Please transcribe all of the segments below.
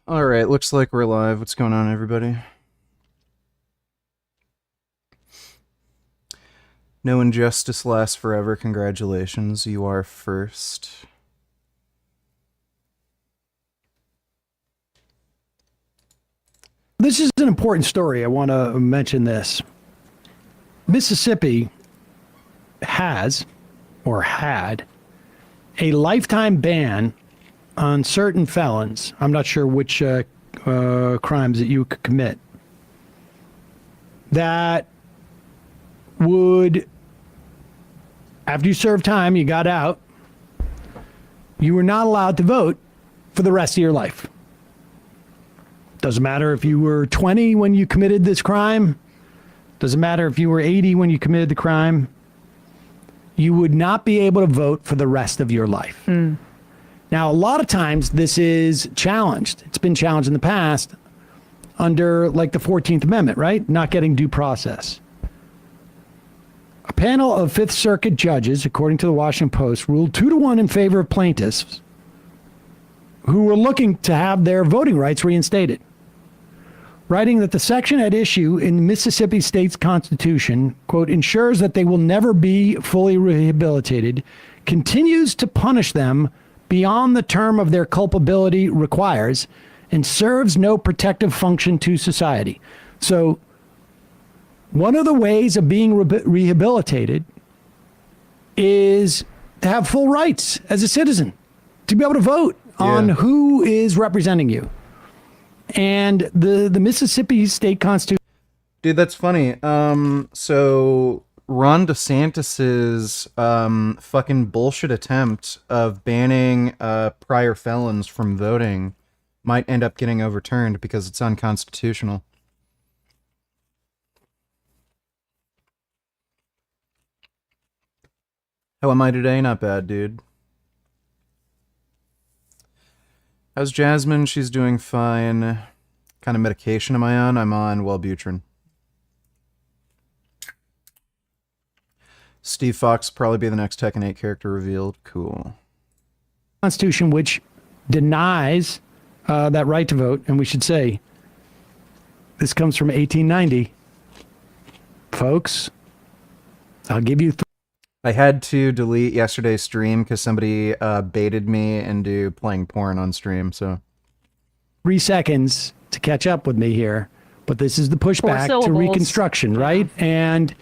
All right, looks like we're live. What's going on, everybody? No injustice lasts forever. Congratulations, you are first. This is an important story. I want to mention this. Mississippi has, or had, a lifetime ban on certain felons. I'm not sure which crimes that you could commit that would, after you served time, you got out, you were not allowed to vote for the rest of your life. Doesn't matter if you were 20 when you committed this crime. Doesn't matter if you were 80 when you committed the crime. You would not be able to vote for the rest of your life. Now, a lot of times this is challenged. It's been challenged in the past under like the 14th Amendment, right? Not getting due process. A panel of Fifth Circuit judges, according to the Washington Post, ruled 2-1 in favor of plaintiffs who were looking to have their voting rights reinstated, writing that the section at issue in Mississippi state's constitution, quote, ensures that they will never be fully rehabilitated, continues to punish them beyond the term of their culpability requires, and serves no protective function to society. So one of the ways of being rehabilitated is to have full rights as a citizen, to be able to vote on who is representing you. And the Mississippi state constitution. Dude, that's funny. So Ron DeSantis's fucking bullshit attempt of banning prior felons from voting might end up getting overturned because it's unconstitutional. How am I today? Not bad, dude. How's Jasmine? She's doing fine. Kind of medication am I on? I'm on Wellbutrin. Steve Fox will probably be the next Tekken 8 character revealed. Cool. Constitution which denies that right to vote, and we should say this comes from 1890. Folks, I'll give you I had to delete yesterday's stream because somebody baited me into playing porn on stream, so 3 seconds to catch up with me here, but this is the pushback to Reconstruction, right? And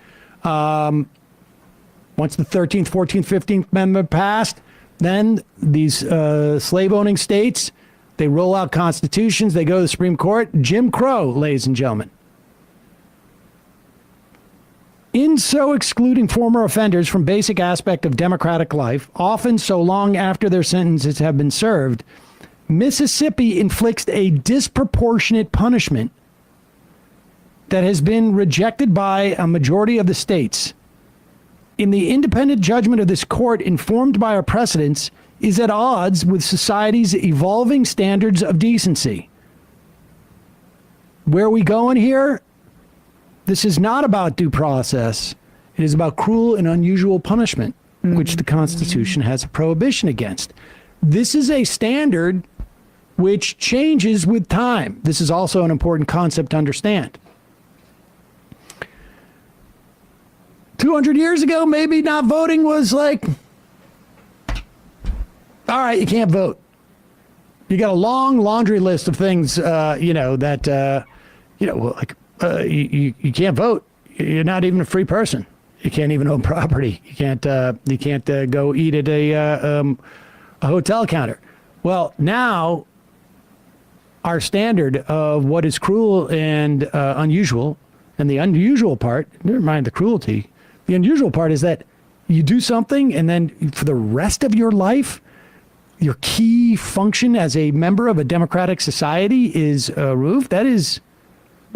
once the 13th, 14th, 15th Amendment passed, then these slave-owning states, they roll out constitutions, they go to the Supreme Court. Jim Crow, ladies and gentlemen. In so excluding former offenders from basic aspect of democratic life, often so long after their sentences have been served, Mississippi inflicts a disproportionate punishment that has been rejected by a majority of the states. In the independent judgment of this court, informed by our precedents, is at odds with society's evolving standards of decency. Where are we going here? This is not about due process. It is about cruel and unusual punishment, which the Constitution has a prohibition against. This is a standard which changes with time. This is also an important concept to understand. 200 years ago, maybe not voting was like, all right, you can't vote. You got a long laundry list of things, that, you can't vote. You're not even a free person. You can't even own property. You can't go eat at a hotel counter. Well, now our standard of what is cruel and unusual, and the unusual part, never mind the cruelty, the unusual part is that you do something and then for the rest of your life, your key function as a member of a democratic society is removed. That is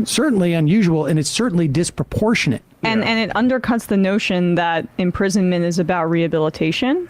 certainly unusual, and it's certainly disproportionate. And it undercuts the notion that imprisonment is about rehabilitation,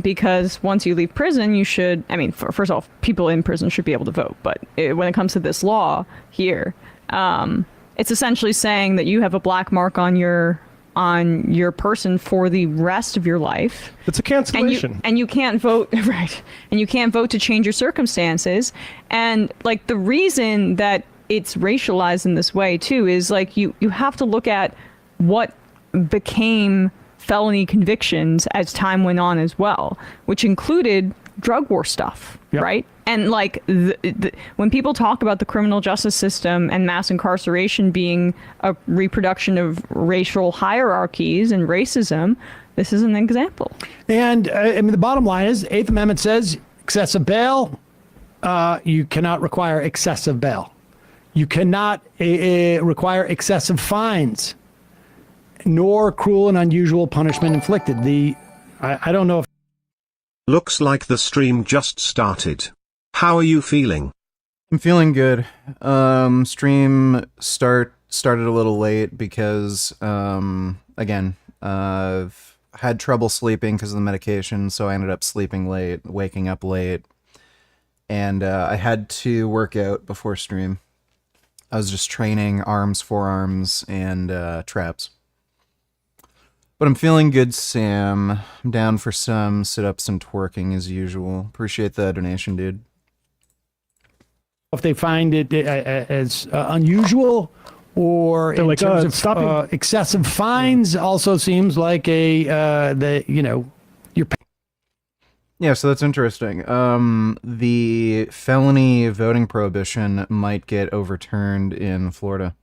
because once you leave prison, you should, first off, people in prison should be able to vote. But when it comes to this law here, it's essentially saying that you have a black mark on your on your person for the rest of your life. It's a cancellation. And you can't vote, right? And you can't vote to change your circumstances. And like the reason that it's racialized in this way too is like you have to look at what became felony convictions as time went on as well, which included drug war stuff, right? And like when people talk about the criminal justice system and mass incarceration being a reproduction of racial hierarchies and racism, this is an example. And I mean, the bottom line is, Eighth Amendment says excessive bail. You cannot require excessive bail. You cannot require excessive fines, nor cruel and unusual punishment inflicted. I don't know if. Looks like the stream just started. How are you feeling? I'm feeling good. Stream started a little late because, again, I've had trouble sleeping because of the medication, so I ended up sleeping late, waking up late, and I had to work out before stream. I was just training arms, forearms, and traps. But I'm feeling good, Sam. I'm down for some sit-ups and twerking as usual. Appreciate the donation, dude. If they find it as unusual, or in like, terms of stop excessive fines, also seems like you're. Yeah, so that's interesting. The felony voting prohibition might get overturned in Florida.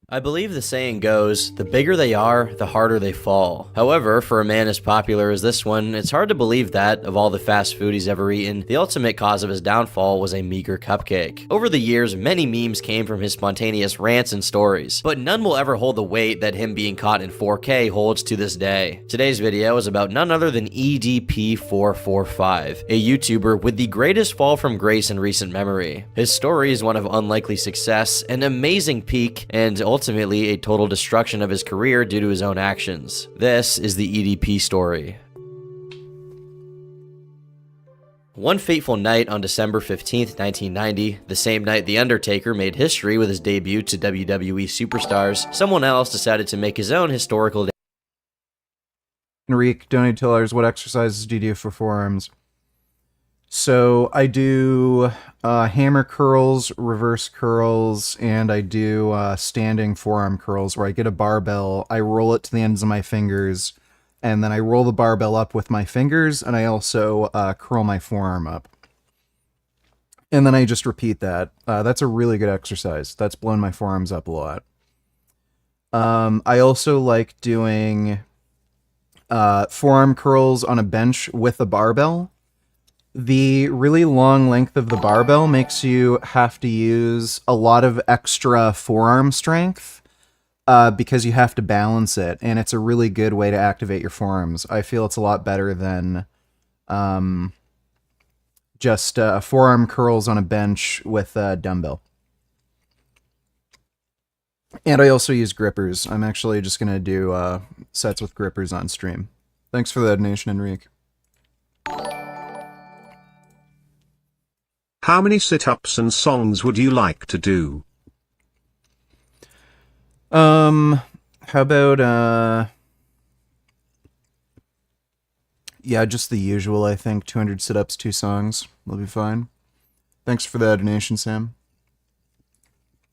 I believe the saying goes, the bigger they are, the harder they fall. However, for a man as popular as this one, it's hard to believe that, of all the fast food he's ever eaten, the ultimate cause of his downfall was a meager cupcake. Over the years, many memes came from his spontaneous rants and stories, but none will ever hold the weight that him being caught in 4K holds to this day. Today's video is about none other than EDP445, a YouTuber with the greatest fall from grace in recent memory. His story is one of unlikely success, an amazing peak, and ultimately a total destruction of his career due to his own actions. This is the EDP story. One fateful night on December 15th, 1990, the same night The Undertaker made history with his debut to WWE superstars, someone else decided to make his own historical Enrique, donate $2. What exercises do you do for forearms? So I do hammer curls, reverse curls, and I do standing forearm curls where I get a barbell, I roll it to the ends of my fingers, and then I roll the barbell up with my fingers, and I also curl my forearm up. And then I just repeat that. That's a really good exercise. That's blown my forearms up a lot. I also like doing forearm curls on a bench with a barbell. The really long length of the barbell makes you have to use a lot of extra forearm strength because you have to balance it, and it's a really good way to activate your forearms. I feel it's a lot better than just forearm curls on a bench with a dumbbell. And I also use grippers. I'm actually just going to do sets with grippers on stream. Thanks for the donation, Enrique. How many sit-ups and songs would you like to do? How about, yeah, just the usual, I think. 200 sit-ups, 2 songs. Will be fine. Thanks for the donation, Sam.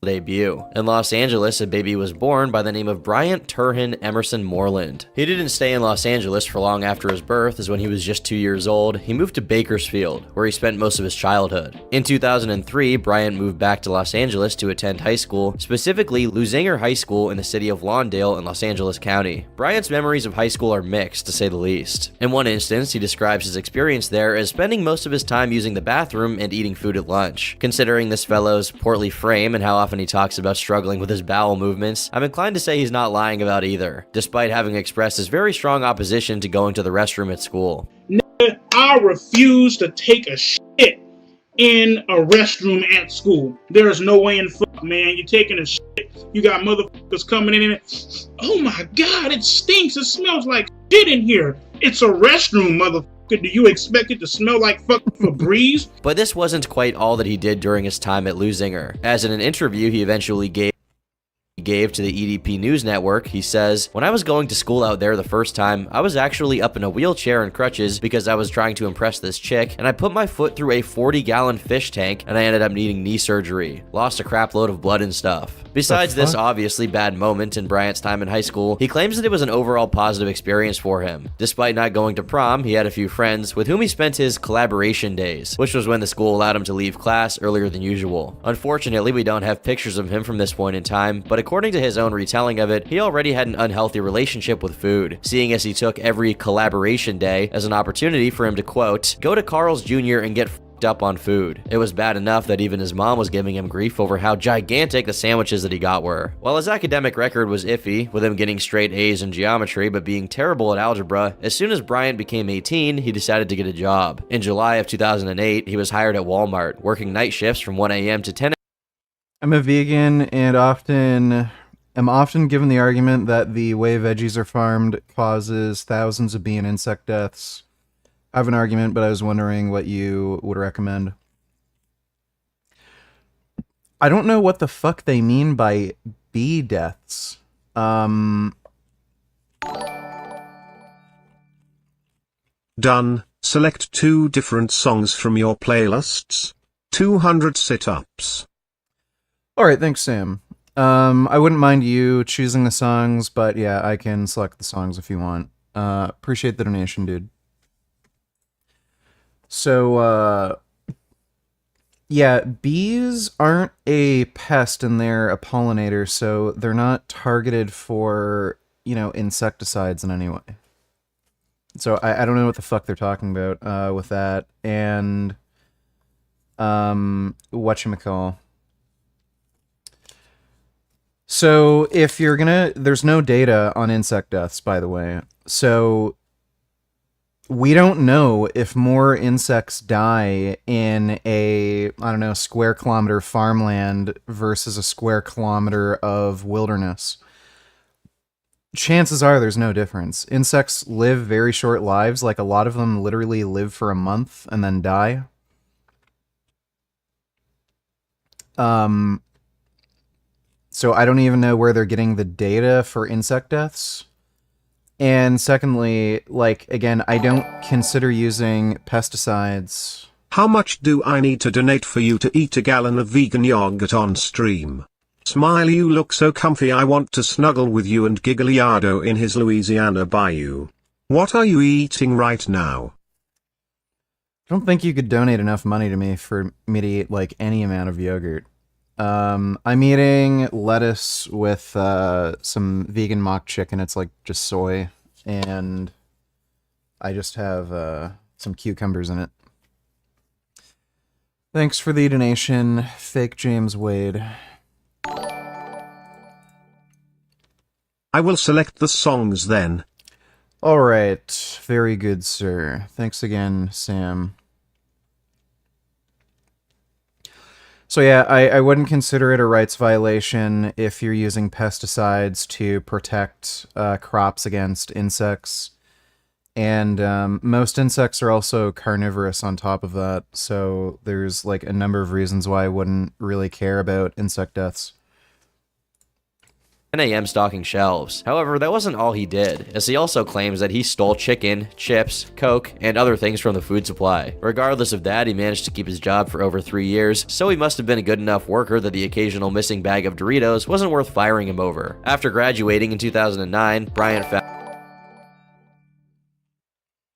debut. In Los Angeles, a baby was born by the name of Bryant Turhan Emerson Moreland. He didn't stay in Los Angeles for long after his birth, as when he was just 2 years old, he moved to Bakersfield, where he spent most of his childhood. In 2003, Bryant moved back to Los Angeles to attend high school, specifically Lusinger High School in the city of Lawndale in Los Angeles County. Bryant's memories of high school are mixed, to say the least. In one instance, he describes his experience there as spending most of his time using the bathroom and eating food at lunch. Considering this fellow's portly frame and how often he talks about struggling with his bowel movements, I'm inclined to say he's not lying about either, despite having expressed his very strong opposition to going to the restroom at school. I refuse to take a shit in a restroom at school. There is no way in fuck, man. You're taking a shit. You got motherfuckers coming in. Oh my God, it stinks. It smells like shit in here. It's a restroom, motherfucker. Do you expect it to smell like fucking Febreze? But this wasn't quite all that he did during his time at Lusinger, as in an interview he eventually gave gave to the EDP News Network, he says, "When I was going to school out there the first time, I was actually up in a wheelchair and crutches because I was trying to impress this chick, and I put my foot through a 40-gallon fish tank, and I ended up needing knee surgery. Lost a crap load of blood and stuff." Besides this obviously bad moment in Bryant's time in high school, he claims that it was an overall positive experience for him. Despite not going to prom, he had a few friends with whom he spent his collaboration days, which was when the school allowed him to leave class earlier than usual. Unfortunately, we don't have pictures of him from this point in time, but according to his own retelling of it, he already had an unhealthy relationship with food, seeing as he took every collaboration day as an opportunity for him to, quote, "go to Carl's Jr. and get up on food." It was bad enough that even his mom was giving him grief over how gigantic the sandwiches that he got were. While his academic record was iffy, with him getting straight A's in geometry but being terrible at algebra, as soon as Bryant became 18, he decided to get a job. In July of 2008, he was hired at Walmart, working night shifts from 1 a.m. to 10 a.m. I'm a vegan and am often given the argument that the way veggies are farmed causes thousands of bee and insect deaths. I have an argument, but I was wondering what you would recommend. I don't know what the fuck they mean by bee deaths. Done. Select 2 different songs from your playlists. 200 sit-ups. Alright, thanks, Sam. I wouldn't mind you choosing the songs, but yeah, I can select the songs if you want. Appreciate the donation, dude. So, yeah, bees aren't a pest and they're a pollinator, so they're not targeted for, insecticides in any way. So I don't know what the fuck they're talking about with that. And, whatchamacall. So if you're there's no data on insect deaths, by the way. So we don't know if more insects die in a, square kilometer farmland versus a square kilometer of wilderness. Chances are there's no difference. Insects live very short lives, like a lot of them literally live for a month and then die. So I don't even know where they're getting the data for insect deaths. And secondly, again, I don't consider using pesticides. How much do I need to donate for you to eat a gallon of vegan yogurt on stream? Smile, you look so comfy, I want to snuggle with you and Gigglyardo in his Louisiana bayou. What are you eating right now? I don't think you could donate enough money to me for me to eat, any amount of yogurt. I'm eating lettuce with some vegan mock chicken. It's just soy, and I just have some cucumbers in it. Thanks for the donation, fake James Wade. I will select the songs then. Alright, very good, sir. Thanks again, Sam. So yeah, I wouldn't consider it a rights violation if you're using pesticides to protect crops against insects. And most insects are also carnivorous on top of that, so there's a number of reasons why I wouldn't really care about insect deaths. 10 a.m. stocking shelves. However, that wasn't all he did, as he also claims that he stole chicken, chips, Coke, and other things from the food supply. Regardless of that, he managed to keep his job for over 3 years, so he must have been a good enough worker that the occasional missing bag of Doritos wasn't worth firing him over. After graduating in 2009, Bryant found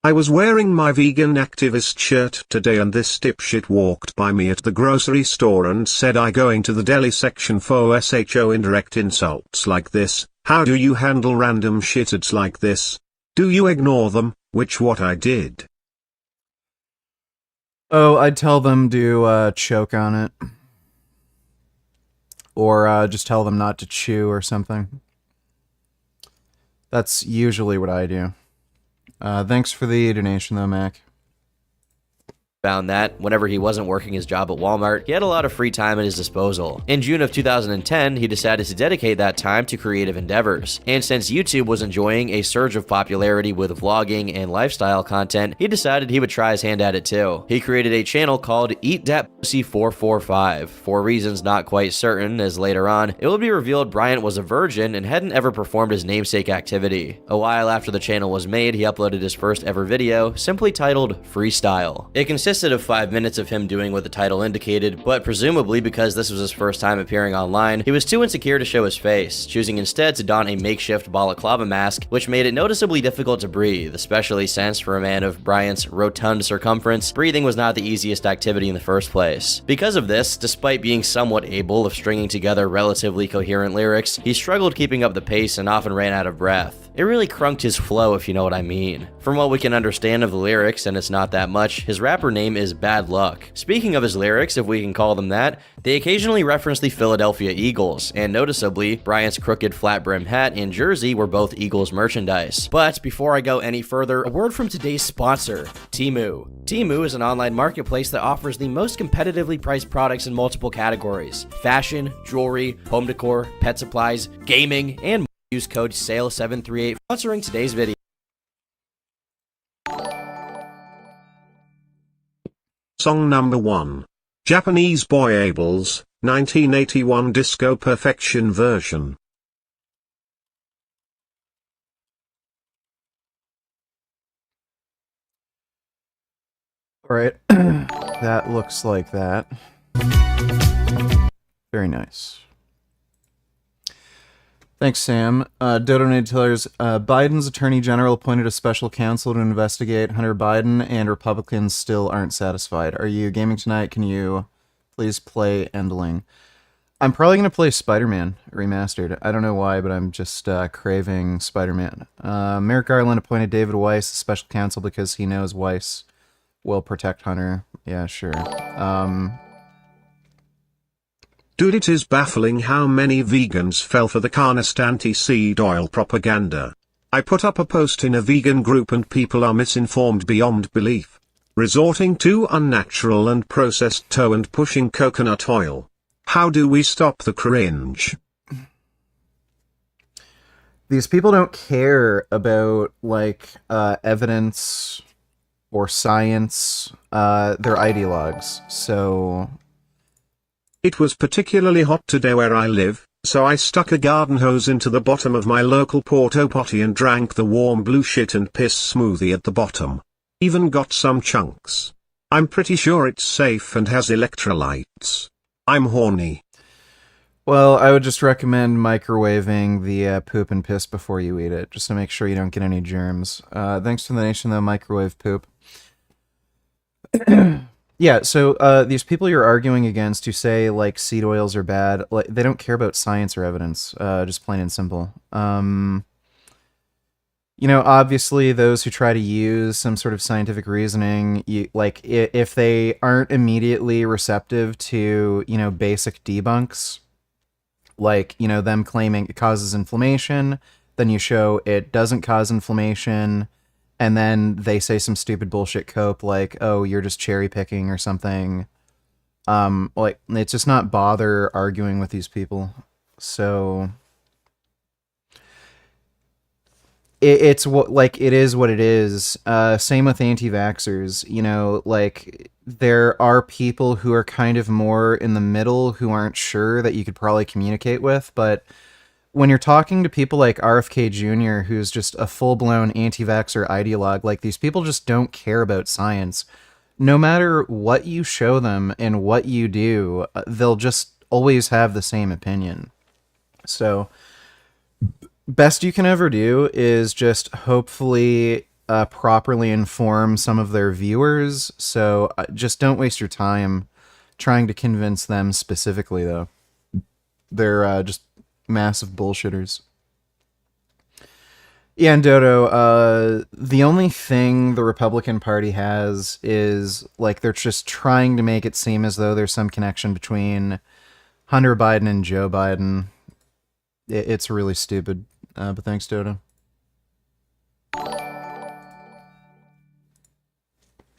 I was wearing my vegan activist shirt today and this dipshit walked by me at the grocery store and said, "I going to the deli section for SHO indirect insults like this. How do you handle random shitheads like this? Do you ignore them?" Which what I did. Oh, I'd tell them to choke on it. Or just tell them not to chew or something. That's usually what I do. Thanks for the donation though, Mac. found that, whenever he wasn't working his job at Walmart, he had a lot of free time at his disposal. In June of 2010, he decided to dedicate that time to creative endeavors. And since YouTube was enjoying a surge of popularity with vlogging and lifestyle content, he decided he would try his hand at it too. He created a channel called Eat Dat Pussy 445, for reasons not quite certain, as later on, it would be revealed Bryant was a virgin and hadn't ever performed his namesake activity. A while after the channel was made, he uploaded his first ever video, simply titled Freestyle. It consisted of 5 minutes of him doing what the title indicated, but presumably because this was his first time appearing online, he was too insecure to show his face, choosing instead to don a makeshift balaclava mask, which made it noticeably difficult to breathe, especially since, for a man of Bryant's rotund circumference, breathing was not the easiest activity in the first place. Because of this, despite being somewhat able of stringing together relatively coherent lyrics, he struggled keeping up the pace and often ran out of breath. It really crunked his flow, if you know what I mean. From what we can understand of the lyrics, and it's not that much, his rapper name is Bad Luck. Speaking of his lyrics, if we can call them that, they occasionally reference the Philadelphia Eagles, and noticeably, Bryant's crooked flat-brim hat and jersey were both Eagles merchandise. But before I go any further, a word from today's sponsor, Temu. Temu is an online marketplace that offers the most competitively priced products in multiple categories: fashion, jewelry, home decor, pet supplies, gaming, and more. Use code SALE738 sponsoring today's video. Song number 1. Japanese Boy Abel's 1981 Disco Perfection version. All right, that looks like that. Very nice. Thanks, Sam. Donated Tillers, Biden's Attorney General appointed a special counsel to investigate Hunter Biden, and Republicans still aren't satisfied. Are you gaming tonight? Can you please play Endling? I'm probably going to play Spider-Man Remastered. I don't know why, but I'm just craving Spider-Man. Merrick Garland appointed David Weiss special counsel because he knows Weiss will protect Hunter. Yeah, sure. Dude, it is baffling how many vegans fell for the carnist anti-seed oil propaganda. I put up a post in a vegan group and people are misinformed beyond belief, resorting to unnatural and processed tow and pushing coconut oil. How do we stop the cringe? These people don't care about, like, evidence or science. They're ideologues, so... It was particularly hot today where I live, so I stuck a garden hose into the bottom of my local porta potty and drank the warm blue shit and piss smoothie at the bottom. Even got some chunks. I'm pretty sure it's safe and has electrolytes. I'm horny. Well, I would just recommend microwaving the poop and piss before you eat it, just to make sure you don't get any germs. Thanks to the nation, though, microwave poop. Yeah, so these people you're arguing against who say, like, seed oils are bad, like, they don't care about science or evidence, just plain and simple. You know, obviously, those who try to use some sort of scientific reasoning, like, if they aren't immediately receptive to, you know, basic debunks, like, you know, them claiming it causes inflammation, then you show it doesn't cause inflammation, and then they say some stupid bullshit cope like, oh, you're just cherry picking or something. Like, it's just not bother arguing with these people. So it's what, like, it is what it is. Same with anti-vaxxers, you know, like, there are people who are kind of more in the middle who aren't sure that you could probably communicate with, but when you're talking to people like RFK Jr., who's just a full-blown anti-vaxxer ideologue, like, these people just don't care about science. No matter what you show them and what you do, they'll just always have the same opinion. So, best you can ever do is just hopefully properly inform some of their viewers. So, just don't waste your time trying to convince them specifically, though. They're just massive bullshitters. Yeah, and Dodo, the only thing the Republican Party has is, like, they're just trying to make it seem as though there's some connection between Hunter Biden and Joe Biden. It's really stupid, but thanks, Dodo.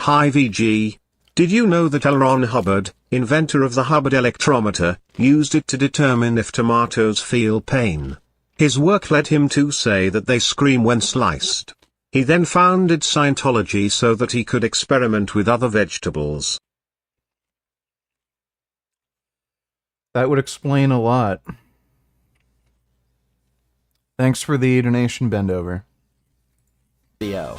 Hi VG. Did you know that L. Ron Hubbard, inventor of the Hubbard electrometer, used it to determine if tomatoes feel pain? His work led him to say that they scream when sliced. He then founded Scientology so that he could experiment with other vegetables. That would explain a lot. Thanks for the donation, Bendover. Video.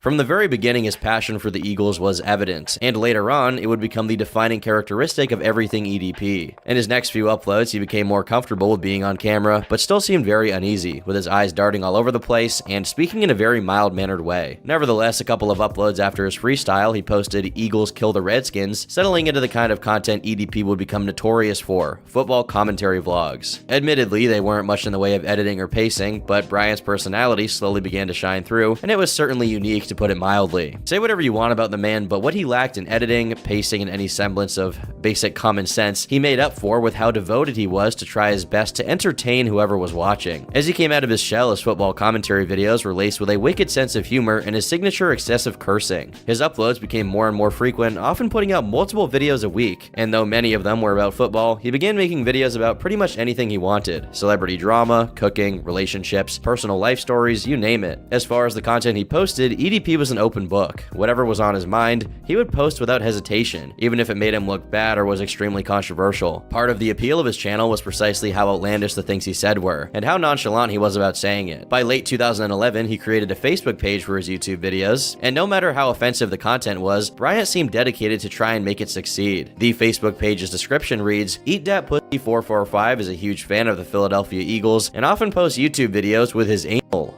From the very beginning, his passion for the Eagles was evident, and later on, it would become the defining characteristic of everything EDP. In his next few uploads, he became more comfortable with being on camera, but still seemed very uneasy, with his eyes darting all over the place and speaking in a very mild-mannered way. Nevertheless, a couple of uploads after his freestyle, he posted "Eagles kill the Redskins," settling into the kind of content EDP would become notorious for, football commentary vlogs. Admittedly, they weren't much in the way of editing or pacing, but Bryant's personality slowly began to shine through, and it was certainly unique to put it mildly. Say whatever you want about the man, but what he lacked in editing, pacing, and any semblance of basic common sense, he made up for with how devoted he was to try his best to entertain whoever was watching. As he came out of his shell, his football commentary videos were laced with a wicked sense of humor and his signature excessive cursing. His uploads became more and more frequent, often putting out multiple videos a week, and though many of them were about football, he began making videos about pretty much anything he wanted: celebrity drama, cooking, relationships, personal life stories, you name it. As far as the content he posted, EDP was an open book. Whatever was on his mind, he would post without hesitation, even if it made him look bad or was extremely controversial. Part of the appeal of his channel was precisely how outlandish the things he said were, and how nonchalant he was about saying it. By late 2011, he created a Facebook page for his YouTube videos, and no matter how offensive the content was, Bryant seemed dedicated to try and make it succeed. The Facebook page's description reads, "Eat Dat Pussy 445 is a huge fan of the Philadelphia Eagles, and often posts YouTube videos with his anal."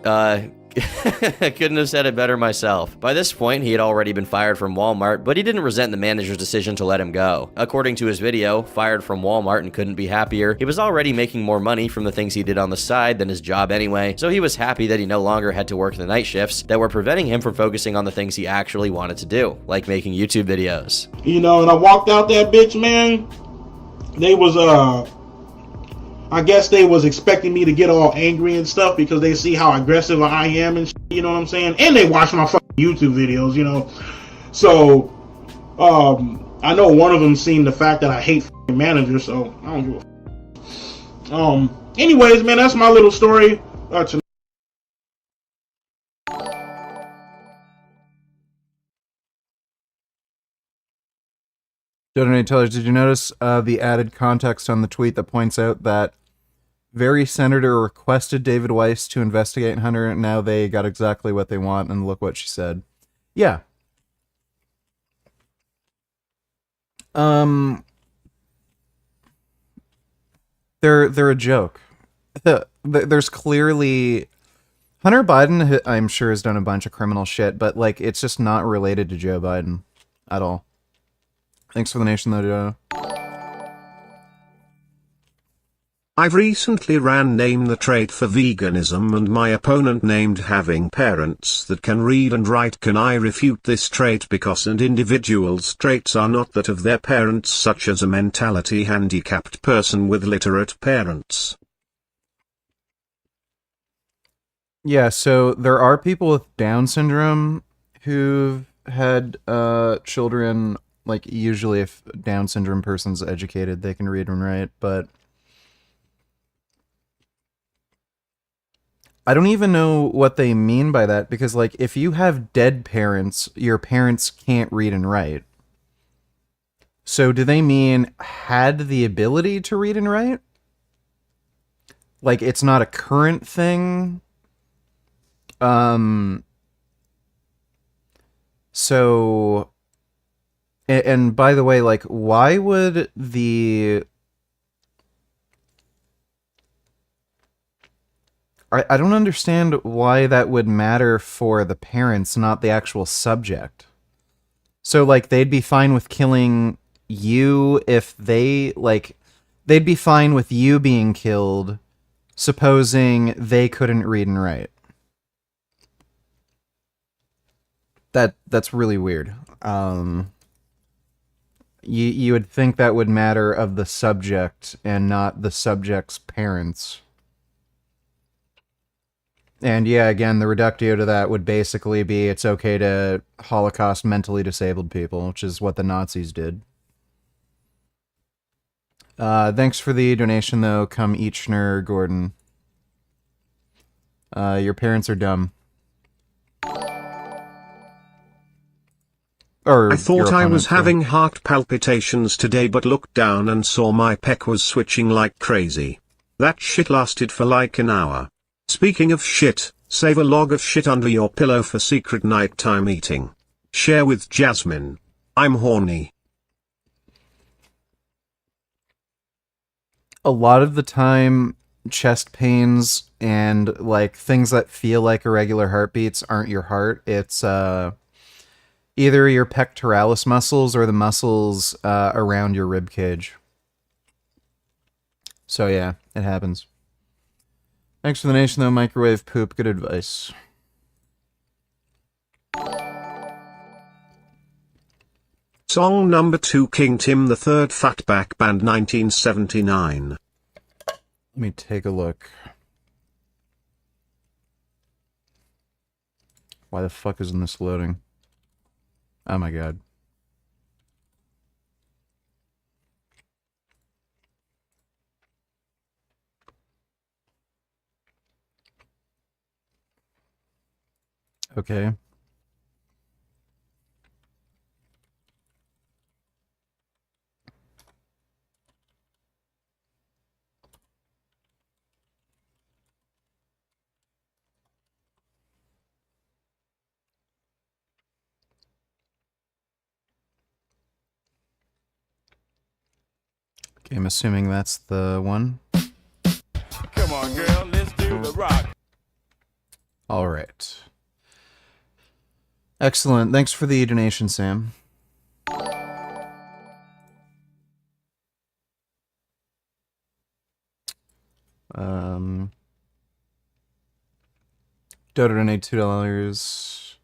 I couldn't have said it better myself. By this point, he had already been fired from Walmart, but he didn't resent the manager's decision to let him go. According to his video, "Fired from Walmart and couldn't be happier," he was already making more money from the things he did on the side than his job anyway, so he was happy that he no longer had to work the night shifts that were preventing him from focusing on the things he actually wanted to do, like making YouTube videos. You know, and I walked out that bitch, man. They was, I guess they was expecting me to get all angry and stuff because they see how aggressive I am and shit, you know what I'm saying? And they watch my fucking YouTube videos, you know? So, I know one of them seen the fact that I hate fucking managers, so I don't give a fuck. Anyways, man, that's my little story tonight. Donate Tellers, did you notice the added context on the tweet that points out that very senator requested David Weiss to investigate Hunter, and now they got exactly what they want, and look what she said. Yeah. They're a joke. There's clearly Hunter Biden, I'm sure, has done a bunch of criminal shit, but like it's just not related to Joe Biden at all. Thanks for the nation, though, Joe. I've recently ran Name the Trait for veganism and my opponent named having parents that can read and write. Can I refute this trait because an individual's traits are not that of their parents, such as a mentally handicapped person with literate parents? Yeah, so there are people with Down syndrome who've had children. Like, usually if a Down syndrome person's educated, they can read and write, but I don't even know what they mean by that, because, like, if you have dead parents, your parents can't read and write. So do they mean had the ability to read and write? Like, it's not a current thing? So... And by the way, like, why would the... I don't understand why that would matter for the parents, not the actual subject. So, like, they'd be fine with killing you if they, like... They'd be fine with you being killed, supposing they couldn't read and write. That's really weird. You would think that would matter of the subject and not the subject's parents. And yeah, again, the reductio to that would basically be it's okay to Holocaust mentally disabled people, which is what the Nazis did. Thanks for the donation, though, come Eichner Gordon. Your parents are dumb. Or I thought I was having heart palpitations today but looked down and saw my pec was switching like crazy. That shit lasted for like an hour. Speaking of shit, save a log of shit under your pillow for secret nighttime eating. Share with Jasmine. I'm horny. A lot of the time, chest pains and like things that feel like irregular heartbeats aren't your heart. It's either your pectoralis muscles or the muscles around your rib cage. So yeah, it happens. Thanks for the nation, though. Microwave poop. Good advice. Song number 2, King Tim the Third, Fatback Band, 1979. Let me take a look. Why the fuck isn't this loading? Oh my god. Okay. Okay, I'm assuming that's the one. Come on, girl, let's do the rock. All right. Excellent. Thanks for the donation, Sam. Dodo donate $2.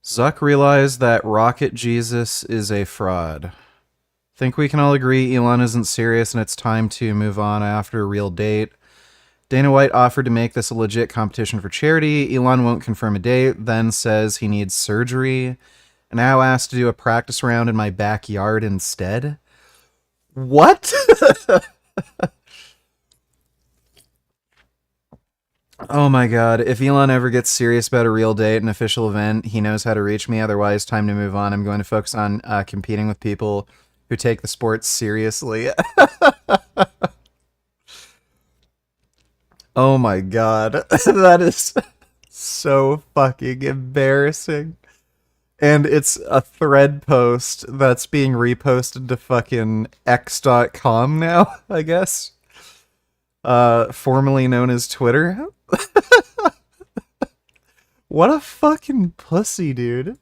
Zuck realized that Rocket Jesus is a fraud. Think we can all agree Elon isn't serious and it's time to move on after a real date. Dana White offered to make this a legit competition for charity. Elon won't confirm a date, then says he needs surgery, and now asked to do a practice round in my backyard instead. What? Oh my god, if Elon ever gets serious about a real date, an official event, he knows how to reach me. Otherwise, time to move on. I'm going to focus on competing with people who take the sport seriously. Oh my god, that is so fucking embarrassing. And it's a thread post that's being reposted to fucking x.com now, I guess. Formerly known as Twitter. What a fucking pussy, dude.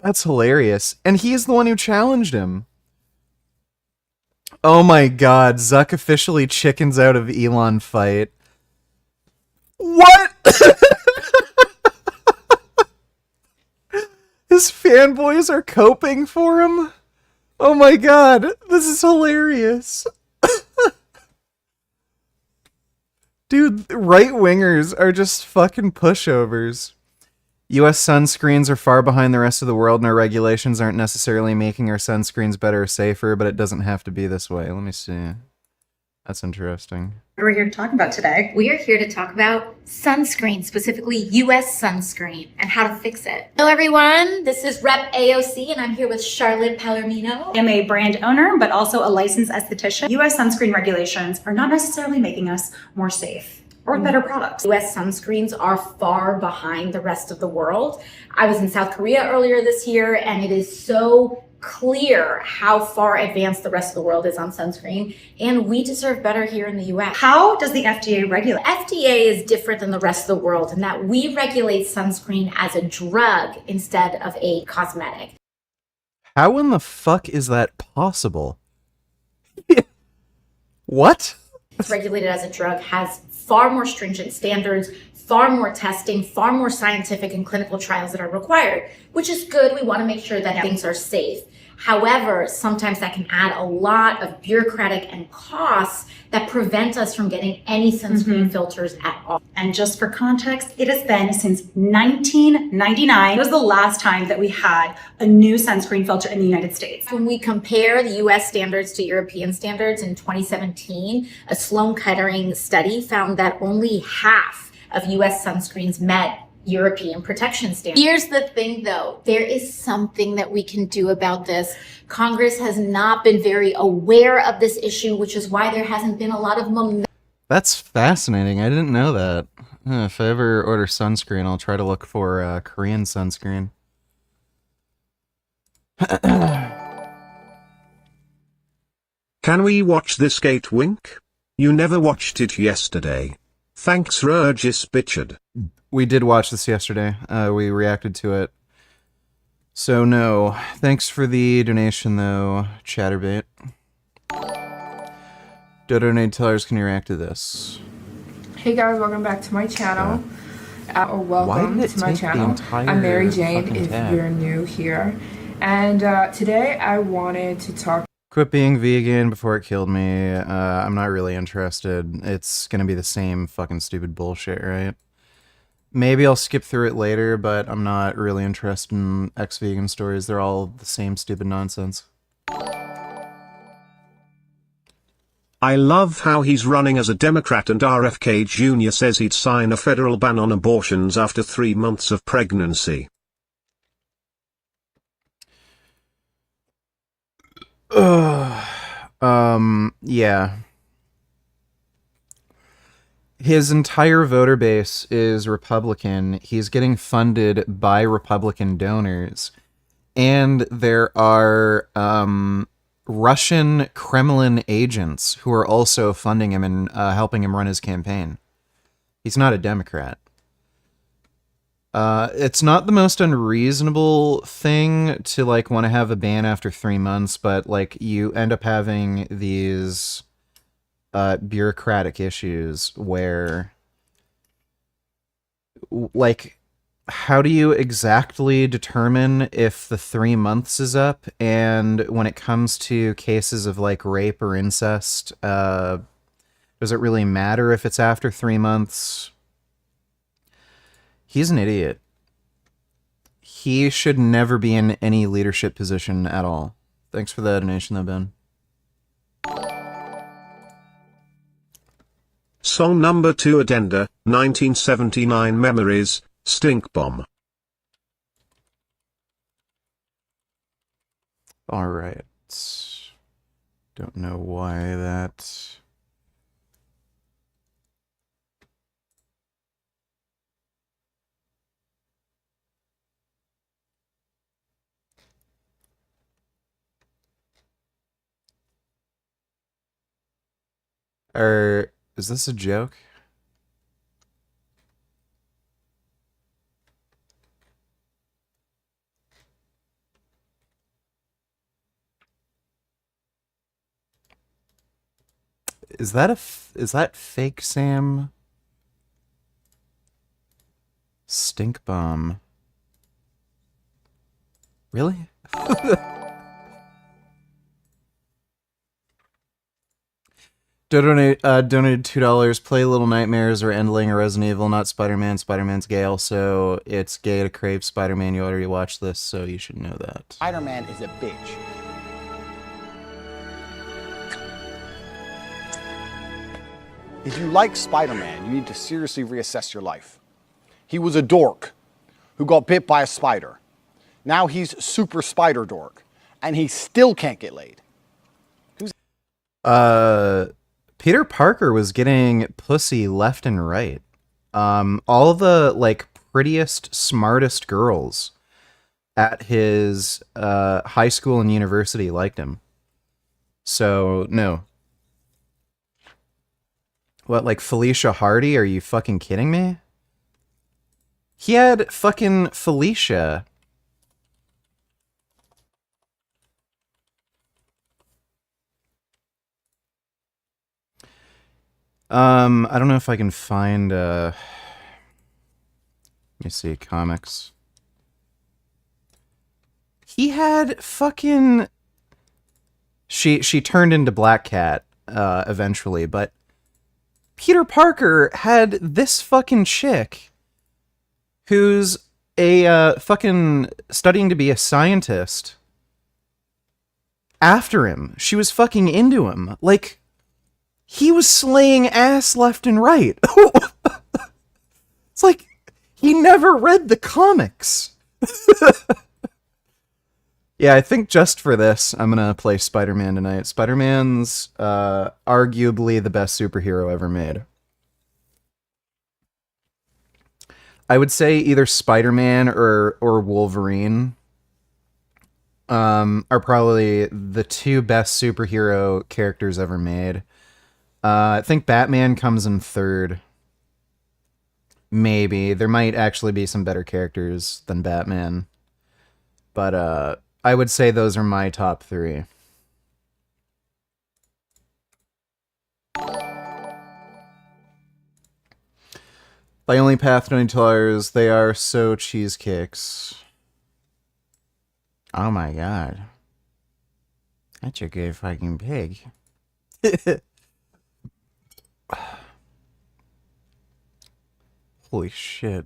That's hilarious. And he's the one who challenged him. Oh my god, Zuck officially chickens out of Elon fight. What? His fanboys are coping for him? Oh my god, this is hilarious. Dude, right-wingers are just fucking pushovers. US sunscreens are far behind the rest of the world, and our regulations aren't necessarily making our sunscreens better or safer, but it doesn't have to be this way. Let me see. That's interesting. What are we here to talk about today? We are here to talk about sunscreen, specifically US sunscreen, and how to fix it. Hello everyone, this is Rep AOC and I'm here with Charlotte Palomino. I'm a brand owner, but also a licensed esthetician. US sunscreen regulations are not necessarily making us more safe or better products. US sunscreens are far behind the rest of the world. I was in South Korea earlier this year and it is so clear how far advanced the rest of the world is on sunscreen, and we deserve better here in the US. How does the FDA regulate? FDA is different than the rest of the world in that we regulate sunscreen as a drug instead of a cosmetic. How in the fuck is that possible? What? It's regulated as a drug, has far more stringent standards, far more testing, far more scientific and clinical trials that are required, which is good. We want to make sure that things are safe. However, sometimes that can add a lot of bureaucratic and costs that prevent us from getting any sunscreen filters at all. And just for context, it has been since 1999. It was the last time that we had a new sunscreen filter in the United States. When we compare the US standards to European standards in 2017, a Sloan Kettering study found that only half of US sunscreens met European protection standards. Here's the thing though, there is something that we can do about this. Congress has not been very aware of this issue, which is why there hasn't been a lot of momentum. That's fascinating. I didn't know that. If I ever order sunscreen, I'll try to look for Korean sunscreen. Can we watch this gate wink? You never watched it yesterday. Thanks Regis Bitchard. We did watch this yesterday. We reacted to it. So no. Thanks for the donation though, Chatterbait. Donate tellers, can you react to this? Hey guys, welcome back to my channel. Or Why welcome did it to my take the channel. entire I'm Mary Jane fucking if tab? you're new here. And today I wanted to talk. Quit being vegan before it killed me. I'm not really interested. It's gonna be the same fucking stupid bullshit, right? Maybe I'll skip through it later, but I'm not really interested in ex-vegan stories. They're all the same stupid nonsense. I love how he's running as a Democrat and RFK Jr. says he'd sign a federal ban on abortions after 3 months of pregnancy. Yeah. His entire voter base is Republican. He's getting funded by Republican donors. And there are Russian Kremlin agents who are also funding him and helping him run his campaign. He's not a Democrat. It's not the most unreasonable thing to like want to have a ban after 3 months, but like you end up having these bureaucratic issues where like how do you exactly determine if the 3 months is up? And when it comes to cases of like rape or incest, does it really matter if it's after 3 months? He's an idiot. He should never be in any leadership position at all. Thanks for the donation though, Ben. Song number 2 Addenda, 1979 Memories, Stink Bomb. Alright. Don't know why that... Is this a joke? Is that fake Sam? Stink bomb. Really? Donated $2. Play Little Nightmares or Endling or Resident Evil, not Spider-Man. Spider-Man's gay. Also, it's gay to crave Spider-Man. You already watched this, so you should know that. Spider-Man is a bitch. If you like Spider-Man, you need to seriously reassess your life. He was a dork who got bit by a spider. Now he's super spider dork, and he still can't get laid. Peter Parker was getting pussy left and right. All the like prettiest, smartest girls at his high school and university liked him. So no. What, like Felicia Hardy? Are you fucking kidding me? He had fucking Felicia. I don't know if I can find, let me see, comics. He had fucking... She turned into Black Cat eventually, but Peter Parker had this fucking chick who's a fucking studying to be a scientist after him. She was fucking into him. Like, he was slaying ass left and right. It's like, he never read the comics. Yeah, I think just for this, I'm gonna play Spider-Man tonight. Spider-Man's arguably the best superhero ever made. I would say either Spider-Man or Wolverine are probably the two best superhero characters ever made. I think Batman comes in third. Maybe. There might actually be some better characters than Batman. But I would say those are my top three. By only path to Tellers, they are so cheesecakes. Oh my god. That's a good fucking pig. Holy shit.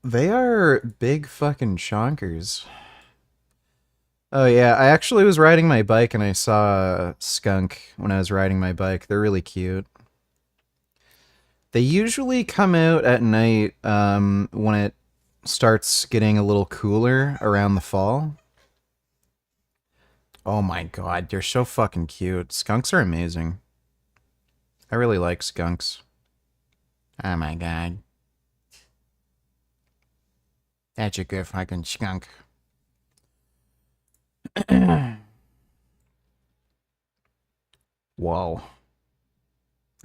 They are big fucking chonkers. Oh yeah, I actually was riding my bike and I saw a skunk when I was riding my bike. They're really cute. They usually come out at night when it starts getting a little cooler around the fall. Oh my god, they're so fucking cute. Skunks are amazing. I really like skunks. Oh my god. That's a good fucking skunk. Whoa.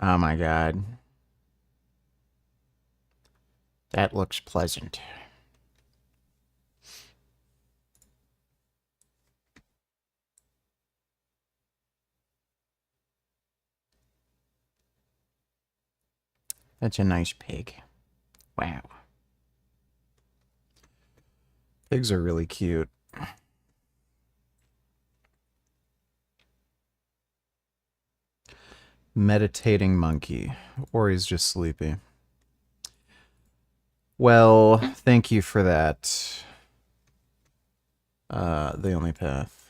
Oh my god. That looks pleasant. That's a nice pig. Wow. Pigs are really cute. Meditating monkey. Or he's just sleepy. Well, thank you for that. The only path.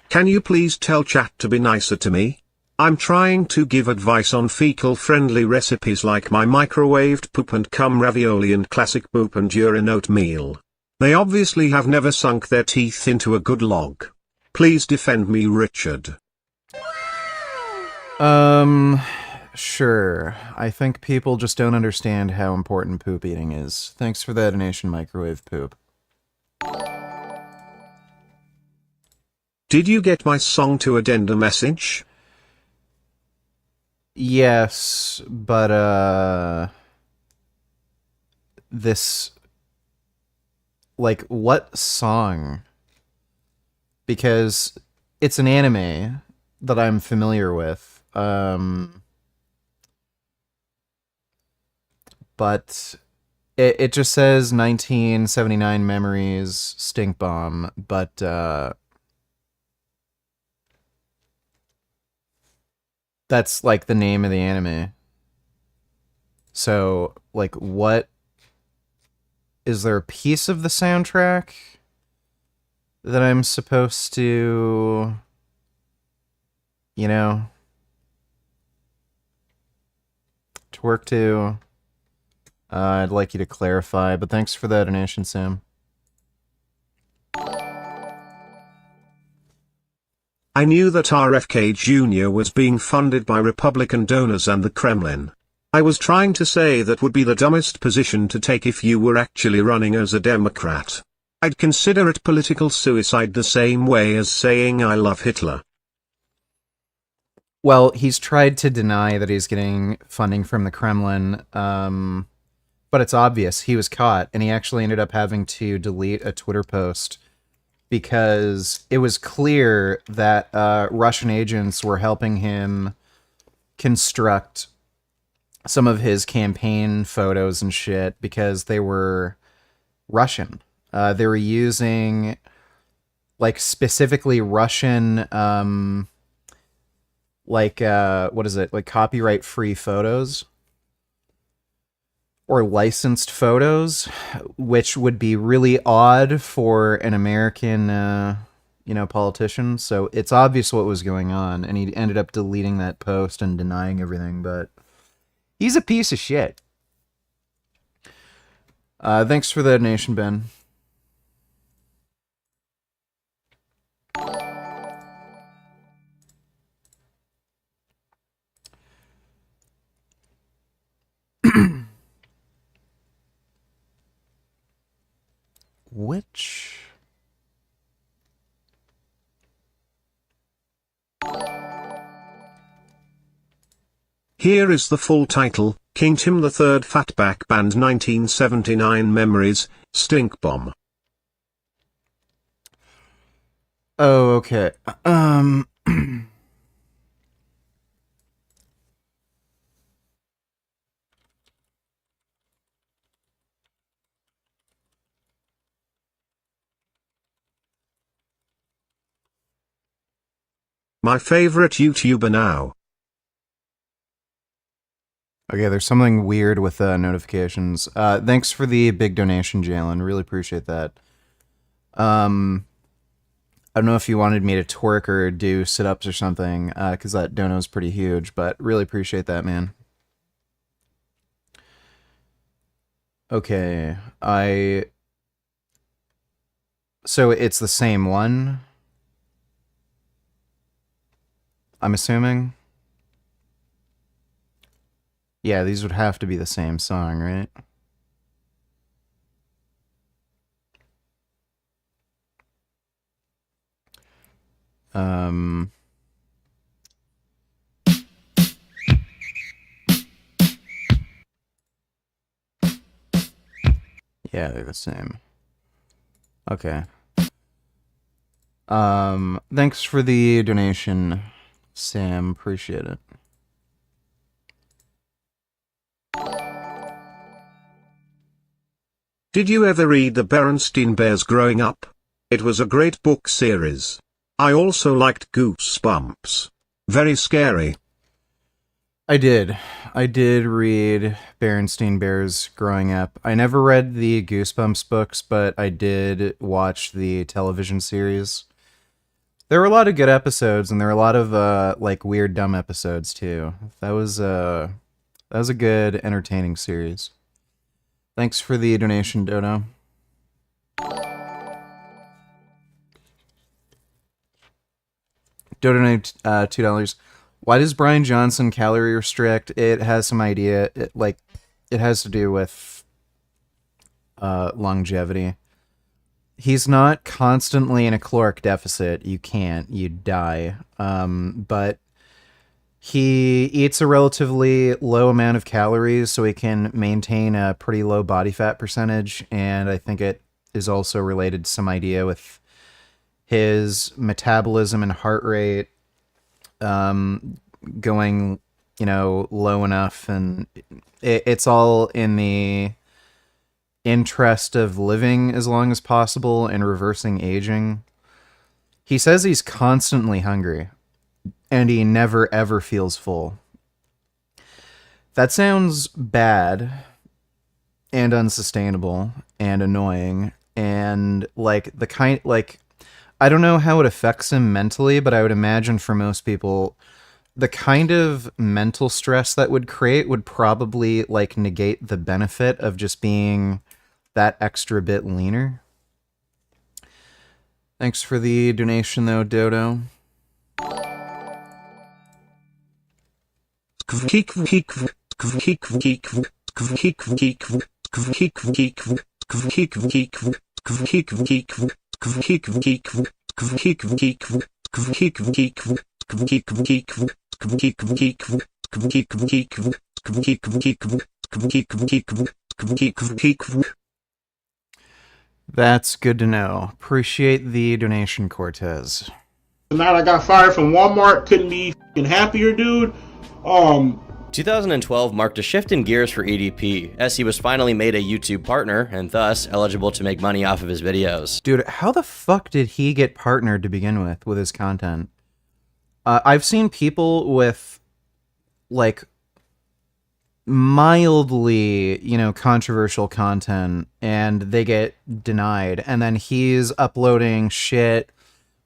Can you please tell chat to be nicer to me? I'm trying to give advice on fecal-friendly recipes like my microwaved poop and cum ravioli and classic poop and urine oatmeal. They obviously have never sunk their teeth into a good log. Please defend me, Richard. Sure. I think people just don't understand how important poop eating is. Thanks for that donation, microwave poop. Did you get my song to addenda message? Yes, but, this... Like, what song? Because it's an anime that I'm familiar with. But it just says 1979 Memories Stink Bomb, but that's like the name of the anime. So, like, what is there a piece of the soundtrack that I'm supposed to, you know, to work to? I'd like you to clarify, but thanks for that donation, Sam. I knew that RFK Jr. was being funded by Republican donors and the Kremlin. I was trying to say that would be the dumbest position to take if you were actually running as a Democrat. I'd consider it political suicide the same way as saying I love Hitler. Well, he's tried to deny that he's getting funding from the Kremlin, but it's obvious. He was caught, and he actually ended up having to delete a Twitter post because it was clear that Russian agents were helping him construct some of his campaign photos and shit because they were Russian. They were using like specifically Russian, what is it? Like copyright free photos or licensed photos, which would be really odd for an American, politician. So it's obvious what was going on, and he ended up deleting that post and denying everything, but he's a piece of shit. Thanks for the donation, Ben. Which... Here is the full title, King Tim III Fatback Band 1979 Memories, Stink Bomb. Oh, okay. My favorite YouTuber now. Okay, there's something weird with notifications. Thanks for the big donation, Jalen. Really appreciate that. I don't know if you wanted me to twerk or do sit-ups or something, because that dono's pretty huge, but really appreciate that, man. Okay, so it's the same one? I'm assuming? Yeah, these would have to be the same song, right? Yeah, they're the same. Okay. Thanks for the donation, Sam. Appreciate it. Did you ever read the Berenstain Bears growing up? It was a great book series. I also liked Goosebumps. Very scary. I did read Berenstain Bears growing up. I never read the Goosebumps books, but I did watch the television series. There were a lot of good episodes, and there were a lot of like weird, dumb episodes too. That was a good, entertaining series. Thanks for the donation, Dodo. Dodo donated $2. Why does Brian Johnson calorie restrict? It has some idea. It has to do with longevity. He's not constantly in a caloric deficit. You can't. You'd die. But he eats a relatively low amount of calories so he can maintain a pretty low body fat percentage. And I think it is also related to some idea with his metabolism and heart rate going, low enough. And it's all in the interest of living as long as possible and reversing aging. He says he's constantly hungry and he never ever feels full. That sounds bad and unsustainable and annoying and I don't know how it affects him mentally, but I would imagine for most people the kind of mental stress that would create would probably negate the benefit of just being that extra bit leaner. Thanks for the donation though, Dodo. That's good to know. Appreciate the donation, Cortez. The night I got fired from Walmart, couldn't be f***ing happier, dude. 2012 marked a shift in gears for EDP, as he was finally made a YouTube partner, and thus eligible to make money off of his videos. Dude, how the fuck did he get partnered to begin with his content? I've seen people with, like, mildly, controversial content, and they get denied, and then he's uploading shit,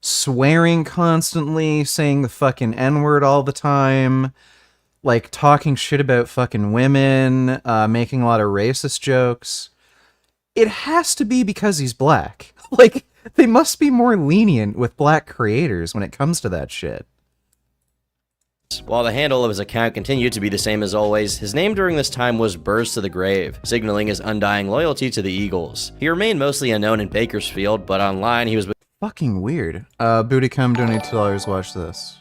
swearing constantly, saying the fucking N-word all the time, like, talking shit about fucking women, making a lot of racist jokes. It has to be because he's black. Like, they must be more lenient with black creators when it comes to that shit. While the handle of his account continued to be the same as always, his name during this time was Birds to the Grave, signaling his undying loyalty to the Eagles. He remained mostly unknown in Bakersfield, but online he was... Fucking weird. Bootycum, donate $2, watch this.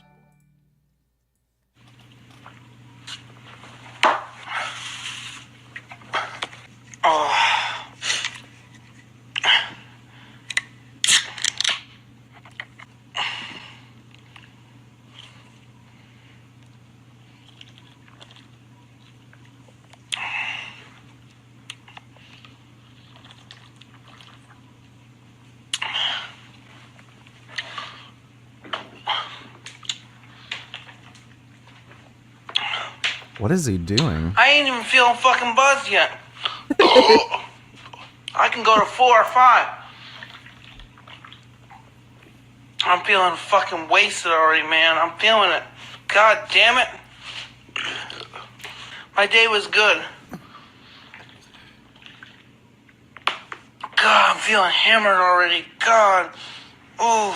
What is he doing? I ain't even feeling fucking buzzed yet. I can go to 4 or 5. I'm feeling fucking wasted already, man. I'm feeling it. God damn it. My day was good. God, I'm feeling hammered already. God. Ooh.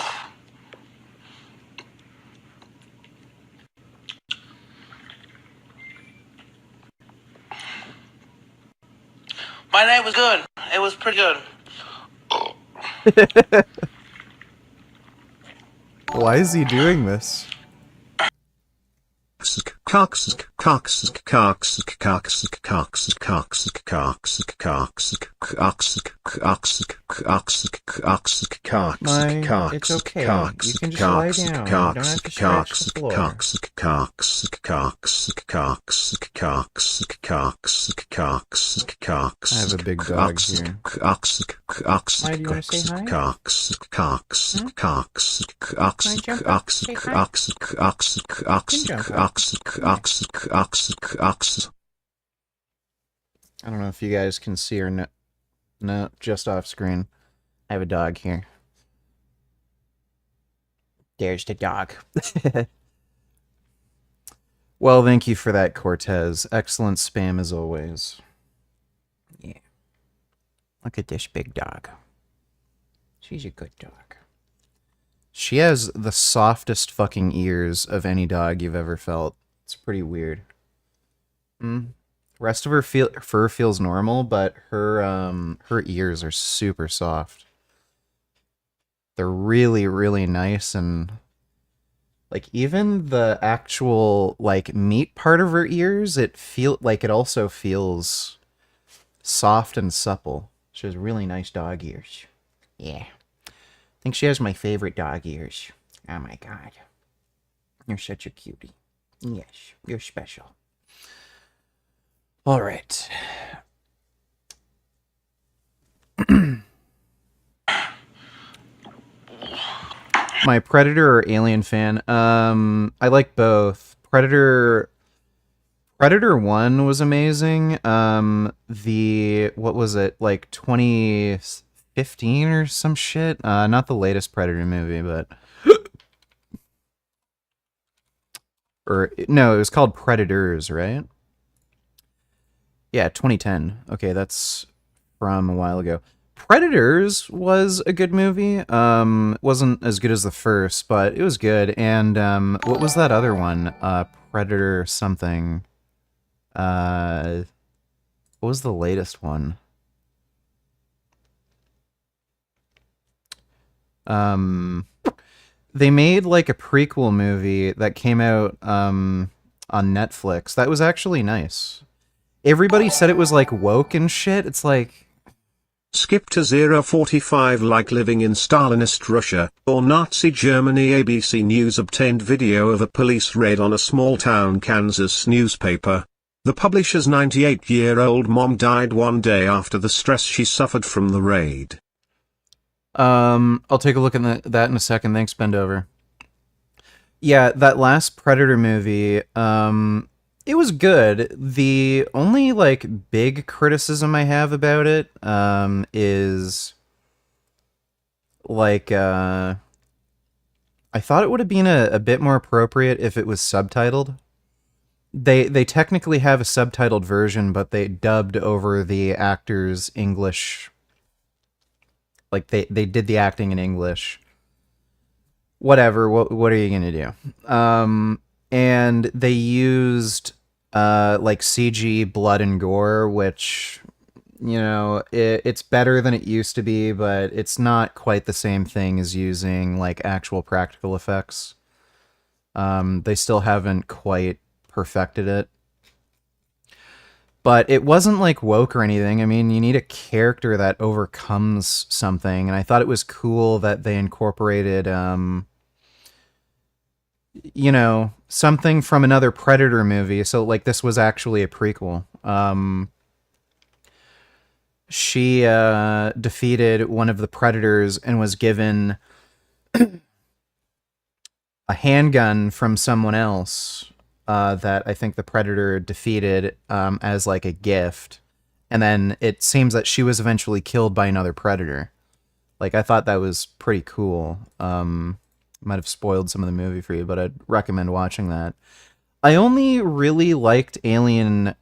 My night was good. It was pretty good. Why is he doing this? It's okay. You can just lie down. You don't have to scratch the floor. I have a big dog here. Why do you want to say hi? I don't know if you guys can see or no. No, just off screen. I have a dog here. There's the dog. Well, thank you for that, Cortez. Excellent spam as always. Yeah. Look at this big dog. She's a good dog. She has the softest fucking ears of any dog you've ever felt. It's pretty weird. Rest of her fur feels normal, but her ears are super soft. They're really, really nice, and like even the actual like meat part of her ears, it also feels soft and supple. She has really nice dog ears. Yeah. I think she has my favorite dog ears. Oh my god. You're such a cutie. Yes, you're special. All right. My Predator or Alien fan? I like both. Predator 1 was amazing. What was it, like 2015 or some shit? Not the latest Predator movie, but or no, it was called Predators, right? Yeah, 2010. Okay, that's from a while ago. Predators was a good movie. Wasn't as good as the first, but it was good. And what was that other one? Predator something. What was the latest one? They made like a prequel movie that came out on Netflix. That was actually nice. Everybody said it was like woke and shit. It's like, Skip to 045 like living in Stalinist Russia or Nazi Germany. ABC News obtained video of a police raid on a small-town Kansas newspaper. The publisher's 98-year-old mom died one day after the stress she suffered from the raid. I'll take a look at that in a second. Thanks, Bendover. Yeah, that last Predator movie, it was good. The only, like, big criticism I have about it, is, like, I thought it would have been a bit more appropriate if it was subtitled. They technically have a subtitled version, but they dubbed over the actors' English. Like, they did the acting in English. Whatever, what are you gonna do? And they used, like, CG blood and gore, which, you know, it's better than it used to be, but it's not quite the same thing as using, like, actual practical effects. They still haven't quite perfected it. But it wasn't, like, woke or anything. I mean, you need a character that overcomes something, and I thought it was cool that they incorporated, you know, something from another Predator movie. So, like, this was actually a prequel. She defeated one of the Predators and was given a handgun from someone else that I think the Predator defeated as, like, a gift. And then it seems that she was eventually killed by another Predator. Like, I thought that was pretty cool. Might have spoiled some of the movie for you, but I'd recommend watching that. I only really liked Aliens,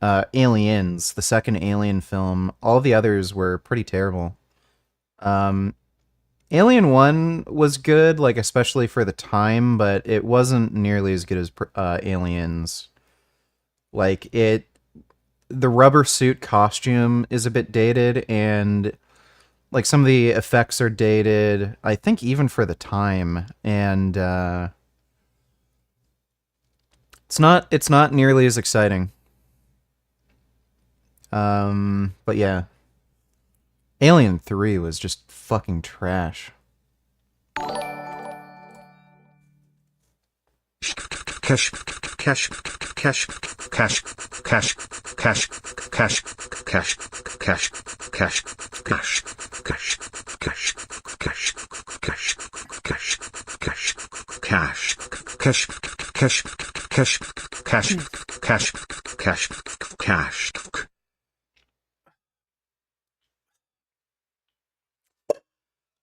the second Alien film. All the others were pretty terrible. Alien 1 was good, like, especially for the time, but it wasn't nearly as good as Aliens. Like, the rubber suit costume is a bit dated, and, like, some of the effects are dated, I think even for the time, and it's not nearly as exciting. But yeah. Alien 3 was just fucking trash.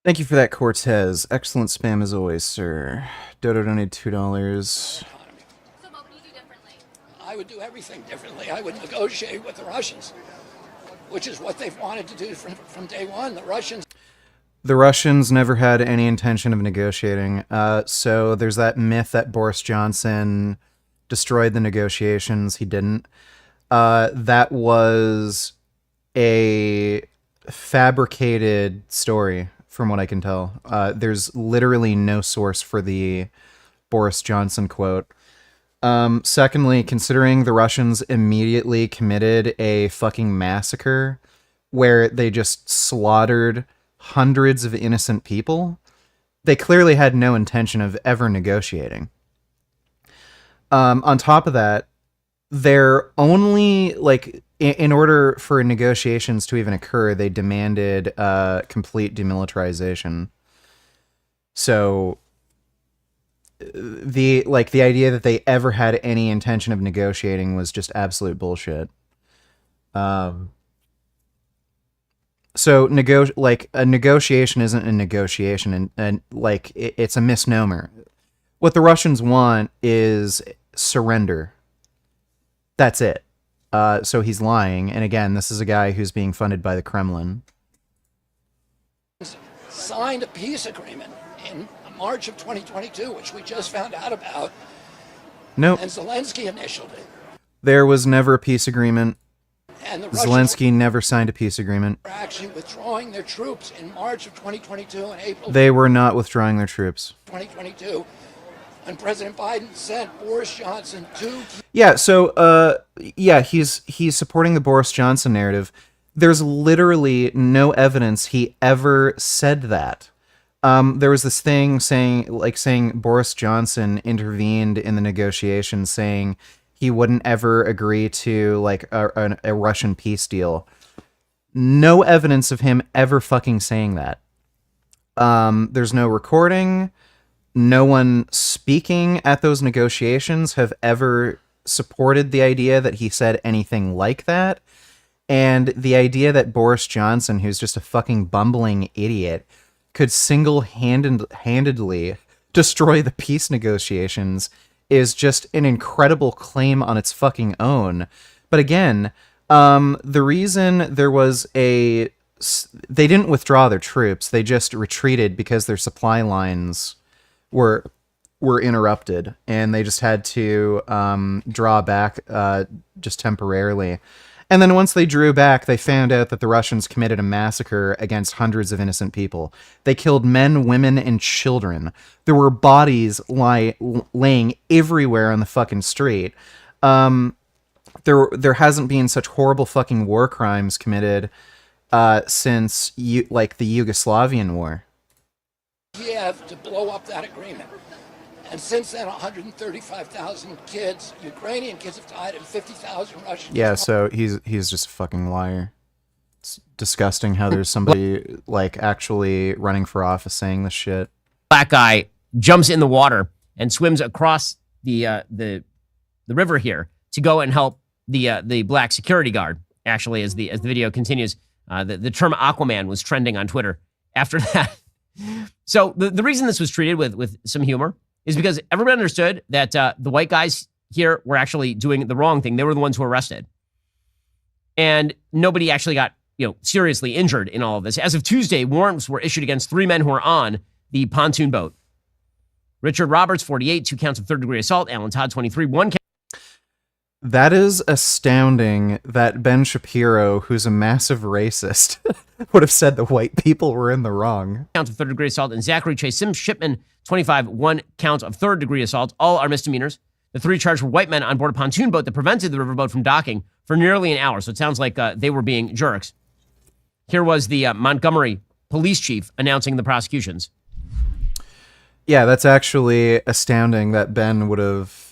Thank you for that, Cortez. Excellent spam as always, sir. Dodo donated $2. So what would you do differently? I would do everything differently. I would negotiate with the Russians, which is what they've wanted to do from day one. The Russians never had any intention of negotiating. So there's that myth that Boris Johnson destroyed the negotiations. He didn't. That was a fabricated story, from what I can tell. There's literally no source for the Boris Johnson quote. Secondly, considering the Russians immediately committed a fucking massacre where they just slaughtered hundreds of innocent people, they clearly had no intention of ever negotiating. On top of that, they're only, like, in order for negotiations to even occur, they demanded complete demilitarization. So the idea that they ever had any intention of negotiating was just absolute bullshit. So a negotiation isn't a negotiation, and like, it's a misnomer. What the Russians want is surrender. That's it. So he's lying, and again, this is a guy who's being funded by the Kremlin. Signed a peace agreement in March of 2022, which we just found out about. Nope. And Zelensky initialed it. There was never a peace agreement. And the Zelensky never signed a peace agreement. Were actually withdrawing their troops in March of 2022 and April. They were not withdrawing their troops. 2022. And President Biden sent Boris Johnson to... Yeah, so, yeah, he's supporting the Boris Johnson narrative. There's literally no evidence he ever said that. There was this thing saying Boris Johnson intervened in the negotiations, saying he wouldn't ever agree to like a Russian peace deal. No evidence of him ever fucking saying that. There's no recording. No one speaking at those negotiations have ever supported the idea that he said anything like that. And the idea that Boris Johnson, who's just a fucking bumbling idiot, could single-handedly destroy the peace negotiations is just an incredible claim on its fucking own. But again, the reason there was they didn't withdraw their troops, they just retreated because their supply lines were interrupted, and they just had to draw back just temporarily. And then once they drew back, they found out that the Russians committed a massacre against hundreds of innocent people. They killed men, women, and children. There were bodies laying everywhere on the fucking street. There hasn't been such horrible fucking war crimes committed since the Yugoslavian war. Kiev to blow up that agreement. And since then, 135,000 kids, Ukrainian kids, have died, and 50,000 Russians. Yeah, so he's just a fucking liar. It's disgusting how there's somebody like actually running for office saying this shit. Black guy jumps in the water and swims across the river here to go and help the black security guard. Actually, as the video continues, the term Aquaman was trending on Twitter after that. So the reason this was treated with some humor is because everyone understood that the white guys here were actually doing the wrong thing. They were the ones who were arrested. And nobody actually got, seriously injured in all of this. As of Tuesday, warrants were issued against 3 men who were on the pontoon boat. Richard Roberts, 48, 2 counts of third-degree assault. Alan Todd, 23, 1 count. That is astounding that Ben Shapiro, who's a massive racist, would have said the white people were in the wrong. Count of third-degree assault. And Zachary Chase Sims Shipman, 25, 1 count of third-degree assault. All are misdemeanors. The 3 charged were white men on board a pontoon boat that prevented the riverboat from docking for nearly an hour. So it sounds like they were being jerks. Here was the Montgomery police chief announcing the prosecutions. Yeah, that's actually astounding that Ben would have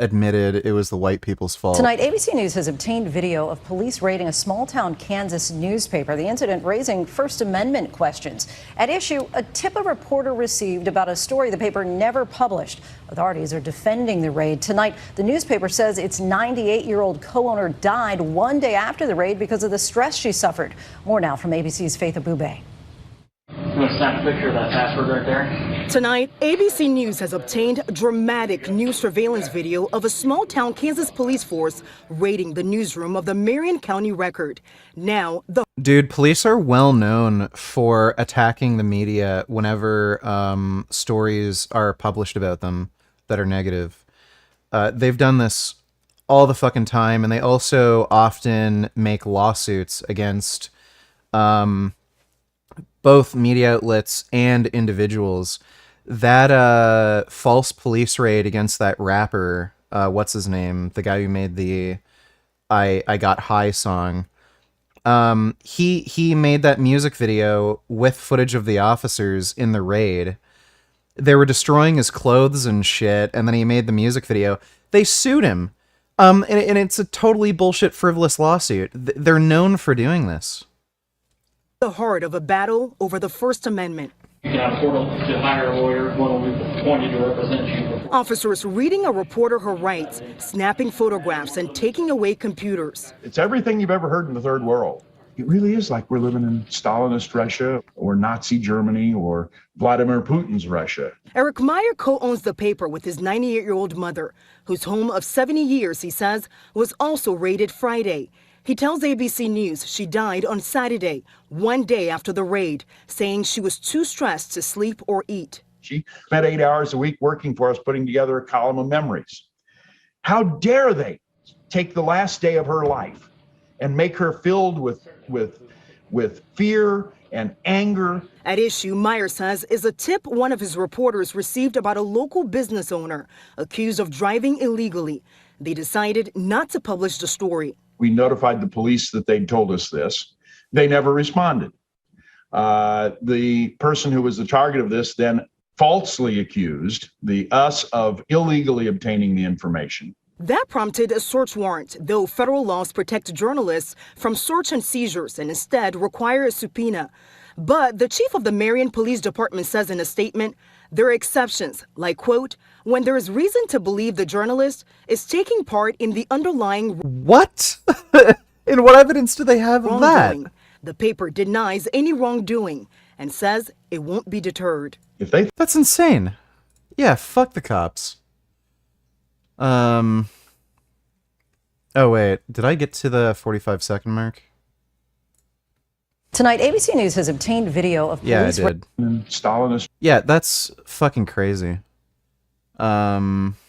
admitted it was the white people's fault. Tonight, ABC News has obtained video of police raiding a small-town Kansas newspaper, the incident raising First Amendment questions. At issue, a tip a reporter received about a story the paper never published. Authorities are defending the raid. Tonight, the newspaper says its 98-year-old co-owner died one day after the raid because of the stress she suffered. More now from ABC's Faith Abube. You want to snap a picture of that password right there? Tonight, ABC News has obtained dramatic news surveillance video of a small-town Kansas police force raiding the newsroom of the Marion County Record. Now, Dude, police are well known for attacking the media whenever stories are published about them that are negative. They've done this all the fucking time, and they also often make lawsuits against both media outlets and individuals. That false police raid against that rapper, what's his name? The guy who made the I Got High song. He made that music video with footage of the officers in the raid. They were destroying his clothes and shit, and then he made the music video. They sued him. And it's a totally bullshit, frivolous lawsuit. They're known for doing this. the heart of a battle over the First Amendment. You can have a portal to hire a lawyer, one will be appointed to represent you. Officers reading a reporter her rights, snapping photographs, and taking away computers. It's everything you've ever heard in the third world. It really is like we're living in Stalinist Russia or Nazi Germany or Vladimir Putin's Russia. Eric Meyer co-owns the paper with his 98-year-old mother, whose home of 70 years, he says, was also raided Friday. He tells ABC News she died on Saturday, one day after the raid, saying she was too stressed to sleep or eat. She spent 8 hours a week working for us, putting together a column of memories. How dare they take the last day of her life and make her filled with fear and anger. At issue, Meyer says, is a tip one of his reporters received about a local business owner accused of driving illegally. They decided not to publish the story. We notified the police that they'd told us this. They never responded. The person who was the target of this then falsely accused us of illegally obtaining the information. That prompted a search warrant, though federal laws protect journalists from search and seizures and instead require a subpoena. But the chief of the Marion Police Department says in a statement, there are exceptions, like, quote, when there is reason to believe the journalist is taking part in the underlying... What? And what evidence do they have of that? The paper denies any wrongdoing and says it won't be deterred. That's insane. Yeah, fuck the cops. Oh wait, did I get to the 45-second mark? Tonight, ABC News has obtained video of Yeah, I police... did. Stalinist. Yeah, that's fucking crazy. Omni-vegan.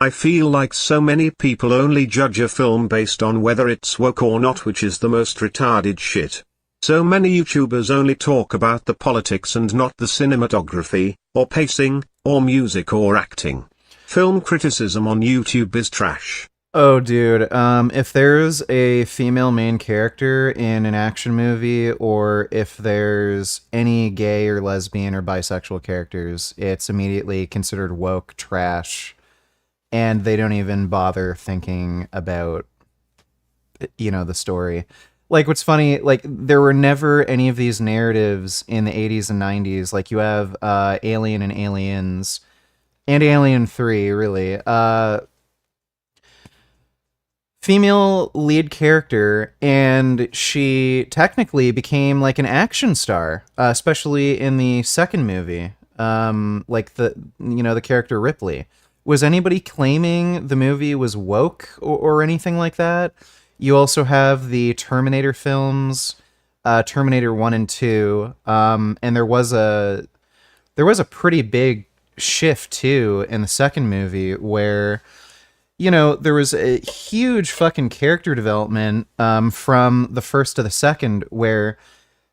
I feel like so many people only judge a film based on whether it's woke or not, which is the most retarded shit. So many YouTubers only talk about the politics and not the cinematography, or pacing, or music or acting. Film criticism on YouTube is trash. Oh, dude, if there's a female main character in an action movie, or if there's any gay or lesbian or bisexual characters, it's immediately considered woke trash, and they don't even bother thinking about, you know, the story. Like, what's funny, like, there were never any of these narratives in the 80s and 90s. Like, you have Alien and Aliens, and Alien 3, really. Female lead character, and she technically became, like, an action star, especially in the second movie. Like, the character Ripley. Was anybody claiming the movie was woke or anything like that? You also have the Terminator films, Terminator 1 and 2, and there was a pretty big shift, too, in the second movie where, you know, there was a huge fucking character development from the first to the second, where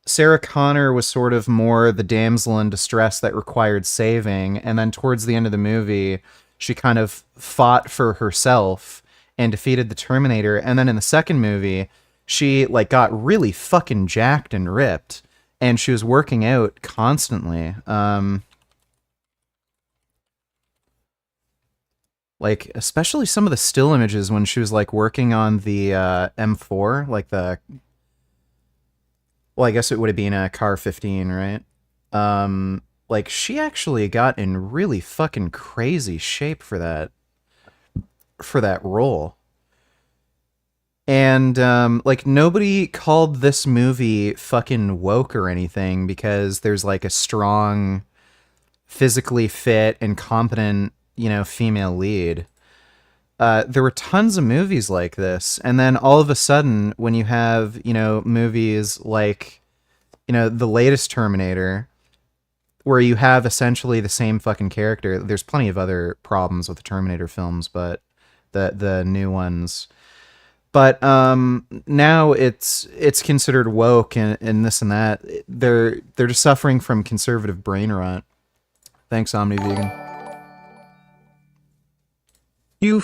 Sarah Connor was sort of more the damsel in distress that required saving, and then towards the end of the movie, she kind of fought for herself and defeated the Terminator. And then in the second movie, she, like, got really fucking jacked and ripped, and she was working out constantly. Like, especially some of the still images when she was, like, working on the M4, like the... Well, I guess it would have been a Car 15, right? Like, she actually got in really fucking crazy shape for that role. And, like, nobody called this movie fucking woke or anything because there's, like, a strong, physically fit and competent, you know, female lead. There were tons of movies like this, and then all of a sudden, when you have, you know, movies like, you know, the latest Terminator, where you have essentially the same fucking character. There's plenty of other problems with the Terminator films, but the new ones. But now it's considered woke and this and that. They're just suffering from conservative brain rot. Thanks, Omni Vegan. You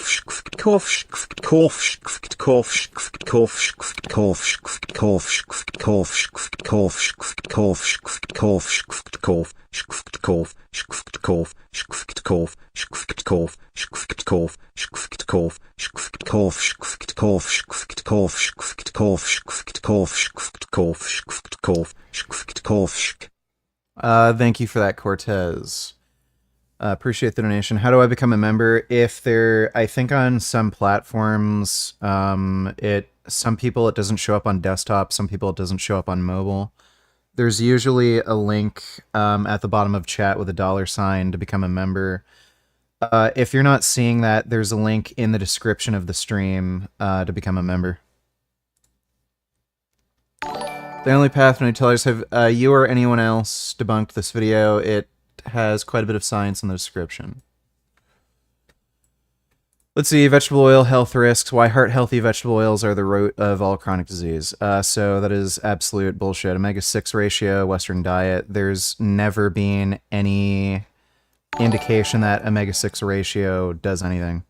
Thank you for that, Cortez. Appreciate the donation. How do I become a member? I think on some platforms, some people it doesn't show up on desktop, some people it doesn't show up on mobile. There's usually a link at the bottom of chat with a $sign to become a member. If you're not seeing that, there's a link in the description of the stream to become a member. The only path no tellers have you or anyone else debunked this video. It has quite a bit of science in the description. Let's see, vegetable oil health risks. Why heart-healthy vegetable oils are the root of all chronic disease. So that is absolute bullshit. Omega-6 ratio, Western diet. There's never been any indication that omega-6 ratio does anything.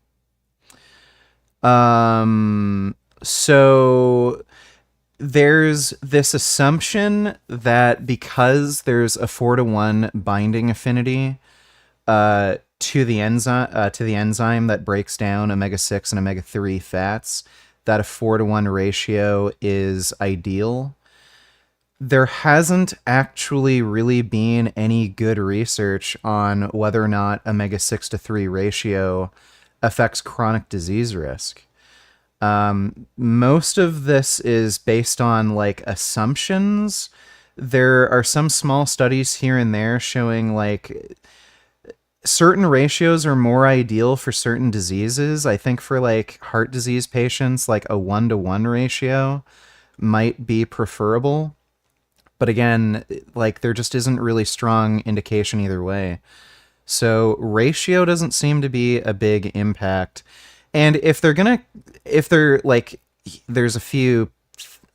So there's this assumption that because there's a 4-to-1 binding affinity to the enzyme that breaks down omega-6 and omega-3 fats, that a 4-to-1 ratio is ideal. There hasn't actually really been any good research on whether or not omega-6 to 3 ratio affects chronic disease risk. Most of this is based on like assumptions. There are some small studies here and there showing like certain ratios are more ideal for certain diseases. I think for like heart disease patients, like a 1-to-1 ratio might be preferable. But again, like there just isn't really strong indication either way. So ratio doesn't seem to be a big impact. And if they're like, there's a few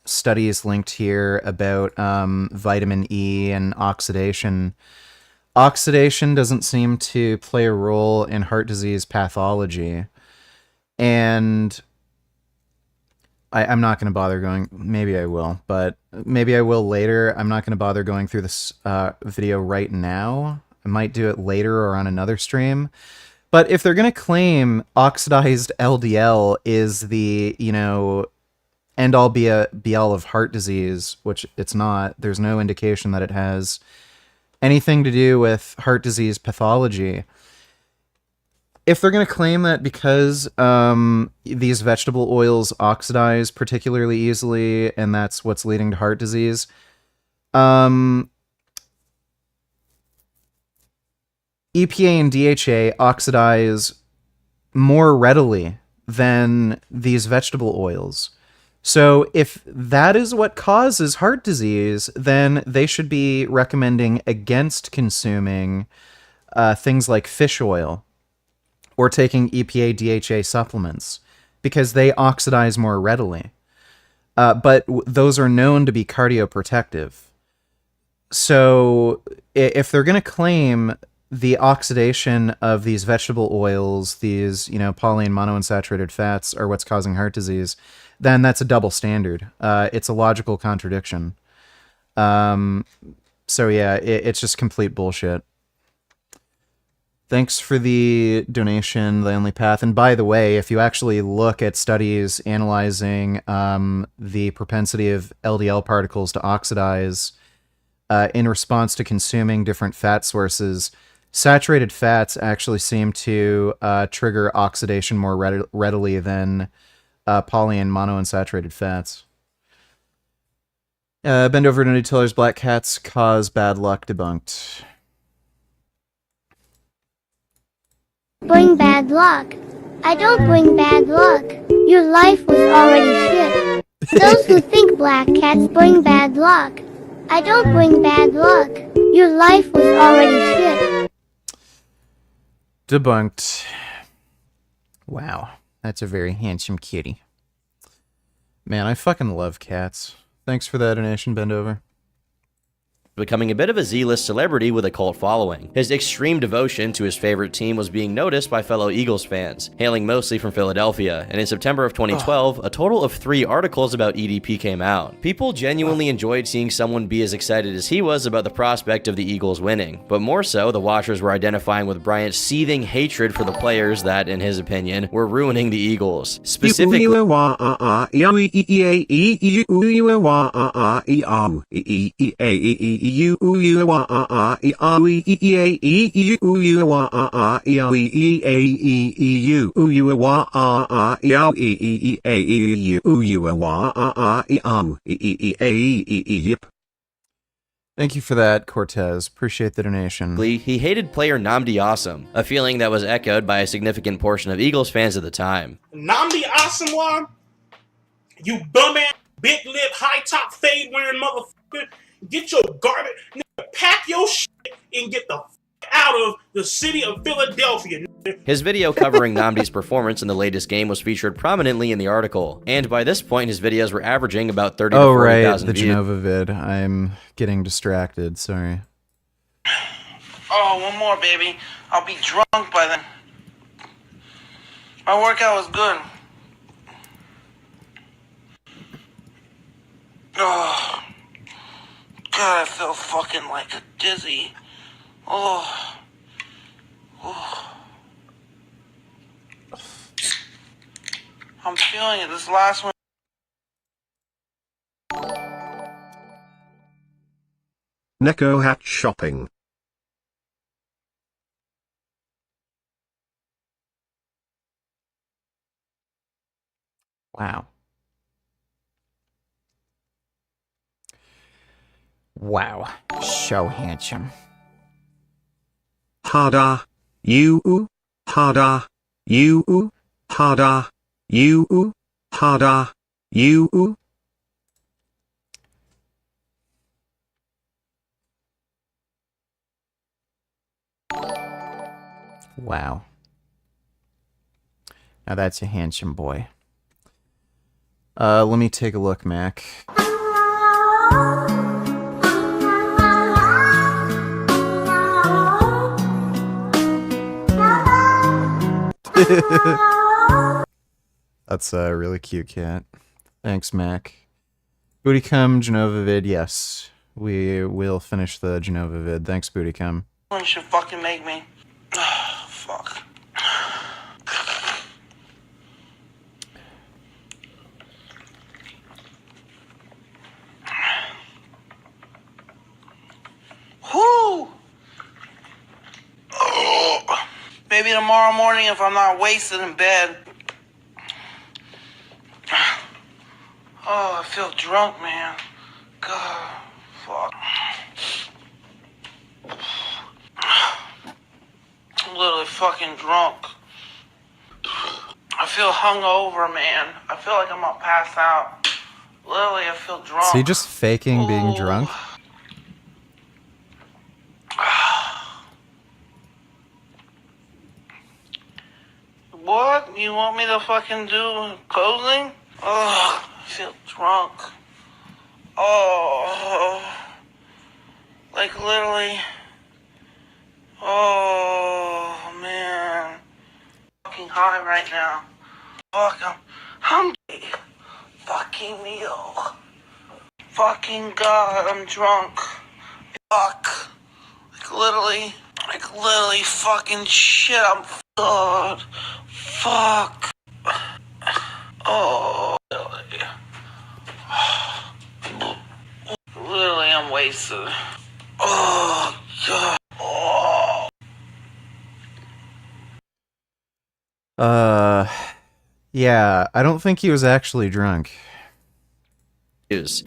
studies linked here about vitamin E and oxidation. Oxidation doesn't seem to play a role in heart disease pathology. And I'm not going to bother going, maybe I will, but maybe I will later. I'm not going to bother going through this video right now. I might do it later or on another stream. But if they're going to claim oxidized LDL is the, end-all be-all of heart disease, which it's not, there's no indication that it has anything to do with heart disease pathology. If they're going to claim that because these vegetable oils oxidize particularly easily and that's what's leading to heart disease, EPA and DHA oxidize more readily than these vegetable oils. So if that is what causes heart disease, then they should be recommending against consuming things like fish oil or taking EPA DHA supplements because they oxidize more readily. But those are known to be cardioprotective. So if they're going to claim the oxidation of these vegetable oils, these, poly and monounsaturated fats are what's causing heart disease, then that's a double standard. It's a logical contradiction. So yeah, it's just complete bullshit. Thanks for the donation, The Only Path. And by the way, if you actually look at studies analyzing the propensity of LDL particles to oxidize in response to consuming different fat sources, saturated fats actually seem to trigger oxidation more readily than poly and monounsaturated fats. Bend over to Nutella's Black Cats Cause Bad Luck debunked. Bring bad luck. I don't bring bad luck. Your life was already shit. Those who think black cats bring bad luck. I don't bring bad luck. Your life was already shit. Debunked. Wow, that's a very handsome kitty. Man, I fucking love cats. Thanks for that donation, Bend Over. Becoming a bit of a Z-list celebrity with a cult following. His extreme devotion to his favorite team was being noticed by fellow Eagles fans, hailing mostly from Philadelphia, and in September of 2012, a total of 3 articles about EDP came out. People genuinely enjoyed seeing someone be as excited as he was about the prospect of the Eagles winning, but more so, the watchers were identifying with Bryant's seething hatred for the players that, in his opinion, were ruining the Eagles. Specifically, Thank you for that, Cortez. Appreciate the donation. he hated player Nnamdi Asum, a feeling that was echoed by a significant portion of Eagles fans at the time. Nnamdi Asomugha, you bum ass, big lip, high top fade wearing motherfucker, get your garbage, nigga, pack your shit and get the fuck out of the city of Philadelphia. His video covering Nnamdi's performance in the latest game was featured prominently in the article, and by this point his videos were averaging about 30 to 40,000 the views. Genova vid. I'm getting distracted, sorry. Oh, one more, baby. I'll be drunk by then. My workout was good. Oh, God, I feel fucking like a dizzy. Oh. I'm feeling it. This last one. Neko hat shopping. Wow. Wow. So handsome. Harda. You. Harda. You. Harda. You. Harda. You. Wow. Now that's a handsome boy. Let me take a look, Mac. That's a really cute cat. Thanks, Mac. Bootycum, Genova vid, yes. We will finish the Genova vid. Thanks, Bootycum. One should fucking make me. Fuck. Whoo! Oh. Maybe tomorrow morning if I'm not wasted in bed. Oh, I feel drunk, man. God, fuck. I'm literally fucking drunk. I feel hungover, man. I feel like I'm gonna pass out. Literally, I feel drunk. So you just faking being drunk? What? You want me to fucking do closing? Oh, I feel drunk. Oh, like literally. Oh, man. Fucking high right now. Fuck, I'm hungry. Fucking meal. Fucking God, I'm drunk. Fuck. Like literally fucking shit, I'm God. Fuck. Oh, literally, I'm wasted. Oh, God. Oh. Yeah, I don't think he was actually drunk.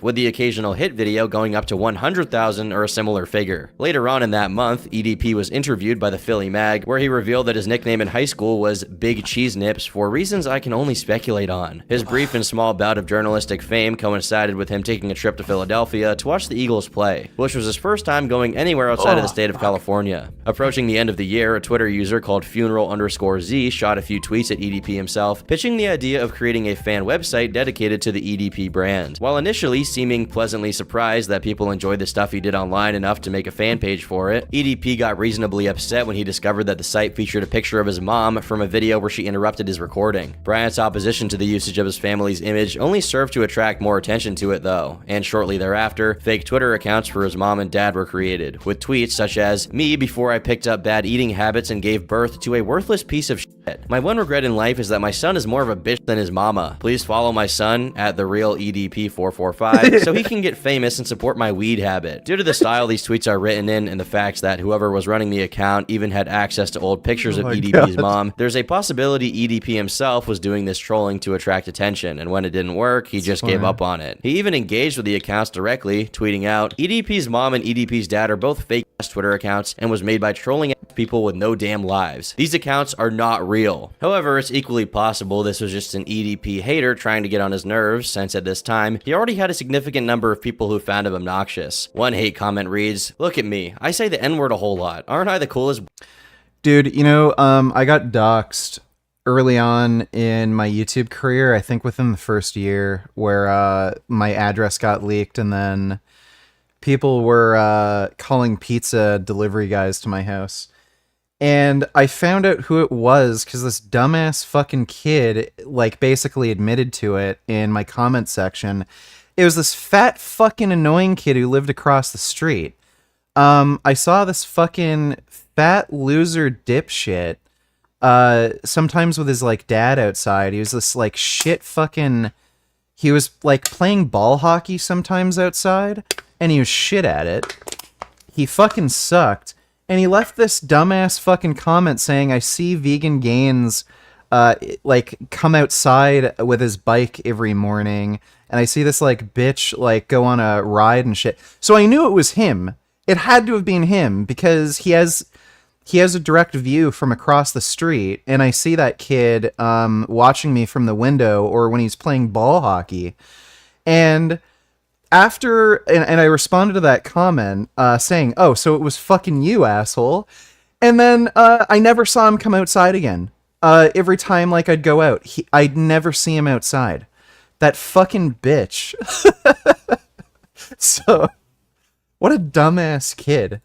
With the occasional hit video going up to 100,000 or a similar figure. Later on in that month, EDP was interviewed by the Philly Mag, where he revealed that his nickname in high school was Big Cheese Nips for reasons I can only speculate on. His brief and small bout of journalistic fame coincided with him taking a trip to Philadelphia to watch the Eagles play, which was his first time going anywhere outside of the state of California. Approaching the end of the year, a Twitter user called funeral_Z shot a few tweets at EDP himself, pitching the idea of creating a fan website dedicated to the EDP brand. While initially seeming pleasantly surprised that people enjoyed the stuff he did online enough to make a fan page for it, EDP got reasonably upset when he discovered that the site featured a picture of his mom from a video where she interrupted his recording. Bryant's opposition to the usage of his family's image only served to attract more attention to it though, and shortly thereafter, fake Twitter accounts for his mom and dad were created, with tweets such as, "Me before I picked up bad eating habits and gave birth to a worthless piece of shit. My one regret in life is that my son is more of a bitch than his mama. Please follow my son at the real EDP445 so he can get famous and support my weed habit." Due to the style these tweets are written in and the fact that whoever was running the account even had access to old pictures of EDP's mom, there's a possibility EDP himself was doing this trolling to attract attention, and when it didn't work, he just gave up on it. He even engaged with the accounts directly, tweeting out, "EDP's mom and EDP's dad are both fake-ass Twitter accounts and was made by trolling people with no damn lives. These accounts are not real." However, it's equally possible this was just an EDP hater trying to get on his nerves, since at this time, he already had a significant number of people who found him obnoxious. One hate comment reads, "Look at me, I say the N-word a whole lot. Aren't I the coolest?" Dude, you know, I got doxxed early on in my YouTube career, I think within the first year, where my address got leaked, and then people were calling pizza delivery guys to my house. And I found out who it was because this dumbass fucking kid, like, basically admitted to it in my comment section. It was this fat fucking annoying kid who lived across the street. I saw this fucking fat loser dipshit, sometimes with his, like, dad outside. He was this, like, shit fucking... He was, like, playing ball hockey sometimes outside, and he was shit at it. He fucking sucked. And he left this dumbass fucking comment saying, I see Vegan Gains, like, come outside with his bike every morning, and I see this, like, bitch, like, go on a ride and shit. So I knew it was him. It had to have been him, because he has a direct view from across the street, and I see that kid watching me from the window, or when he's playing ball hockey. And after, and I responded to that comment saying, oh, so it was fucking you, asshole. And then I never saw him come outside again. Every time, like, I'd go out, I'd never see him outside. That fucking bitch. So, what a dumbass kid.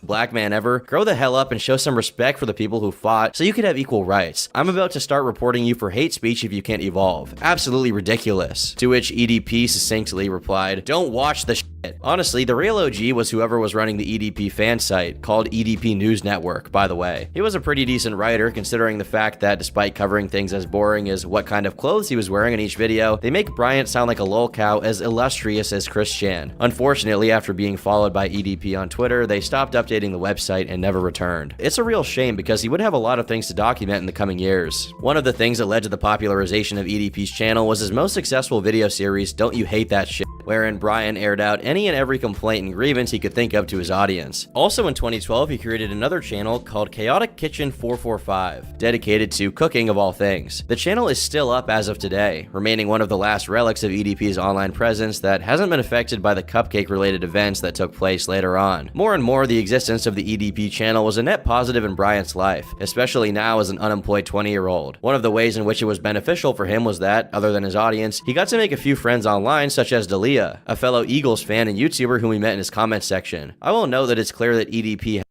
Black man ever, grow the hell up and show some respect for the people who fought so you could have equal rights. I'm about to start reporting you for hate speech if you can't evolve. Absolutely ridiculous. To which EDP succinctly replied, don't watch the shit. Honestly, the real OG was whoever was running the EDP fan site, called EDP News Network, by the way. He was a pretty decent writer, considering the fact that despite covering things as boring as what kind of clothes he was wearing in each video, they make Bryant sound like a lolcow as illustrious as Chris Chan. Unfortunately, after being followed by EDP on Twitter, they stopped updating the website and never returned. It's a real shame because he would have a lot of things to document in the coming years. One of the things that led to the popularization of EDP's channel was his most successful video series, Don't You Hate That Shit, wherein Brian aired out any and every complaint and grievance he could think of to his audience. Also in 2012, he created another channel called Chaotic Kitchen 445, dedicated to cooking of all things. The channel is still up as of today, remaining one of the last relics of EDP's online presence that hasn't been affected by the cupcake-related events that took place later on. More and more, the existence of the EDP channel was a net positive in Bryant's life, especially now as an unemployed 20-year-old. One of the ways in which it was beneficial for him was that, other than his audience, he got to make a few friends online, such as Dalia, a fellow Eagles fan and YouTuber whom we met in his comment section. I will note that it's clear that EDP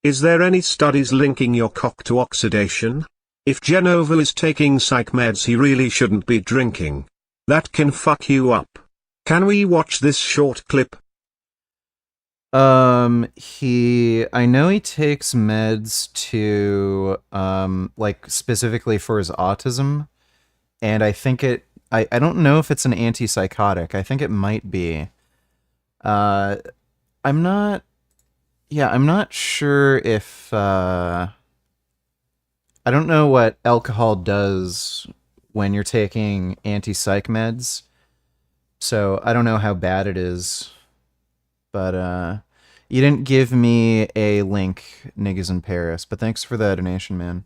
Is there any studies linking your cock to oxidation? If Genova is taking psych meds he really shouldn't be drinking. That can fuck you up. Can we watch this short clip? I know he takes meds to, like, specifically for his autism, and I think I don't know if it's an antipsychotic. I think it might be. I'm not sure if, I don't know what alcohol does when you're taking anti-psych meds, so I don't know how bad it is, but, you didn't give me a link, niggas in Paris, but thanks for the donation, man.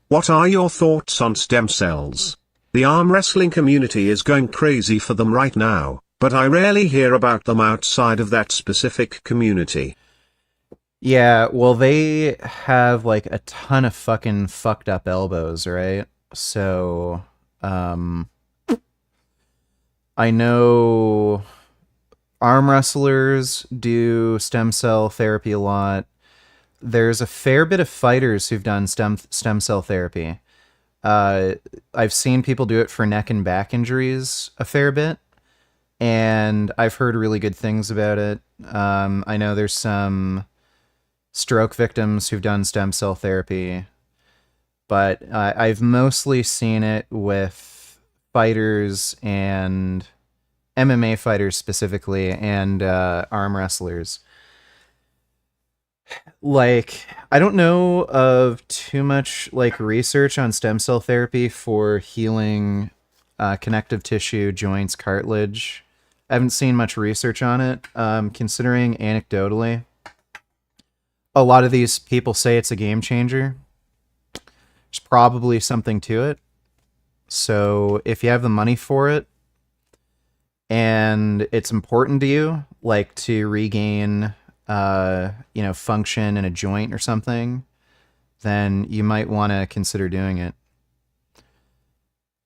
What are your thoughts on stem cells? The arm wrestling community is going crazy for them right now, but I rarely hear about them outside of that specific community. Yeah, well, they have, like, a ton of fucking fucked up elbows, right? So, I know arm wrestlers do stem cell therapy a lot. There's a fair bit of fighters who've done stem cell therapy. I've seen people do it for neck and back injuries a fair bit, and I've heard really good things about it. I know there's some stroke victims who've done stem cell therapy, but I've mostly seen it with fighters and MMA fighters specifically, and arm wrestlers. Like, I don't know of too much, like, research on stem cell therapy for healing connective tissue, joints, cartilage. I haven't seen much research on it. Considering anecdotally, a lot of these people say it's a game changer. There's probably something to it. So if you have the money for it, and it's important to you, like, to regain, function in a joint or something, then you might want to consider doing it.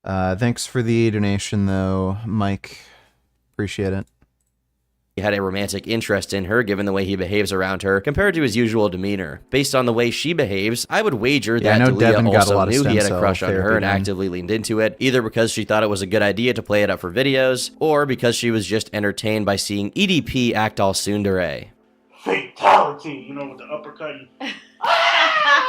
Thanks for the donation, though, Mike. Appreciate it. He had a romantic interest in her given the way he behaves around her compared to his usual demeanor. Based on the way she behaves, I would wager Yeah, I that know Dalia Devin got a also lot of knew he stem had a cell crush on her therapy and done. actively leaned into it, either because she thought it was a good idea to play it up for videos, or because she was just entertained by seeing EDP act all tsundere. Fatality, you know, with the uppercut.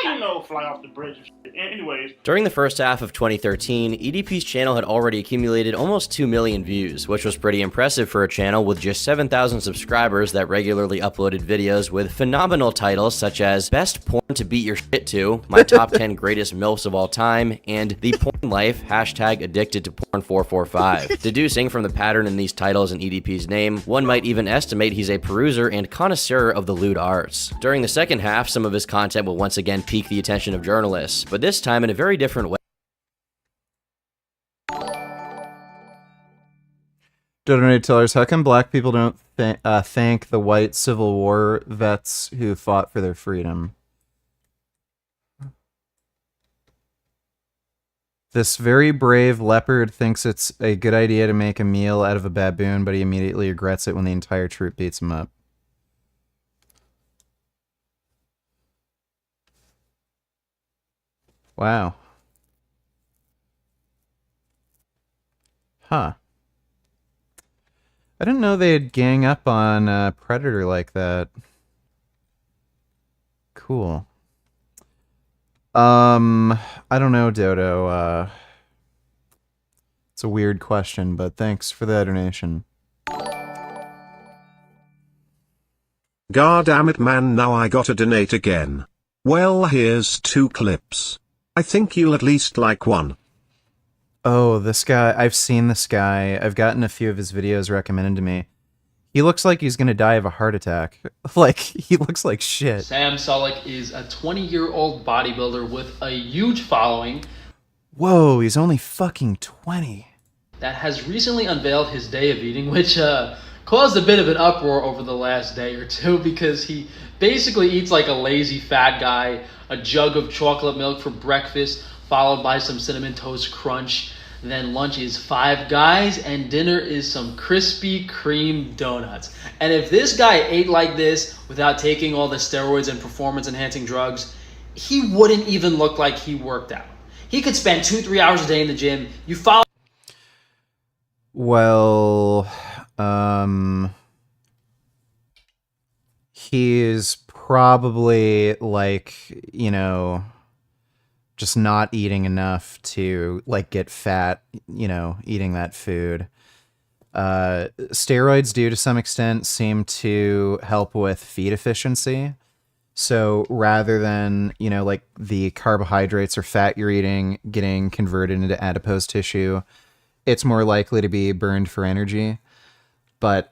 You know, fly off the bridge and shit. Anyways. During the first half of 2013, EDP's channel had already accumulated almost 2 million views, which was pretty impressive for a channel with just 7,000 subscribers that regularly uploaded videos with phenomenal titles such as Best Porn to Beat Your Shit To, My Top 10 Greatest MILFs of All Time, and The Porn Life, #Addicted to Porn 445. Deducing from the pattern in these titles and EDP's name, one might even estimate he's a peruser and connoisseur of the lewd arts. During the second half, some of his content will once again pique the attention of journalists, but this time in a very different way. Donate tellers, how come black people don't thank the white Civil War vets who fought for their freedom? This very brave leopard thinks it's a good idea to make a meal out of a baboon, but he immediately regrets it when the entire troop beats him up. Wow. Huh. I didn't know they'd gang up on a Predator like that. Cool. I don't know, Dodo. It's a weird question, but thanks for the donation. God damn it, man, now I gotta donate again. Well, here's 2 clips. I think you'll at least like one. Oh, this guy. I've seen this guy. I've gotten a few of his videos recommended to me. He looks like he's gonna die of a heart attack. Like, he looks like shit. Sam Sulek is a 20-year-old bodybuilder with a huge following Whoa, he's only fucking 20. that has recently unveiled his day of eating, which caused a bit of an uproar over the last day or two because he basically eats like a lazy fat guy, a jug of chocolate milk for breakfast, followed by some Cinnamon Toast Crunch. Then lunch is Five Guys, and dinner is some Krispy Kreme donuts. And if this guy ate like this without taking all the steroids and performance-enhancing drugs, he wouldn't even look like he worked out. He could spend 2-3 hours a day in the gym. You follow... Well, he's probably like, you know, just not eating enough to like get fat, you know, eating that food. Steroids do to some extent seem to help with feed efficiency. So rather than, you know, like the carbohydrates or fat you're eating getting converted into adipose tissue, it's more likely to be burned for energy. But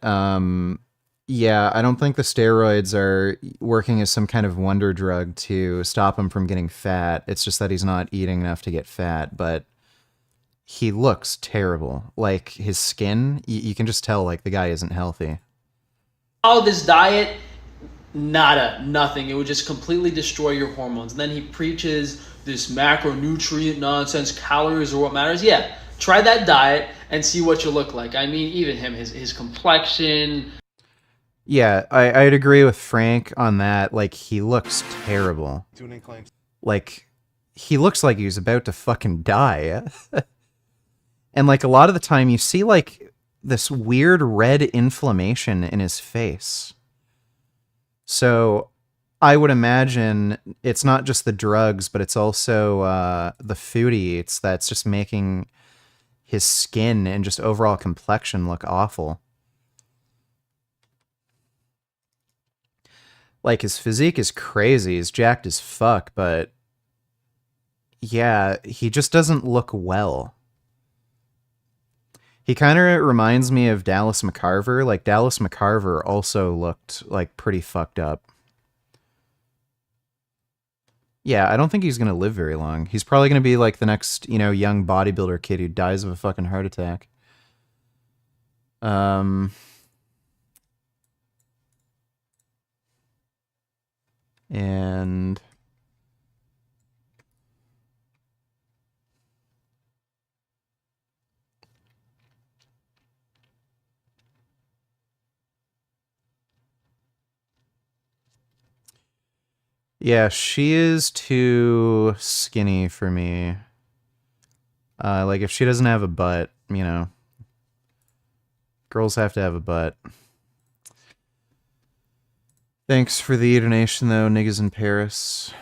yeah, I don't think the steroids are working as some kind of wonder drug to stop him from getting fat. It's just that he's not eating enough to get fat, but he looks terrible. Like, his skin, you can just tell, like, the guy isn't healthy. this diet, nothing. It would just completely destroy your hormones. And then he preaches this macronutrient nonsense, calories are what matters. Yeah, try that diet and see what you look like. I mean, even him, his complexion... Yeah, I'd agree with Frank on that. Like, he looks terrible. Like, he looks like he's about to fucking die. And, like, a lot of the time you see, like, this weird red inflammation in his face. So, I would imagine it's not just the drugs, but it's also the food he eats that's just making his skin and just overall complexion look awful. Like, his physique is crazy, he's jacked as fuck, but yeah, he just doesn't look well. He kind of reminds me of Dallas McCarver. Like, Dallas McCarver also looked, like, pretty fucked up. Yeah, I don't think he's gonna live very long. He's probably gonna be, like, the next, you know, young bodybuilder kid who dies of a fucking heart attack. And Yeah, she is too skinny for me. Like, if she doesn't have a butt, you know, girls have to have a butt. Thanks for the donation, though, niggas in Paris.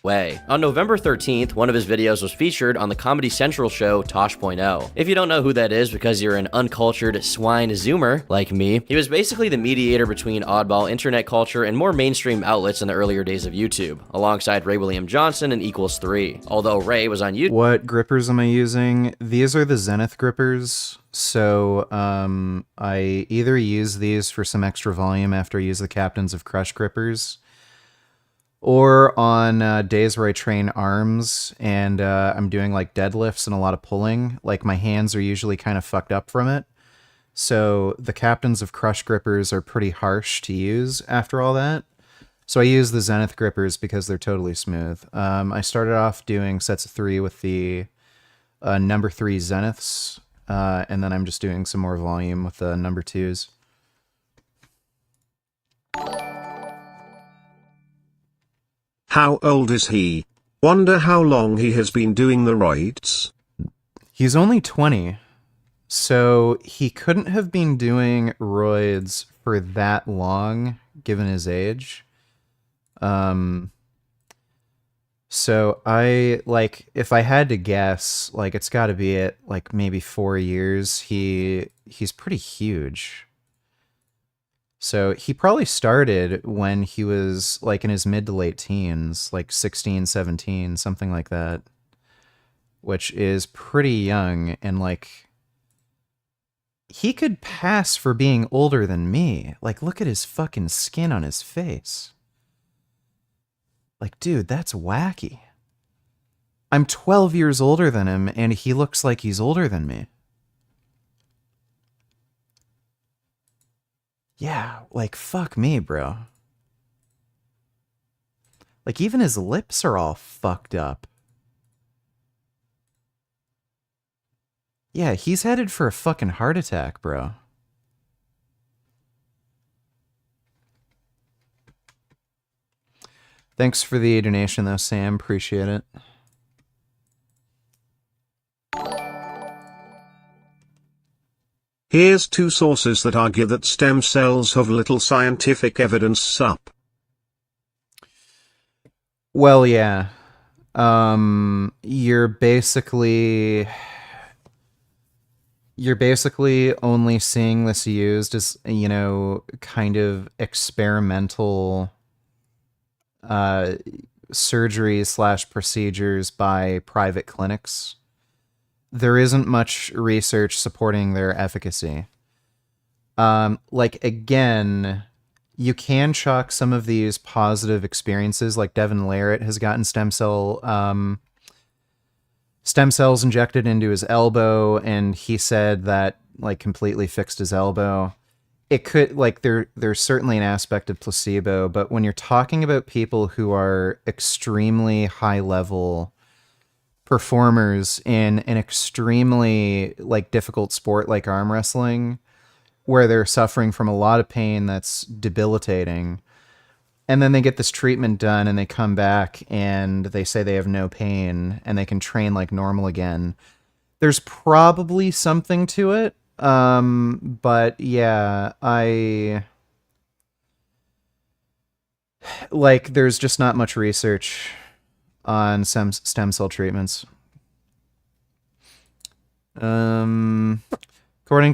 Way. On November 13th, one of his videos was featured on the Comedy Central show Tosh.0. If you don't know who that is because you're an uncultured swine zoomer like me, he was basically the mediator between oddball internet culture and more mainstream outlets in the earlier days of YouTube, alongside Ray William Johnson and Equals 3. Although Ray was on YouTube. What grippers am I using? These are the Zenith grippers. So I either use these for some extra volume after I use the Captains of Crush grippers, or on days where I train arms and I'm doing like deadlifts and a lot of pulling, like my hands are usually kind of fucked up from it. So the Captains of Crush grippers are pretty harsh to use after all that. So I use the Zenith grippers because they're totally smooth. I started off doing sets of 3 with the number 3 Zeniths, and then I'm just doing some more volume with the number 2s. How old is he? Wonder how long he has been doing the roids? He's only 20, so he couldn't have been doing roids for that long, given his age. So I, like, if I had to guess, like, it's got to be at, like, maybe 4 years. He's pretty huge. So he probably started when he was like in his mid to late teens, like 16, 17, something like that, which is pretty young. And like, he could pass for being older than me. Like, look at his fucking skin on his face. Like, dude, that's wacky. I'm 12 years older than him and he looks like he's older than me. Yeah, like, fuck me, bro. Like, even his lips are all fucked up. Yeah, he's headed for a fucking heart attack, bro. Thanks for the donation, though, Sam. Appreciate it. Here's 2 sources that argue that stem cells have little scientific evidence sup. Well, yeah. You're basically only seeing this used as, you know, kind of experimental surgeries / procedures by private clinics. There isn't much research supporting their efficacy. Like, again, you can chalk some of these positive experiences, like Devin Larratt has gotten stem cells injected into his elbow, and he said that, like, completely fixed his elbow. It could, like, there's certainly an aspect of placebo, but when you're talking about people who are extremely high level performers in an extremely, like, difficult sport like arm wrestling, where they're suffering from a lot of pain that's debilitating, and then they get this treatment done and they come back and they say they have no pain and they can train like normal again, there's probably something to it. But yeah, there's just not much research on stem cell treatments. According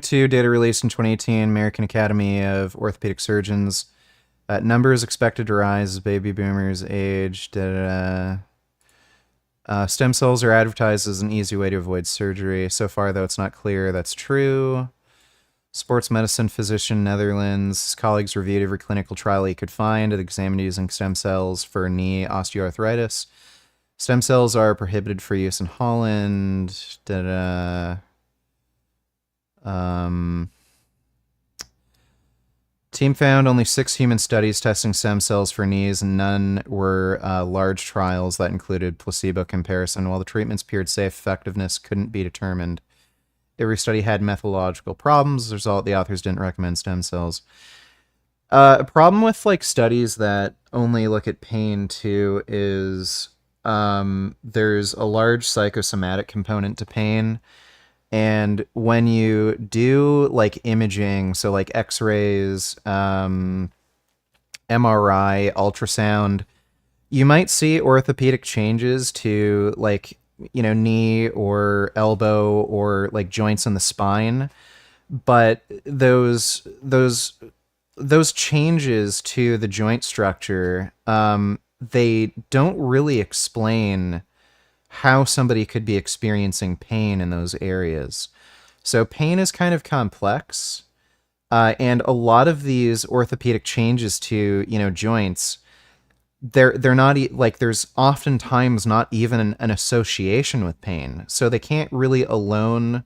to data released in 2018, American Academy of Orthopedic Surgeons, number is expected to rise as baby boomers age. Stem cells are advertised as an easy way to avoid surgery. So far, though, it's not clear that's true. Sports medicine physician Netherlands. His colleagues reviewed every clinical trial he could find that examined using stem cells for knee osteoarthritis. Stem cells are prohibited for use in Holland. Team found only 6 human studies testing stem cells for knees, and none were large trials that included placebo comparison. While the treatments appeared safe, effectiveness couldn't be determined. Every study had methodological problems. As a result, the authors didn't recommend stem cells. A problem with like studies that only look at pain too is there's a large psychosomatic component to pain. And when you do like imaging, so like x-rays, MRI, ultrasound, you might see orthopedic changes to like, knee or elbow or like joints in the spine. But those changes to the joint structure, they don't really explain how somebody could be experiencing pain in those areas. So pain is kind of complex, and a lot of these orthopedic changes to joints, they're not like there's oftentimes not even an association with pain, so they can't really alone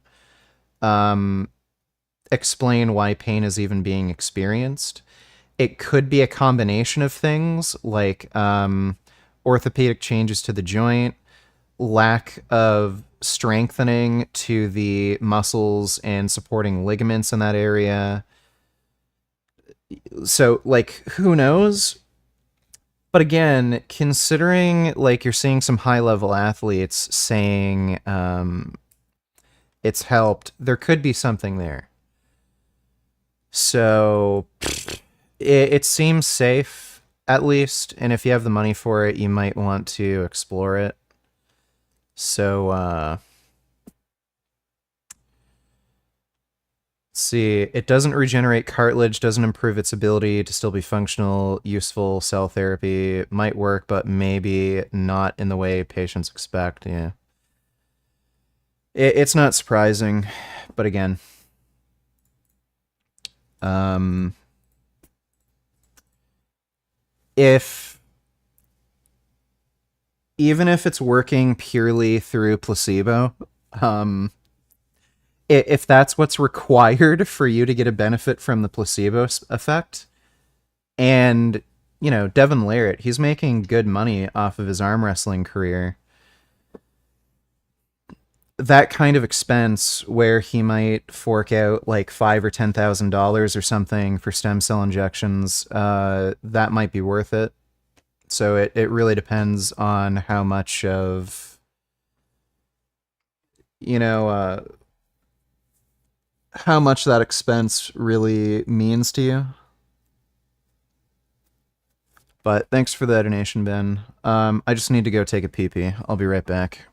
explain why pain is even being experienced. It could be a combination of things like orthopedic changes to the joint, lack of strengthening to the muscles and supporting ligaments in that area. So, like, who knows? But again, considering like you're seeing some high-level athletes saying it's helped, there could be something there. So it seems safe, at least, and if you have the money for it, you might want to explore it. So, let's see. It doesn't regenerate cartilage, doesn't improve its ability to still be functional, useful. Cell therapy might work, but maybe not in the way patients expect. Yeah. It's not surprising, but again, even if it's working purely through placebo, if that's what's required for you to get a benefit from the placebo effect, and Devin Larratt, he's making good money off of his arm wrestling career. That kind of expense where he might fork out like $5,000 or $10,000 or something for stem cell injections, that might be worth it. So it really depends on how much of, how much that expense really means to you. But thanks for the donation, Ben. I just need to go take a pee-pee. I'll be right back.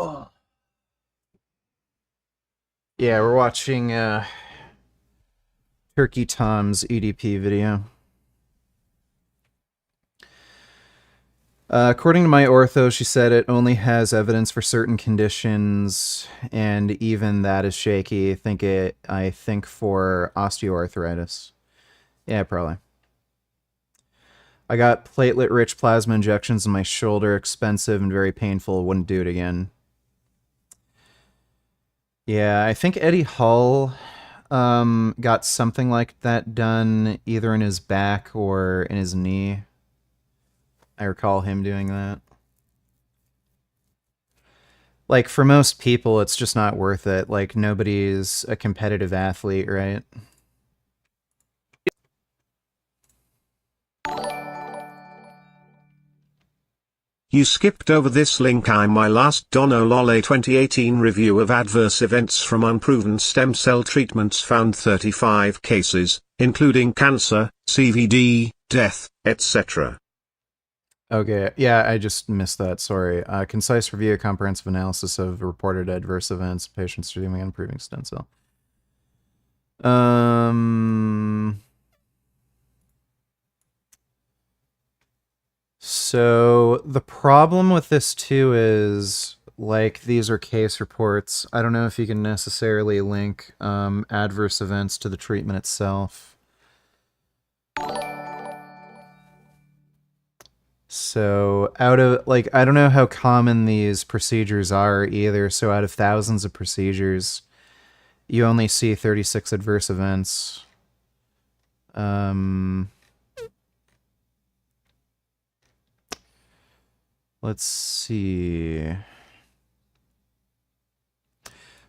Oh. Yeah, we're watching Turkey Tom's EDP video. According to my ortho, she said it only has evidence for certain conditions, and even that is shaky. I think for osteoarthritis. Yeah, probably. I got platelet-rich plasma injections in my shoulder. Expensive and very painful. Wouldn't do it again. Yeah, I think Eddie Hull got something like that done either in his back or in his knee. I recall him doing that. Like, for most people, it's just not worth it. Like, nobody's a competitive athlete, right? You skipped over this link. I'm my last Dono Lole 2018 review of adverse events from unproven stem cell treatments found 35 cases, including cancer, CVD, death, etc. Okay, yeah, I just missed that, sorry. Concise review, comprehensive analysis of reported adverse events, patients receiving and improving stem cell. So, the problem with this, too, is, like, these are case reports. I don't know if you can necessarily link adverse events to the treatment itself. So out of, like, I don't know how common these procedures are either. So out of thousands of procedures, you only see 36 adverse events. Let's see.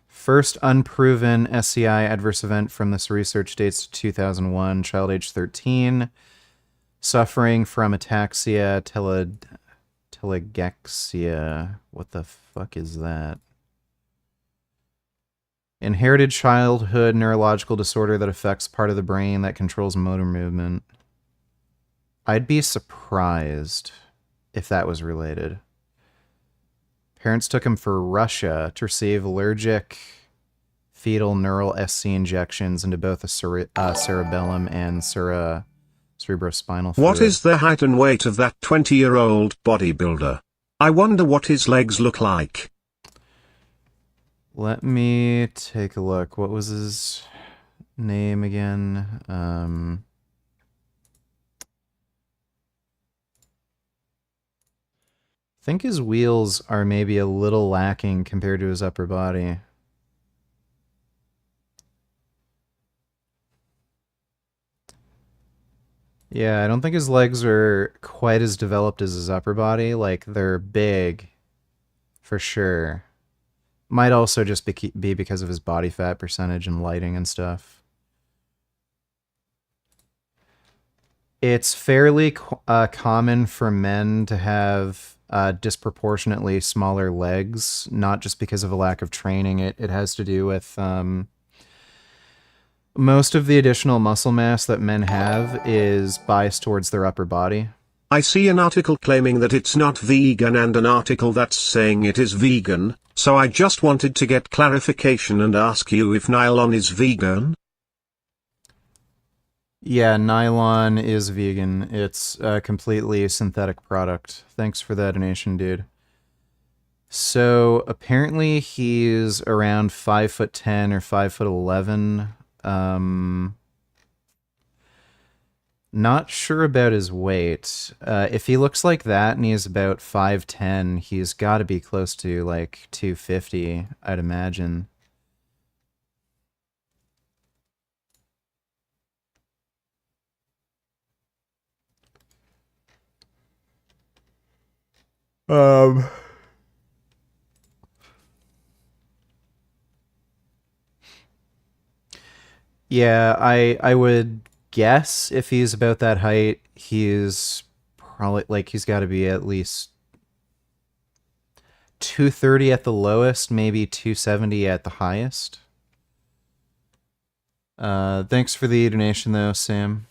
First unproven SCI adverse event from this research dates to 2001, child age 13. Suffering from ataxia telangiectasia. What the fuck is that? Inherited childhood neurological disorder that affects part of the brain that controls motor movement. I'd be surprised if that was related. Parents took him for Russia to receive allergic fetal neural SC injections into both the cerebellum and cerebrospinal fluid. What is the height and weight of that 20-year-old bodybuilder? I wonder what his legs look like. Let me take a look. What was his name again? I think his wheels are maybe a little lacking compared to his upper body. Yeah, I don't think his legs are quite as developed as his upper body. Like, they're big, for sure. Might also just be because of his body fat percentage and lighting and stuff. It's fairly common for men to have disproportionately smaller legs, not just because of a lack of training. It has to do with most of the additional muscle mass that men have is biased towards their upper body. I see an article claiming that it's not vegan and an article that's saying it is vegan, so I just wanted to get clarification and ask you if nylon is vegan. Yeah, nylon is vegan. It's a completely synthetic product. Thanks for that donation, dude. So apparently he's around 5'10" or 5'11". Not sure about his weight. If he looks like that and he's about 5'10", he's got to be close to like 250, I'd imagine. Yeah, I would guess if he's about that height, he's probably, like, he's got to be at least 230 at the lowest, maybe 270 at the highest. Thanks for the donation, though, Sam.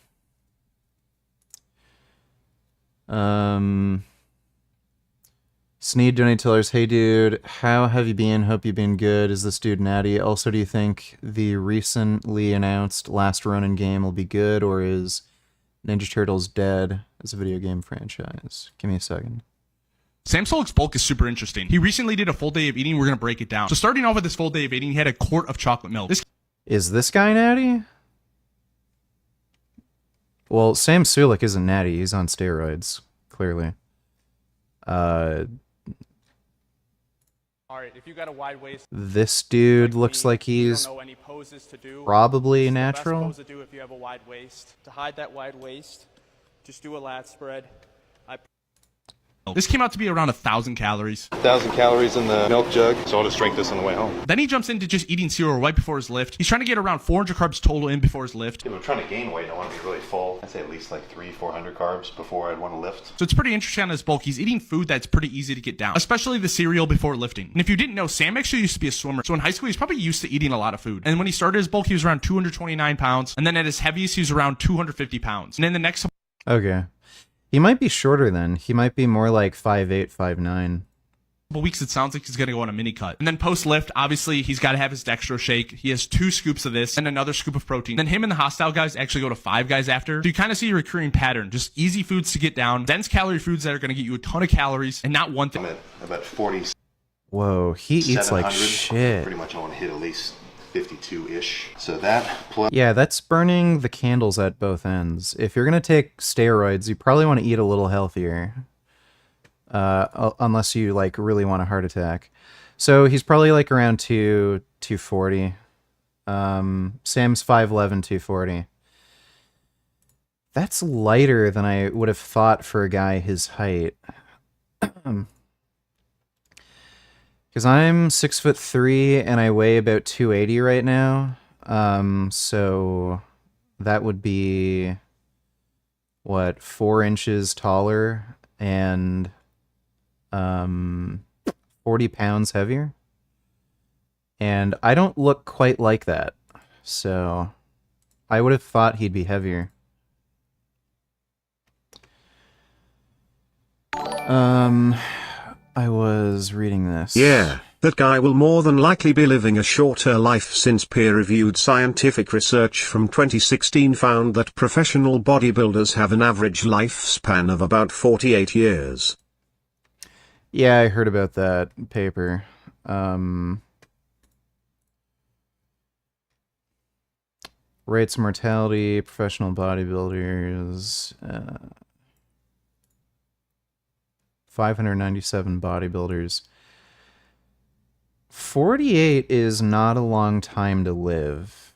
Sneed donate tellers, hey dude, how have you been? Hope you've been good. Is this dude natty? Also, do you think the recently announced Last Ronin game will be good, or is Ninja Turtles dead as a video game franchise? Give me a second. Sam Solik's bulk is super interesting. He recently did a full day of eating. We're going to break it down. So starting off with this full day of eating, he had a quart of chocolate milk. Is this guy natty? Well, Sam Sulek isn't natty. He's on steroids, clearly. Alright, if you got a wide waist, This dude looks like he's don't know any poses to do, probably this is natural. The best pose to do if you have a wide waist. To hide that wide waist, just do a lat spread. This came out to be around 1,000 calories. 1,000 calories in the milk jug, so I'll just drink this on the way home. Then he jumps into just eating cereal right before his lift. He's trying to get around 400 carbs total in before his lift. If I'm trying to gain weight and I want to be really full, I'd say at least like 300-400 carbs before I'd want to lift. So it's pretty interesting on his bulk. He's eating food that's pretty easy to get down, especially the cereal before lifting. And if you didn't know, Sam actually used to be a swimmer. So in high school, he's probably used to eating a lot of food. And when he started his bulk, he was around 229 pounds. And then at his heaviest, he was around 250 pounds. And then the next... Okay. He might be shorter then. He might be more like 5'8", 5'9". couple weeks, it sounds like he's going to go on a mini cut. And then post lift, obviously, he's got to have his dextro shake. He has 2 scoops of this and another scoop of protein. Then him and the hostile guys actually go to 5 guys after. So you kind of see a recurring pattern. Just easy foods to get down, dense calorie foods that are going to get you a ton of calories, and not one thing. I'm at about 40. Whoa, he eats like shit. Pretty much I want to hit at least 52-ish. So that plus... Yeah, that's burning the candles at both ends. If you're going to take steroids, you probably want to eat a little healthier. Unless you, like, really want a heart attack. So he's probably, like, around 240. Sam's 5'11", 240. That's lighter than I would have thought for a guy his height. Because I'm 6'3" and I weigh about 280 right now. So that would be, what, 4 inches taller and 40 pounds heavier. And I don't look quite like that. So I would have thought he'd be heavier. I was reading this. Yeah, that guy will more than likely be living a shorter life since peer-reviewed scientific research from 2016 found that professional bodybuilders have an average lifespan of about 48 years. Yeah, I heard about that paper. Rates of mortality, professional bodybuilders... 597 bodybuilders. 48 is not a long time to live.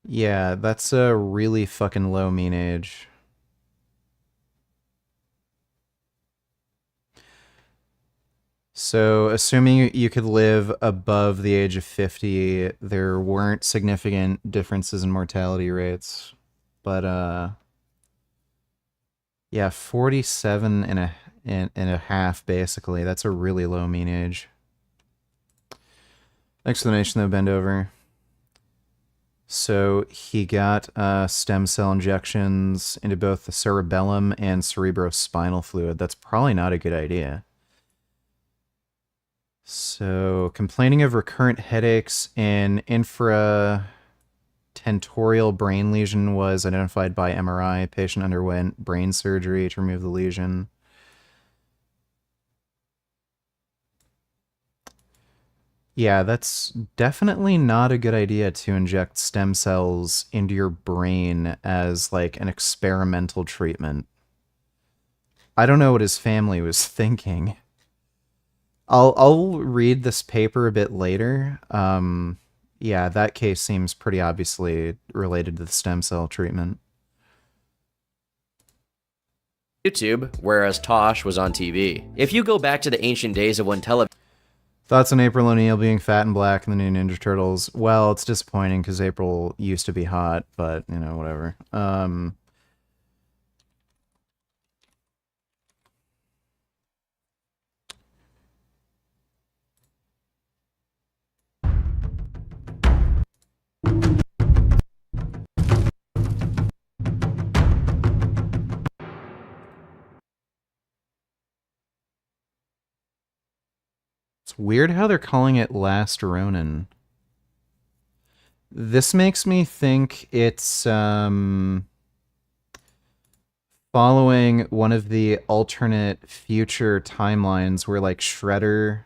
Yeah, that's a really fucking low mean age. So, assuming you could live above the age of 50, there weren't significant differences in mortality rates. But, yeah, 47 and a half, basically. That's a really low mean age. Explanation, though, bend over. So he got stem cell injections into both the cerebellum and cerebrospinal fluid. That's probably not a good idea. So, complaining of recurrent headaches and tentorial brain lesion was identified by MRI. Patient underwent brain surgery to remove the lesion. Yeah, that's definitely not a good idea to inject stem cells into your brain as like an experimental treatment. I don't know what his family was thinking. I'll read this paper a bit later. Yeah, that case seems pretty obviously related to the stem cell treatment. YouTube, whereas Tosh was on TV. If you go back to the ancient days of when television... Thoughts on April O'Neil being fat and black in the new Ninja Turtles? Well, it's disappointing because April used to be hot, but, you know, whatever. It's weird how they're calling it Last Ronin. This makes me think it's following one of the alternate future timelines where like Shredder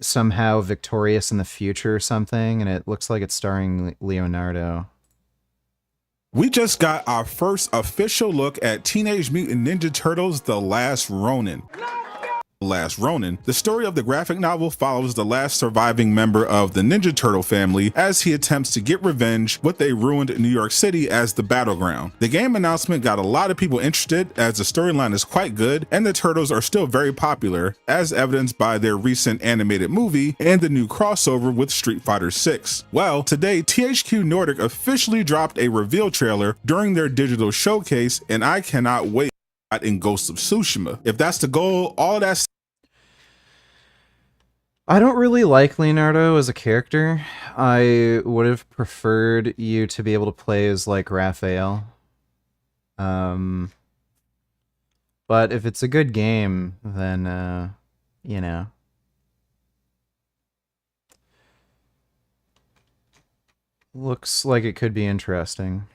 somehow victorious in the future or something, and it looks like it's starring Leonardo. We just got our first official look at Teenage Mutant Ninja Turtles: The Last Ronin. Last Ronin, the story of the graphic novel follows the last surviving member of the Ninja Turtle family as he attempts to get revenge what they ruined New York City as the battleground. The game announcement got a lot of people interested as the storyline is quite good and the Turtles are still very popular, as evidenced by their recent animated movie and the new crossover with Street Fighter 6. Well, today THQ Nordic officially dropped a reveal trailer during their digital showcase, and I cannot wait in Ghost of Tsushima. If that's the goal, all that's I don't really like Leonardo as a character. I would have preferred you to be able to play as, like, Raphael. But if it's a good game, then, you know. Looks like it could be interesting.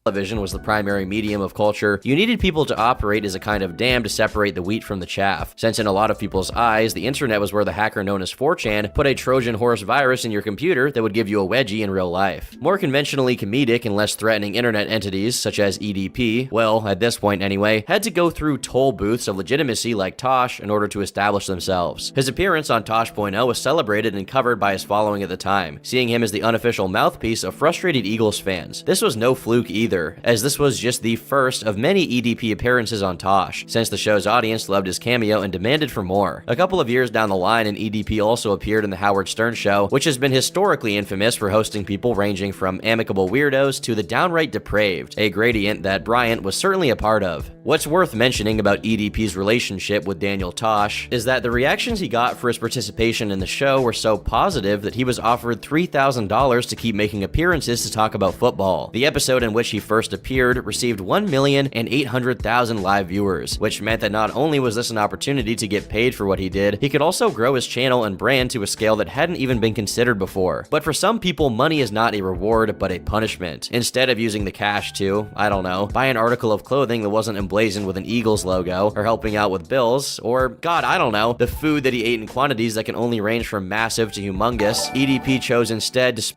Television was the primary medium of culture, you needed people to operate as a kind of dam to separate the wheat from the chaff, since in a lot of people's eyes, the internet was where the hacker known as 4chan put a Trojan horse virus in your computer that would give you a wedgie in real life. More conventionally comedic and less threatening internet entities, such as EDP, well, at this point anyway, had to go through toll booths of legitimacy like Tosh in order to establish themselves. His appearance on Tosh.0 was celebrated and covered by his following at the time, seeing him as the unofficial mouthpiece of frustrated Eagles fans. This was no fluke either, as this was just the first of many EDP appearances on Tosh, since the show's audience loved his cameo and demanded for more. A couple of years down the line, an EDP also appeared in the Howard Stern Show, which has been historically infamous for hosting people ranging from amicable weirdos to the downright depraved, a gradient that Bryant was certainly a part of. What's worth mentioning about EDP's relationship with Daniel Tosh is that the reactions he got for his participation in the show were so positive that he was offered $3,000 to keep making appearances to talk about football. The episode in which he first appeared received 1,800,000 live viewers, which meant that not only was this an opportunity to get paid for what he did, he could also grow his channel and brand to a scale that hadn't even been considered before. But for some people, money is not a reward, but a punishment. Instead of using the cash to, I don't know, buy an article of clothing that wasn't emblazoned with an Eagles logo, or helping out with bills, or, God, I don't know, the food that he ate in quantities that can only range from massive to humongous, EDP chose instead to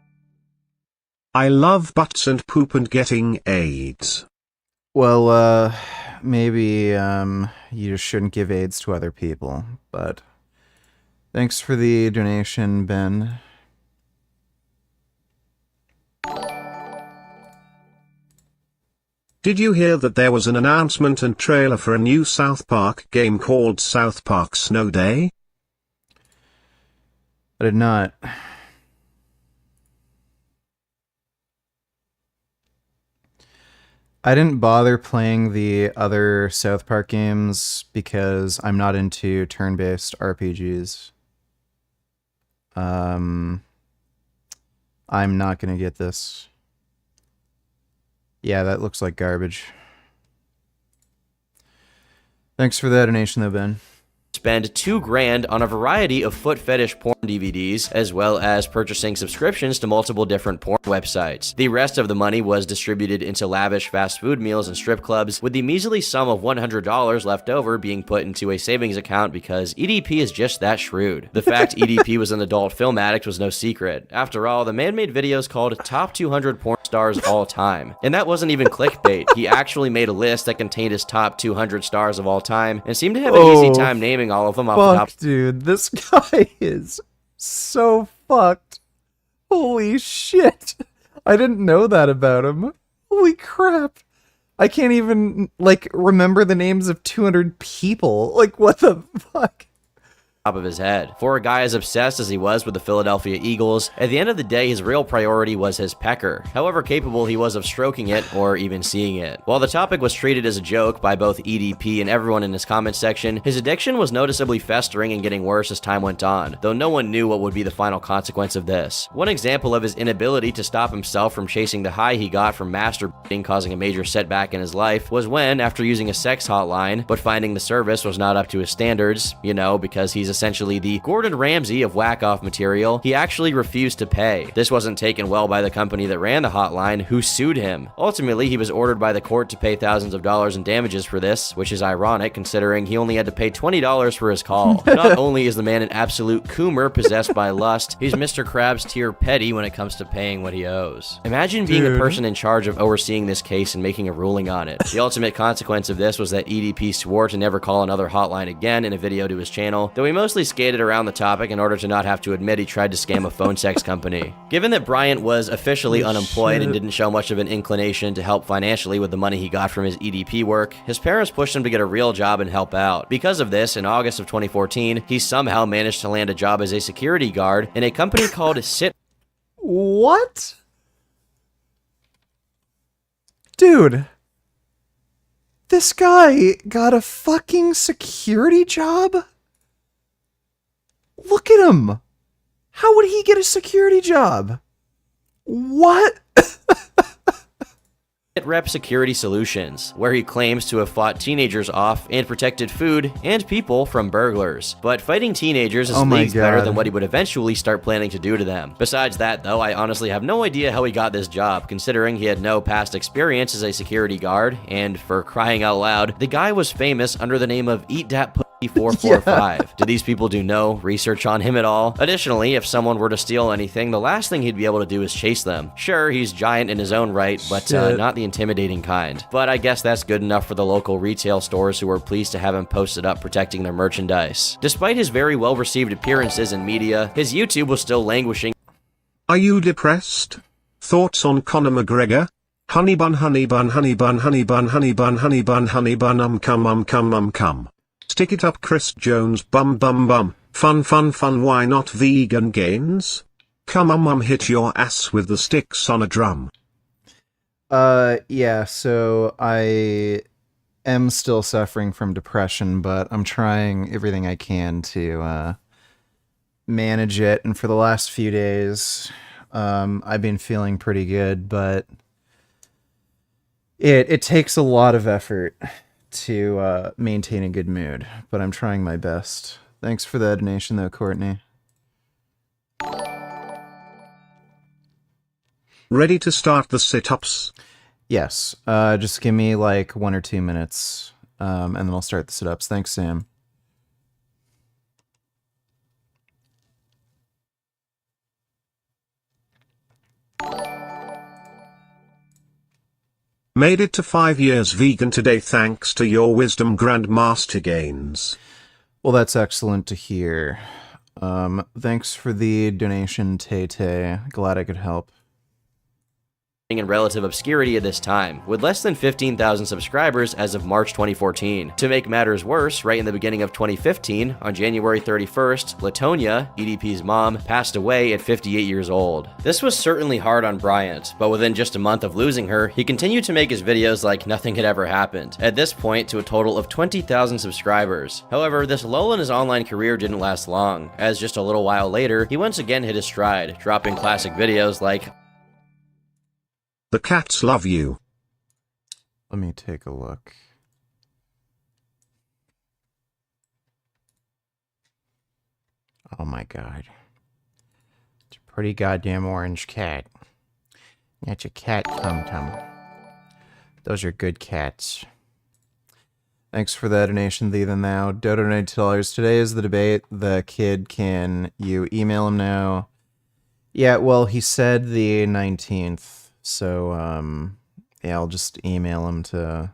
I love butts and poop and getting AIDS. Well, maybe, you just shouldn't give AIDS to other people, but thanks for the donation, Ben. Did you hear that there was an announcement and trailer for a new South Park game called South Park Snow Day? I did not. I didn't bother playing the other South Park games because I'm not into turn-based RPGs. I'm not gonna get this. Yeah, that looks like garbage. Thanks for that donation though, Ben. Spend $2,000 on a variety of foot fetish porn DVDs, as well as purchasing subscriptions to multiple different porn websites. The rest of the money was distributed into lavish fast food meals and strip clubs, with the measly sum of $100 left over being put into a savings account because EDP is just that shrewd. The fact EDP was an adult film addict was no secret. After all, the man made videos called Top 200 Porn Stars All Time. And that wasn't even clickbait. He actually made a list that contained his top 200 stars of all time, and seemed to have an easy time naming all of them off the top. Dude, this guy is so fucked. Holy shit. I didn't know that about him. Holy crap. I can't even, like, remember the names of 200 people. Like, what the fuck? Top of his head. For a guy as obsessed as he was with the Philadelphia Eagles, at the end of the day, his real priority was his pecker, however capable he was of stroking it or even seeing it. While the topic was treated as a joke by both EDP and everyone in his comment section, his addiction was noticeably festering and getting worse as time went on, though no one knew what would be the final consequence of this. One example of his inability to stop himself from chasing the high he got from masturbating, causing a major setback in his life, was when, after using a sex hotline, but finding the service was not up to his standards, you know, because he's essentially the Gordon Ramsay of whack-off material, he actually refused to pay. This wasn't taken well by the company that ran the hotline, who sued him. Ultimately, he was ordered by the court to pay thousands of dollars in damages for this, which is ironic considering he only had to pay $20 for his call. Not only is the man an absolute coomer possessed by lust, he's Mr. Krabs tier petty when it comes to paying what he owes. Imagine being the person in charge of overseeing this case and making a ruling on it. The ultimate consequence of this was that EDP swore to never call another hotline again in a video to his channel, though he mostly skated around the topic in order to not have to admit he tried to scam a phone sex company. Given that Bryant was officially unemployed and didn't show much of an inclination to help financially with the money he got from his EDP work, his parents pushed him to get a real job and help out. Because of this, in August of 2014, he somehow managed to land a job as a security guard in a company called Sit. What? Dude. This guy got a fucking security job? Look at him. How would he get a security job? What? Rep Security Solutions, where he claims to have fought teenagers off and protected food and people from burglars. But fighting teenagers is leagues better than what he would eventually start planning to do to them. Besides that, though, I honestly have no idea how he got this job, considering he had no past experience as a security guard, and for crying out loud, the guy was famous under the name of Eat Dat Pussy 445. Do these people do no research on him at all? Additionally, if someone were to steal anything, the last thing he'd be able to do is chase them. Sure, he's giant in his own right, but not the intimidating kind. But I guess that's good enough for the local retail stores who were pleased to have him posted up protecting their merchandise. Despite his very well-received appearances in media, his YouTube was still languishing. Are you depressed? Thoughts on Conor McGregor? Honey bun, honey bun, honey bun, honey bun, honey bun, honey bun, honey bun, come. Stick it up Chris Jones, bum bum bum. Fun fun fun, why not vegan gains? Come hit your ass with the sticks on a drum. Yeah, so I am still suffering from depression, but I'm trying everything I can to manage it, and for the last few days, I've been feeling pretty good, but it takes a lot of effort to maintain a good mood, but I'm trying my best. Thanks for the donation though, Courtney. Ready to start the sit-ups? Yes, just give me like 1 or 2 minutes, and then I'll start the sit-ups. Thanks, Sam. Made it to 5 years vegan today thanks to your wisdom grandmaster gains. Well, that's excellent to hear. Thanks for the donation, Tate. Glad I could help. In relative obscurity at this time, with less than 15,000 subscribers as of March 2014. To make matters worse, right in the beginning of 2015, on January 31st, Latonia, EDP's mom, passed away at 58 years old. This was certainly hard on Bryant, but within just a month of losing her, he continued to make his videos like nothing had ever happened, at this point to a total of 20,000 subscribers. However, this lull in his online career didn't last long, as just a little while later, he once again hit his stride, dropping classic videos like The cats love you. Let me take a look. Oh my god. It's a pretty goddamn orange cat. That's a cat, Tum-Tum. Those are good cats. Thanks for the donation, Thee Than Thou. Dodo donated $2. Today is the debate. The kid, can you email him now? Yeah, well, he said the 19th. So, yeah, I'll just email him to...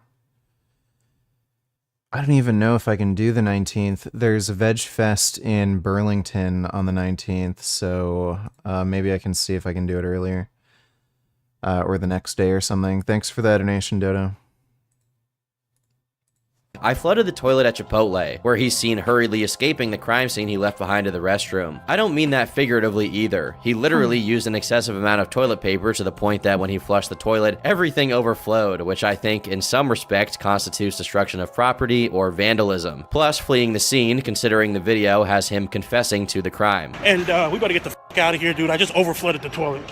I don't even know if I can do the 19th. There's a Veg Fest in Burlington on the 19th, so maybe I can see if I can do it earlier. Or the next day or something. Thanks for that donation, Dodo. I flooded the toilet at Chipotle, where he's seen hurriedly escaping the crime scene he left behind in the restroom. I don't mean that figuratively either. He literally used an excessive amount of toilet paper to the point that when he flushed the toilet, everything overflowed, which I think in some respect constitutes destruction of property or vandalism. Plus, fleeing the scene, considering the video has him confessing to the crime. And we better get the fuck out of here, dude. I just overflooded the toilet.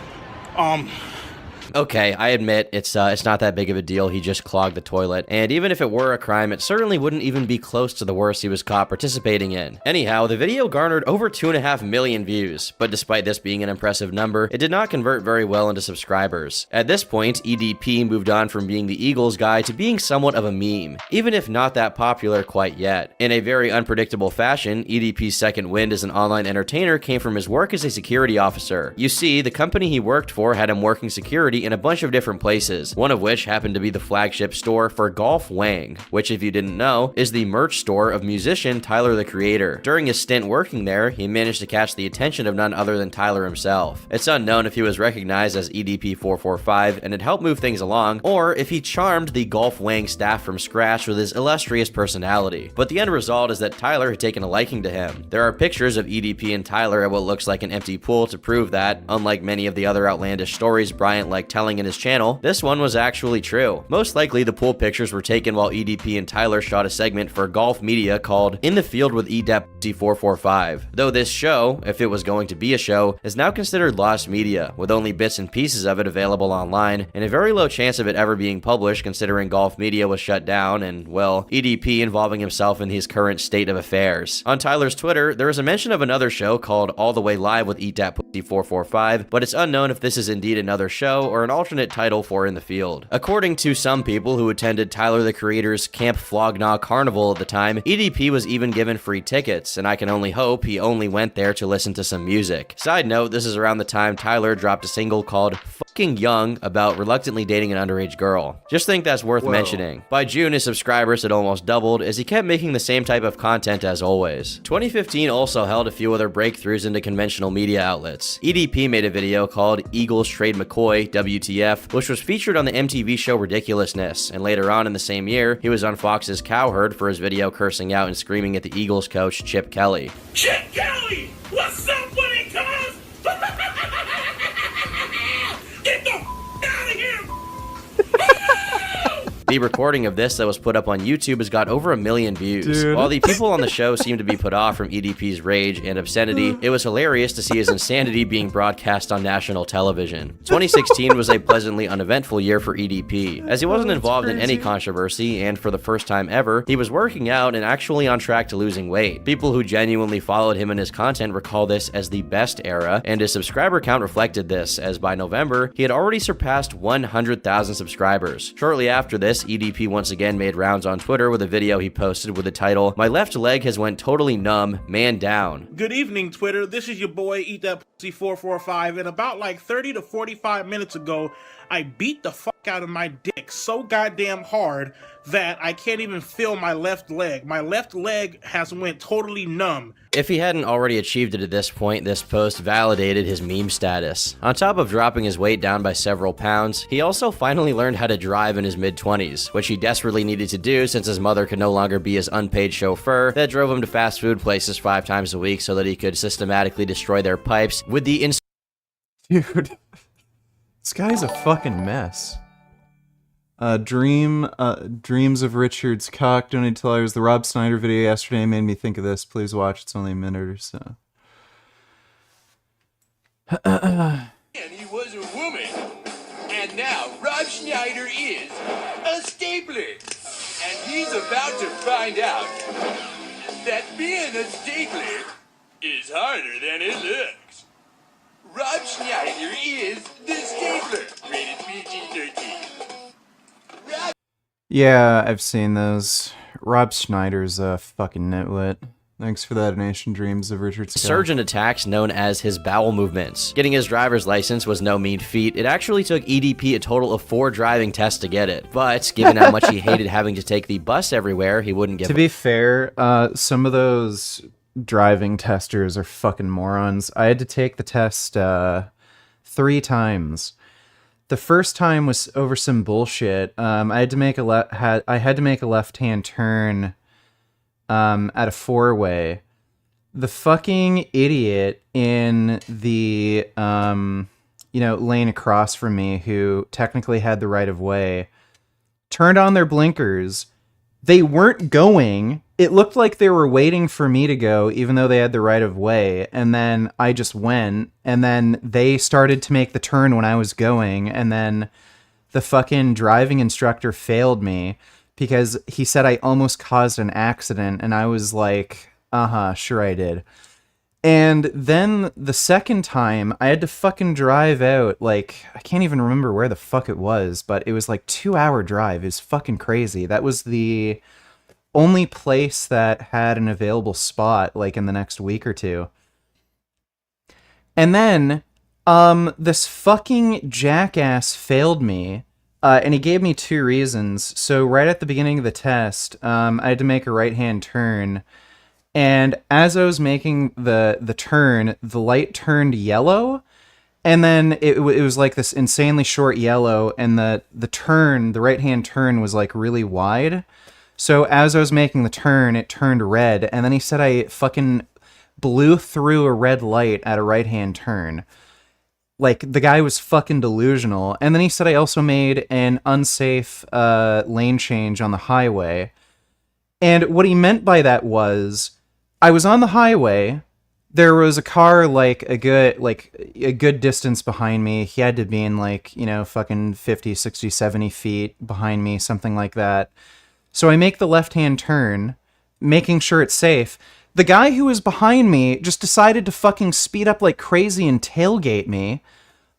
Okay, I admit it's not that big of a deal. He just clogged the toilet. And even if it were a crime, it certainly wouldn't even be close to the worst he was caught participating in. Anyhow, the video garnered over 2.5 million views, but despite this being an impressive number, it did not convert very well into subscribers. At this point, EDP moved on from being the Eagles guy to being somewhat of a meme, even if not that popular quite yet. In a very unpredictable fashion, EDP's second wind as an online entertainer came from his work as a security officer. You see, the company he worked for had him working security in a bunch of different places, one of which happened to be the flagship store for Golf Wang, which, if you didn't know, is the merch store of musician Tyler the Creator. During his stint working there, he managed to catch the attention of none other than Tyler himself. It's unknown if he was recognized as EDP445 and had helped move things along, or if he charmed the Golf Wang staff from scratch with his illustrious personality. But the end result is that Tyler had taken a liking to him. There are pictures of EDP and Tyler at what looks like an empty pool to prove that, unlike many of the other outlandish stories Bryant liked telling in his channel, this one was actually true. Most likely the pool pictures were taken while EDP and Tyler shot a segment for Golf Media called In the Field with EDP445, though this show, if it was going to be a show, is now considered lost media, with only bits and pieces of it available online, and a very low chance of it ever being published considering Golf Media was shut down and, well, EDP involving himself in his current state of affairs. On Tyler's Twitter, there is a mention of another show called All the Way Live with EDP445, but it's unknown if this is indeed another show or an alternate title for In the Field. According to some people who attended Tyler the Creator's Camp Flognaw Carnival at the time, EDP was even given free tickets, and I can only hope he only went there to listen to some music. Side note, this is around the time Tyler dropped a single called Fucking Young about reluctantly dating an underage girl. Just think that's worth mentioning. By June, his subscribers had almost doubled as he kept making the same type of content as always. 2015 also held a few other breakthroughs into conventional media outlets. EDP made a video called Eagles Trade McCoy, WTF, which was featured on the MTV show Ridiculousness, and later on in the same year, he was on Fox's Cowherd for his video cursing out and screaming at the Eagles coach Chip Kelly. Chip Kelly! What's up, buddy, cuz? Get the out of here! The recording of this that was put up on YouTube has got over 1 million views. Dude. While the people on the show seemed to be put off from EDP's rage and obscenity, it was hilarious to see his insanity being broadcast on national television. 2016 was a pleasantly uneventful year for EDP, as he wasn't involved in any controversy, and for the first time ever, he was working out and actually on track to losing weight. People who genuinely followed him and his content recall this as the best era, and his subscriber count reflected this, as by November, he had already surpassed 100,000 subscribers. Shortly after this, EDP once again made rounds on Twitter with a video he posted with the title, "My left leg has went totally numb, man down." Good evening, Twitter. This is your boy, Eat That Pussy 445, and about like 30 to 45 minutes ago, I beat the fuck out of my dick so goddamn hard that I can't even feel my left leg. My left leg has went totally numb. If he hadn't already achieved it at this point, this post validated his meme status. On top of dropping his weight down by several pounds, he also finally learned how to drive in his mid-20s, which he desperately needed to do since his mother could no longer be his unpaid chauffeur that drove him to fast food places 5 times a week so that he could systematically destroy their pipes with the Dude, this guy's a fucking mess. Dreams of Richard's cock donated $2. The Rob Snyder video yesterday made me think of this. Please watch. It's only a minute or so. And he was a woman. And now Rob Schneider is a stapler. And he's about to find out that being a stapler is harder than it looks. Rob Schneider is the stapler. Rated PG-13. Yeah, I've seen those. Rob Schneider's a fucking nitwit. Thanks for that donation, Dreams of Richard Scott. surge in attacks known as his bowel movements. Getting his driver's license was no mean feat. It actually took EDP a total of 4 driving tests to get it. But given how much he hated having to take the bus everywhere, he wouldn't give To be fair, some of those driving testers are fucking morons. I had to take the test 3 times. The first time was over some bullshit. I had to make a left-hand turn at a 4-way. The fucking idiot in the lane across from me, who technically had the right of way, turned on their blinkers. They weren't going. it looked like they were waiting for me to go, even though they had the right of way. And then I just went, and then they started to make the turn when I was going. And then the fucking driving instructor failed me because he said I almost caused an accident. And I was like, sure I did. And then the second time I had to fucking drive out, like, I can't even remember where the fuck it was, but it was like 2-hour drive. It was fucking crazy. That was the only place that had an available spot, like, in the next week or two. And then, this fucking jackass failed me, and he gave me 2 reasons. So right at the beginning of the test, I had to make a right-hand turn, and as I was making the turn, the light turned yellow, and then it was like this insanely short yellow, and the right-hand turn was like really wide. So as I was making the turn, it turned red, and then he said I fucking blew through a red light at a right-hand turn. Like, the guy was fucking delusional. And then he said I also made an unsafe lane change on the highway. And what he meant by that was, I was on the highway, there was a car like a good distance behind me. He had to be in like, fucking 50, 60, 70 feet behind me, something like that. So I make the left-hand turn, making sure it's safe. The guy who was behind me just decided to fucking speed up like crazy and tailgate me.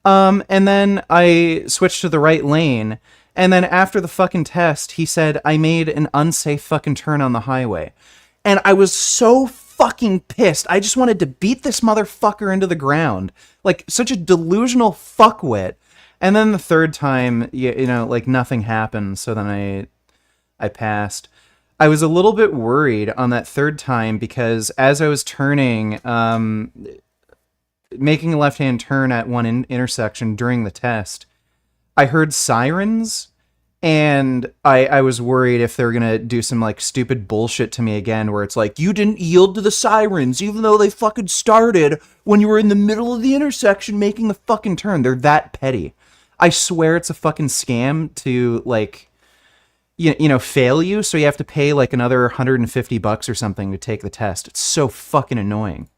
And then I switched to the right lane. And then after the fucking test, he said I made an unsafe fucking turn on the highway. And I was so fucking pissed. I just wanted to beat this motherfucker into the ground. Like, such a delusional fuckwit. And then the third time, like, nothing happened. So then I passed. I was a little bit worried on that third time because as I was turning, making a left-hand turn at one intersection during the test, I heard sirens, and I was worried if they were going to do some like stupid bullshit to me again, where it's like, you didn't yield to the sirens, even though they fucking started when you were in the middle of the intersection making the fucking turn. They're that petty. I swear it's a fucking scam to like, fail you, so you have to pay like another $150 or something to take the test. It's so fucking annoying.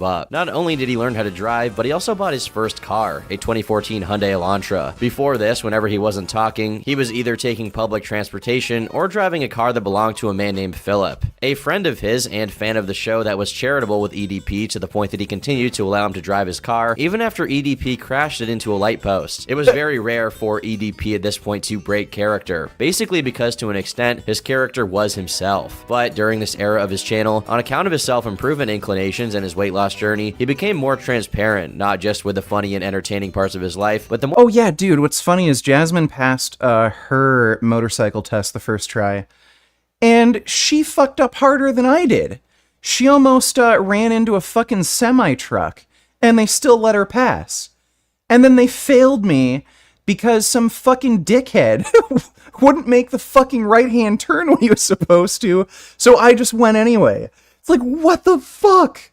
Up. Not only did he learn how to drive, but he also bought his first car, a 2014 Hyundai Elantra. Before this, whenever he wasn't talking, he was either taking public transportation or driving a car that belonged to a man named Philip, a friend of his and fan of the show that was charitable with EDP to the point that he continued to allow him to drive his car, even after EDP crashed it into a light post. It was very rare for EDP at this point to break character, basically because to an extent, his character was himself. But during this era of his channel, on account of his self-improvement inclinations and his weight loss journey, he became more transparent, not just with the funny and entertaining parts of his life, but the more— Oh yeah, dude, what's funny is Jasmine passed her motorcycle test the first try, and she fucked up harder than I did. She almost ran into a fucking semi-truck, and they still let her pass. And then they failed me because some fucking dickhead wouldn't make the fucking right-hand turn when he was supposed to, so I just went anyway. It's like, what the fuck?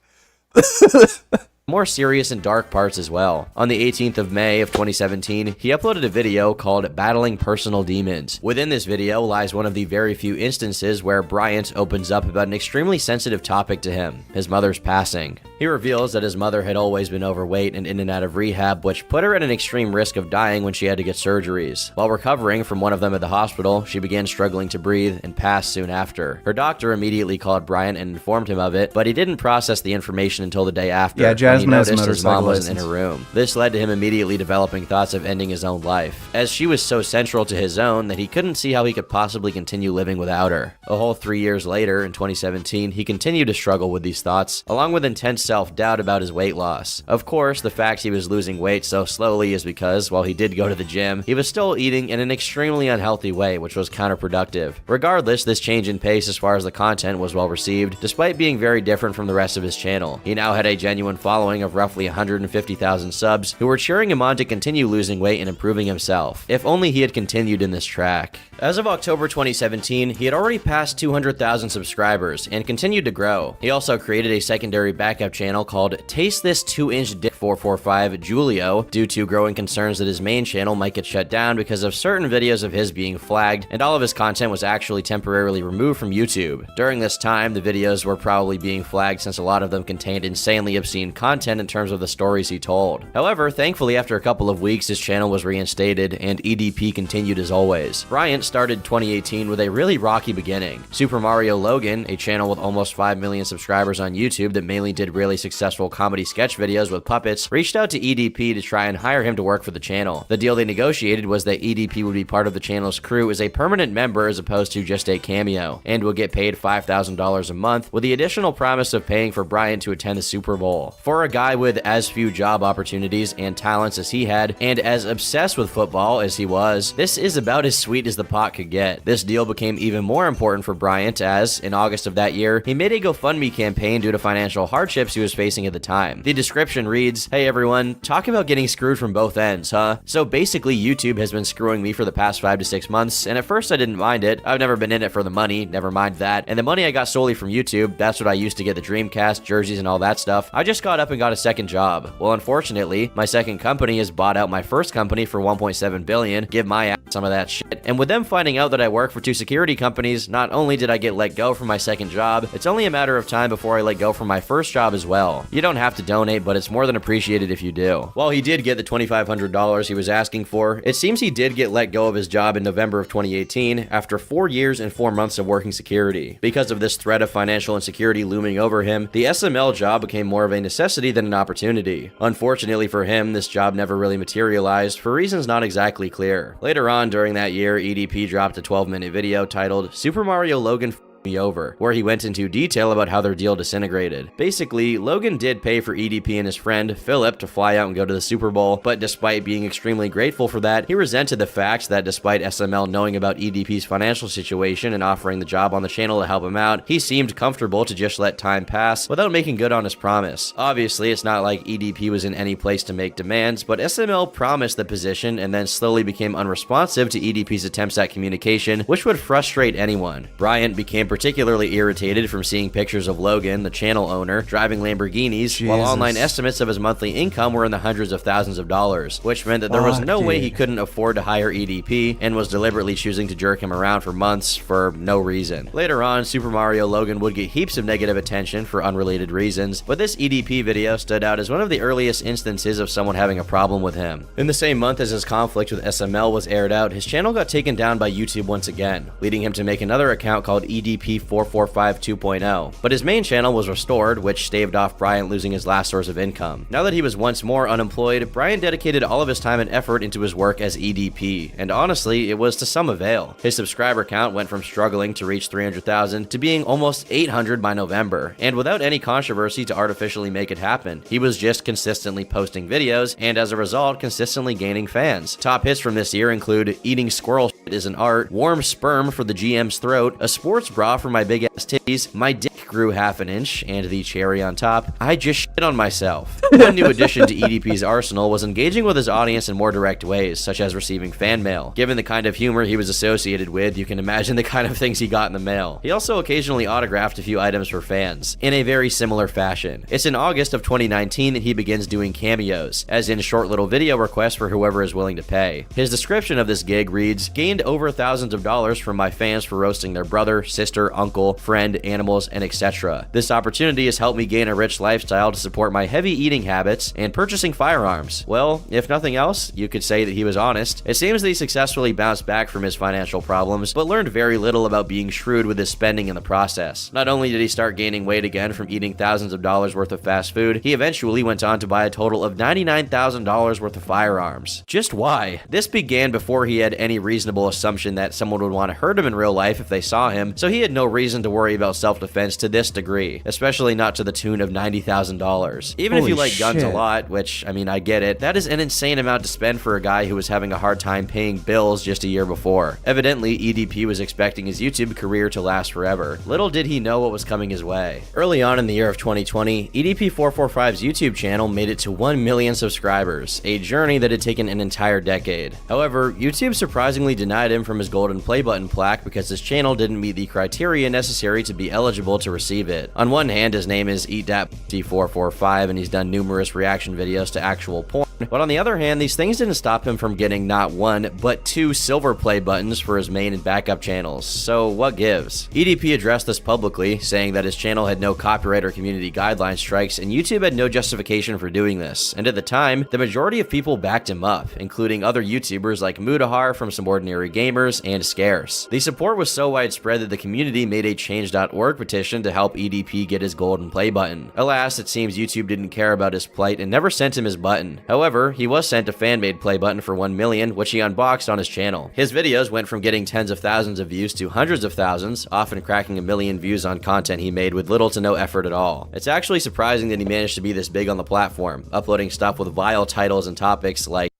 more serious and dark parts as well. On the 18th of May of 2017, he uploaded a video called Battling Personal Demons. Within this video lies one of the very few instances where Bryant opens up about an extremely sensitive topic to him, his mother's passing. He reveals that his mother had always been overweight and in and out of rehab, which put her at an extreme risk of dying when she had to get surgeries. While recovering from one of them at the hospital, she began struggling to breathe and passed soon after. Her doctor immediately called Bryant and informed him of it, but he didn't process the information until the day after. Yeah, Jasmine has a noticed his mom motorcycle wasn't in license. her room. This led to him immediately developing thoughts of ending his own life, as she was so central to his own that he couldn't see how he could possibly continue living without her. A whole 3 years later, in 2017, he continued to struggle with these thoughts, along with intense self-doubt about his weight loss. Of course, the fact he was losing weight so slowly is because, while he did go to the gym, he was still eating in an extremely unhealthy way, which was counterproductive. Regardless, this change in pace as far as the content was well received, despite being very different from the rest of his channel. He now had a genuine following of roughly 150,000 subs who were cheering him on to continue losing weight and improving himself. If only he had continued in this track. As of October 2017, he had already passed 200,000 subscribers and continued to grow. He also created a secondary backup channel called Taste This 2-Inch Dick 445 Julio due to growing concerns that his main channel might get shut down because of certain videos of his being flagged, and all of his content was actually temporarily removed from YouTube. During this time, the videos were probably being flagged since a lot of them contained insanely obscene content in terms of the stories he told. However, thankfully after a couple of weeks his channel was reinstated and EDP continued as always. Bryant started 2018 with a really rocky beginning. Super Mario Logan, a channel with almost 5 million subscribers on YouTube that mainly did really successful comedy sketch videos with puppets, reached out to EDP to try and hire him to work for the channel. The deal they negotiated was that EDP would be part of the channel's crew as a permanent member as opposed to just a cameo, and would get paid $5,000 a month, with the additional promise of paying for Bryant to attend the Super Bowl. For a guy with as few job opportunities and talents as he had, and as obsessed with football as he was, this is about as sweet as the pot could get. This deal became even more important for Bryant as, in August of that year, he made a GoFundMe campaign due to financial hardships he was facing at the time. The description reads, "Hey everyone, talk about getting screwed from both ends, huh? So basically YouTube has been screwing me for the past 5 to 6 months, and at first I didn't mind it. I've never been in it for the money, never mind that. And the money I got solely from YouTube, that's what I used to get the Dreamcast, jerseys, and all that stuff. I just got up and got a second job. Well, unfortunately, my second company has bought out my first company for $1.7 billion, give my ass some of that shit. And with them finding out that I work for 2 security companies, not only did I get let go from my second job, it's only a matter of time before I let go from my first job as well. You don't have to donate, but it's more than appreciated if you do." While he did get the $2,500 he was asking for, it seems he did get let go of his job in November of 2018 after 4 years and 4 months of working security. Because of this threat of financial insecurity looming over him, the SML job became more of a necessity than an opportunity. Unfortunately for him, this job never really materialized for reasons not exactly clear. Later on during that year, EDP dropped a 12-minute video titled Super Mario Logan Me Over, where he went into detail about how their deal disintegrated. Basically, Logan did pay for EDP and his friend, Philip, to fly out and go to the Super Bowl, but despite being extremely grateful for that, he resented the fact that despite SML knowing about EDP's financial situation and offering the job on the channel to help him out, he seemed comfortable to just let time pass without making good on his promise. Obviously, it's not like EDP was in any place to make demands, but SML promised the position and then slowly became unresponsive to EDP's attempts at communication, which would frustrate anyone. Bryant became particularly irritated from seeing pictures of Logan, the channel owner, driving Lamborghinis, while online estimates of his monthly income were in the hundreds of thousands of dollars, which meant that there was no way he couldn't afford to hire EDP, and was deliberately choosing to jerk him around for months for no reason. Later on, Super Mario Logan would get heaps of negative attention for unrelated reasons, but this EDP video stood out as one of the earliest instances of someone having a problem with him. In the same month as his conflict with SML was aired out, his channel got taken down by YouTube once again, leading him to make another account called EDP 445 2.0, but his main channel was restored, which staved off Bryant losing his last source of income. Now that he was once more unemployed, Bryant dedicated all of his time and effort into his work as EDP, and honestly, it was to some avail. His subscriber count went from struggling to reach 300,000 to being almost 800 by November, and without any controversy to artificially make it happen. He was just consistently posting videos, and as a result, consistently gaining fans. Top hits from this year include Eating Squirrel Shit is an Art, Warm Sperm for the GM's Throat, A Sports Bra for My Big Ass Titties, My Dick Grew Half an Inch, and the cherry on top, I Just Shit on Myself. One new addition to EDP's arsenal was engaging with his audience in more direct ways, such as receiving fan mail. Given the kind of humor he was associated with, you can imagine the kind of things he got in the mail. He also occasionally autographed a few items for fans, in a very similar fashion. It's in August of 2019 that he begins doing cameos, as in short little video requests for whoever is willing to pay. His description of this gig reads, "Gained over thousands of dollars from my fans for roasting their brother, sister, uncle, friend, animals, and etc. This opportunity has helped me gain a rich lifestyle to support my heavy eating habits and purchasing firearms." Well, if nothing else, you could say that he was honest. It seems that he successfully bounced back from his financial problems, but learned very little about being shrewd with his spending in the process. Not only did he start gaining weight again from eating thousands of dollars worth of fast food, he eventually went on to buy a total of $99,000 worth of firearms. Just why? This began before he had any reasonable assumption that someone would want to hurt him in real life if they saw him, so he had no reason to worry about self-defense to this degree, especially not to the tune of $90,000. Even if you like guns a lot, which, I mean, I get it, that is an insane amount to spend for a guy who was having a hard time paying bills just a year before. Evidently, EDP was expecting his YouTube career to last forever. Little did he know what was coming his way. Early on in the year of 2020, EDP445's YouTube channel made it to 1 million subscribers, a journey that had taken an entire decade. However, YouTube surprisingly denied him from his golden play button plaque because his channel didn't meet the criteria necessary to be eligible to receive it. On one hand, his name is EatThat445, 445 and he's done numerous reaction videos to actual porn. But on the other hand, these things didn't stop him from getting not one, but 2 silver play buttons for his main and backup channels. So what gives? EDP addressed this publicly, saying that his channel had no copyright or community guideline strikes, and YouTube had no justification for doing this. And at the time, the majority of people backed him up, including other YouTubers like Mudahar from Some Ordinary Gamers and Scarce. The support was so widespread that the community made a change.org petition to help EDP get his golden play button. Alas, it seems YouTube didn't care about his plight and never sent him his button. However, he was sent a fan-made play button for 1 million, which he unboxed on his channel. His videos went from getting tens of thousands of views to hundreds of thousands, often cracking 1 million views on content he made with little to no effort at all. It's actually surprising that he managed to be this big on the platform, uploading stuff with vile titles and topics like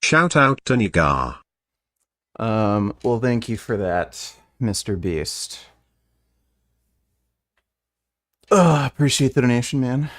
Shout out to Nigar. Well, thank you for that, Mr. Beast. Appreciate the donation, man.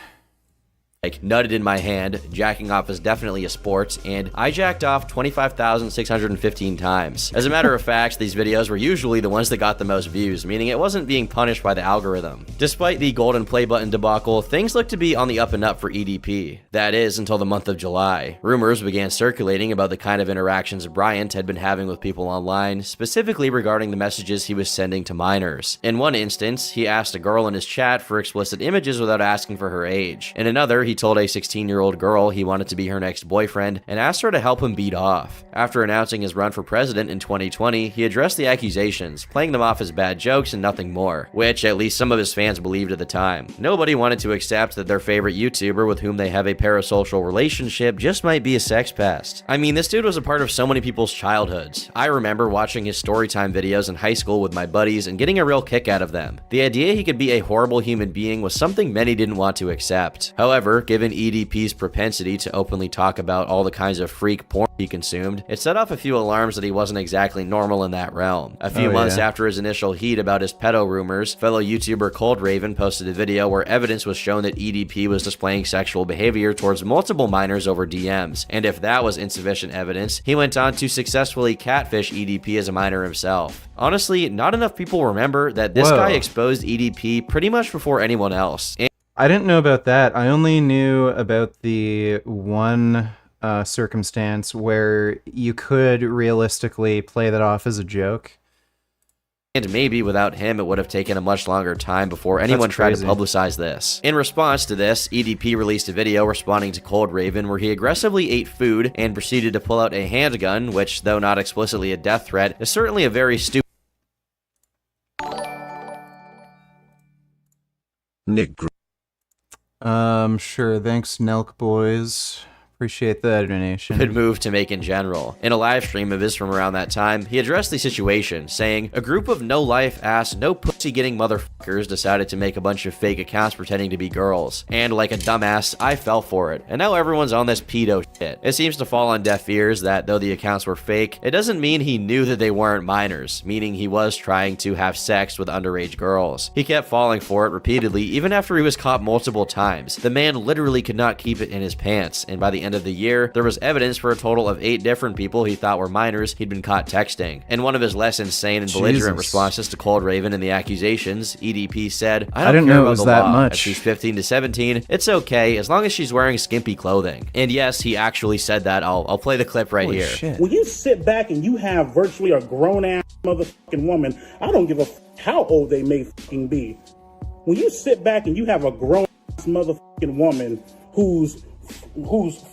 like nutted in my hand, jacking off is definitely a sport, and I jacked off 25,615 times. As a matter of fact, these videos were usually the ones that got the most views, meaning it wasn't being punished by the algorithm. Despite the golden play button debacle, things looked to be on the up and up for EDP. That is, until the month of July. Rumors began circulating about the kind of interactions Bryant had been having with people online, specifically regarding the messages he was sending to minors. In one instance, he asked a girl in his chat for explicit images without asking for her age. In another, he told a 16-year-old girl he wanted to be her next boyfriend and asked her to help him beat off. After announcing his run for president in 2020, he addressed the accusations, playing them off as bad jokes and nothing more, which at least some of his fans believed at the time. Nobody wanted to accept that their favorite YouTuber with whom they have a parasocial relationship just might be a sex pest. I mean, this dude was a part of so many people's childhoods. I remember watching his storytime videos in high school with my buddies and getting a real kick out of them. The idea he could be a horrible human being was something many didn't want to accept. However, given EDP's propensity to openly talk about all the kinds of freak porn he consumed, it set off a few alarms that he wasn't exactly normal in that realm. A few months after his initial heat about his pedo rumors, fellow YouTuber Cold Raven posted a video where evidence was shown that EDP was displaying sexual behavior towards multiple minors over DMs, and if that was insufficient evidence, he went on to successfully catfish EDP as a minor himself. Honestly, not enough people remember that this guy exposed EDP pretty much before anyone else. I didn't know about that. I only knew about the one circumstance where you could realistically play that off as a joke. And maybe without him, it would have taken a much longer time before anyone tried to publicize this. In response to this, EDP released a video responding to Cold Raven where he aggressively ate food and proceeded to pull out a handgun, which, though not explicitly a death threat, is certainly a very stupid. Nick. Sure. Thanks, Nelk boys. Appreciate that donation. Good move to make in general. In a live stream of his from around that time, he addressed the situation, saying, "A group of no-life ass, no-pussy-getting motherfuckers decided to make a bunch of fake accounts pretending to be girls. And like a dumbass, I fell for it. And now everyone's on this pedo shit." It seems to fall on deaf ears that though the accounts were fake, it doesn't mean he knew that they weren't minors, meaning he was trying to have sex with underage girls. He kept falling for it repeatedly, even after he was caught multiple times. The man literally could not keep it in his pants, and by the end of the year, there was evidence for a total of 8 different people he thought were minors he'd been caught texting. In one of his less insane and belligerent responses to Cold Raven and the accusations, EDP said, I didn't know it was that much. If she's 15 to 17, it's okay as long as she's wearing skimpy clothing." And yes, he actually said that. I'll play the clip right here. Shit. When you sit back and you have virtually a grown-ass motherfucking woman, I don't give a how old they may fucking be. When you sit back and you have a grown-ass motherfucking woman who's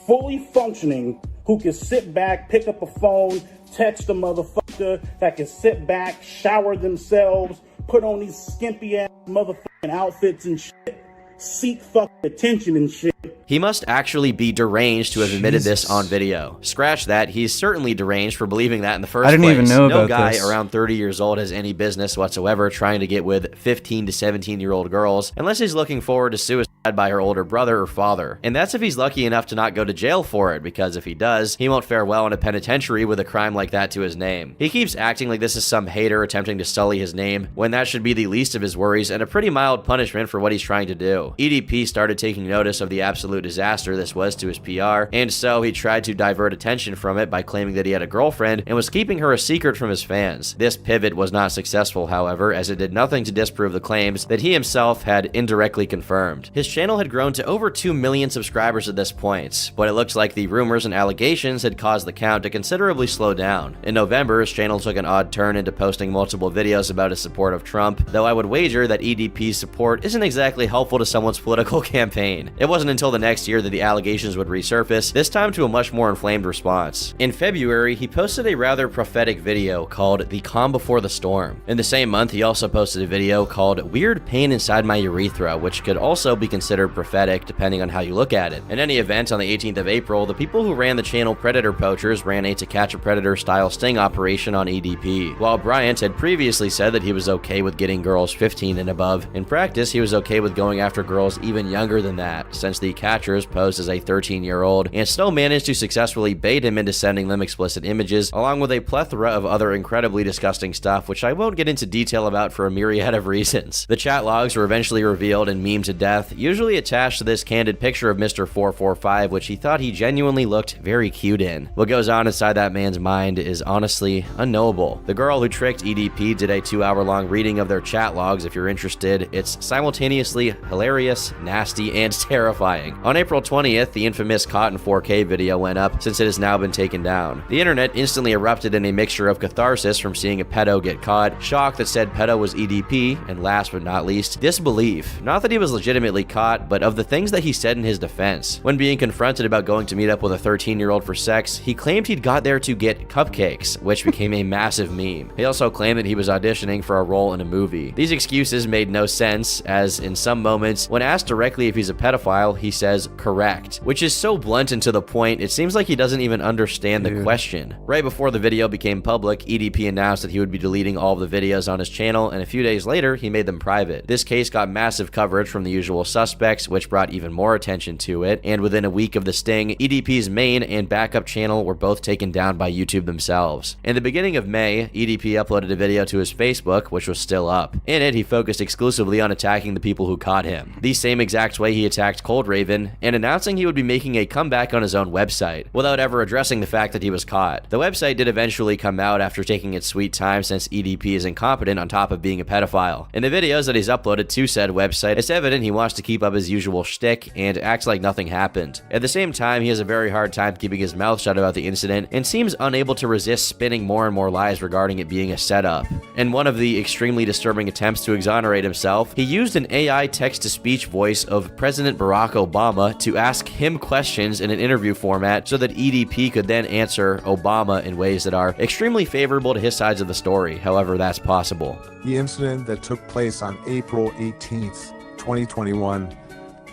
fully functioning, who can sit back, pick up a phone, text a motherfucker, that can sit back, shower themselves, put on these skimpy ass motherfucking outfits and shit, seek fucking attention and shit. He must actually be deranged to have admitted this on video. Scratch that, he's certainly deranged for believing that in the first place. I didn't even know about No guy this. around 30 years old has any business whatsoever trying to get with 15 to 17-year-old girls, unless he's looking forward to suicide by her older brother or father. And that's if he's lucky enough to not go to jail for it, because if he does, he won't fare well in a penitentiary with a crime like that to his name. He keeps acting like this is some hater attempting to sully his name, when that should be the least of his worries and a pretty mild punishment for what he's trying to do. EDP started taking notice of the absolute disaster this was to his PR, and so he tried to divert attention from it by claiming that he had a girlfriend and was keeping her a secret from his fans. This pivot was not successful, however, as it did nothing to disprove the claims that he himself had indirectly confirmed. His channel had grown to over 2 million subscribers at this point, but it looks like the rumors and allegations had caused the count to considerably slow down. In November, his channel took an odd turn into posting multiple videos about his support of Trump, though I would wager that EDP's support isn't exactly helpful to someone's political campaign. It wasn't until the next year that the allegations would resurface, this time to a much more inflamed response. In February, he posted a rather prophetic video called The Calm Before the Storm. In the same month, he also posted a video called Weird Pain Inside My Urethra, which could also be considered prophetic depending on how you look at it. In any event, on the 18th of April, the people who ran the channel Predator Poachers ran a To Catch a Predator style sting operation on EDP. While Bryant had previously said that he was okay with getting girls 15 and above, in practice he was okay with going after girls even younger than that, since the catchers posed as a 13-year-old and still managed to successfully bait him into sending them explicit images, along with a plethora of other incredibly disgusting stuff, which I won't get into detail about for a myriad of reasons. The chat logs were eventually revealed and memed to death, usually attached to this candid picture of Mr. 445, which he thought he genuinely looked very cute in. What goes on inside that man's mind is honestly unknowable. The girl who tricked EDP did a 2-hour-long reading of their chat logs if you're interested. It's simultaneously hilarious, nasty, and terrifying. On April 20th, the infamous Caught in 4K video went up, since it has now been taken down. The internet instantly erupted in a mixture of catharsis from seeing a pedo get caught, shock that said pedo was EDP, and last but not least, disbelief. Not that he was legitimately caught, but of the things that he said in his defense. When being confronted about going to meet up with a 13-year-old for sex, he claimed he'd got there to get cupcakes, which became a massive meme. He also claimed that he was auditioning for a role in a movie. These excuses made no sense, as in some moments, when asked directly if he's a pedophile, he says correct, which is so blunt and to the point, it seems like he doesn't even understand the question. Right before the video became public, EDP announced that he would be deleting all of the videos on his channel, and a few days later, he made them private. This case got massive coverage from the usual suspects, which brought even more attention to it, and within a week of the sting, EDP's main and backup channel were both taken down by YouTube themselves. In the beginning of May, EDP uploaded a video to his Facebook, which was still up. In it, he focused exclusively on attacking the people who caught him, the same exact way he attacked Cold Raven, and announcing he would be making a comeback on his own website, without ever addressing the fact that he was caught. The website did eventually come out after taking its sweet time, since EDP is incompetent on top of being a pedophile. In the videos that he's uploaded to said website, it's evident he wants to keep up his usual shtick and acts like nothing happened. At the same time, he has a very hard time keeping his mouth shut about the incident and seems unable to resist spinning more and more lies regarding it being a setup. In one of the extremely disturbing attempts to exonerate himself, he used an AI text-to-speech voice of President Barack Obama to ask him questions in an interview format so that EDP could then answer Obama in ways that are extremely favorable to his sides of the story, however that's possible. The incident that took place on April 18th, 2021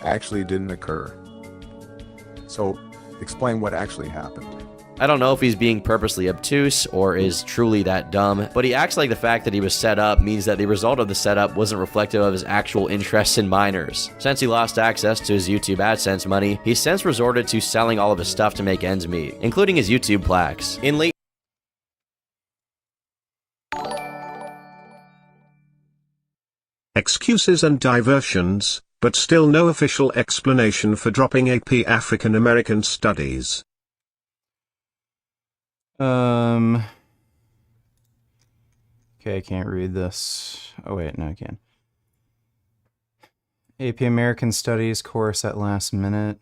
actually didn't occur. So explain what actually happened. I don't know if he's being purposely obtuse or is truly that dumb, but he acts like the fact that he was set up means that the result of the setup wasn't reflective of his actual interests in minors. Since he lost access to his YouTube AdSense money, he's since resorted to selling all of his stuff to make ends meet, including his YouTube plaques. In late Excuses and diversions, but still no official explanation for dropping AP African American Studies. Okay, I can't read this. Oh wait, no I can. AP American Studies course at last minute.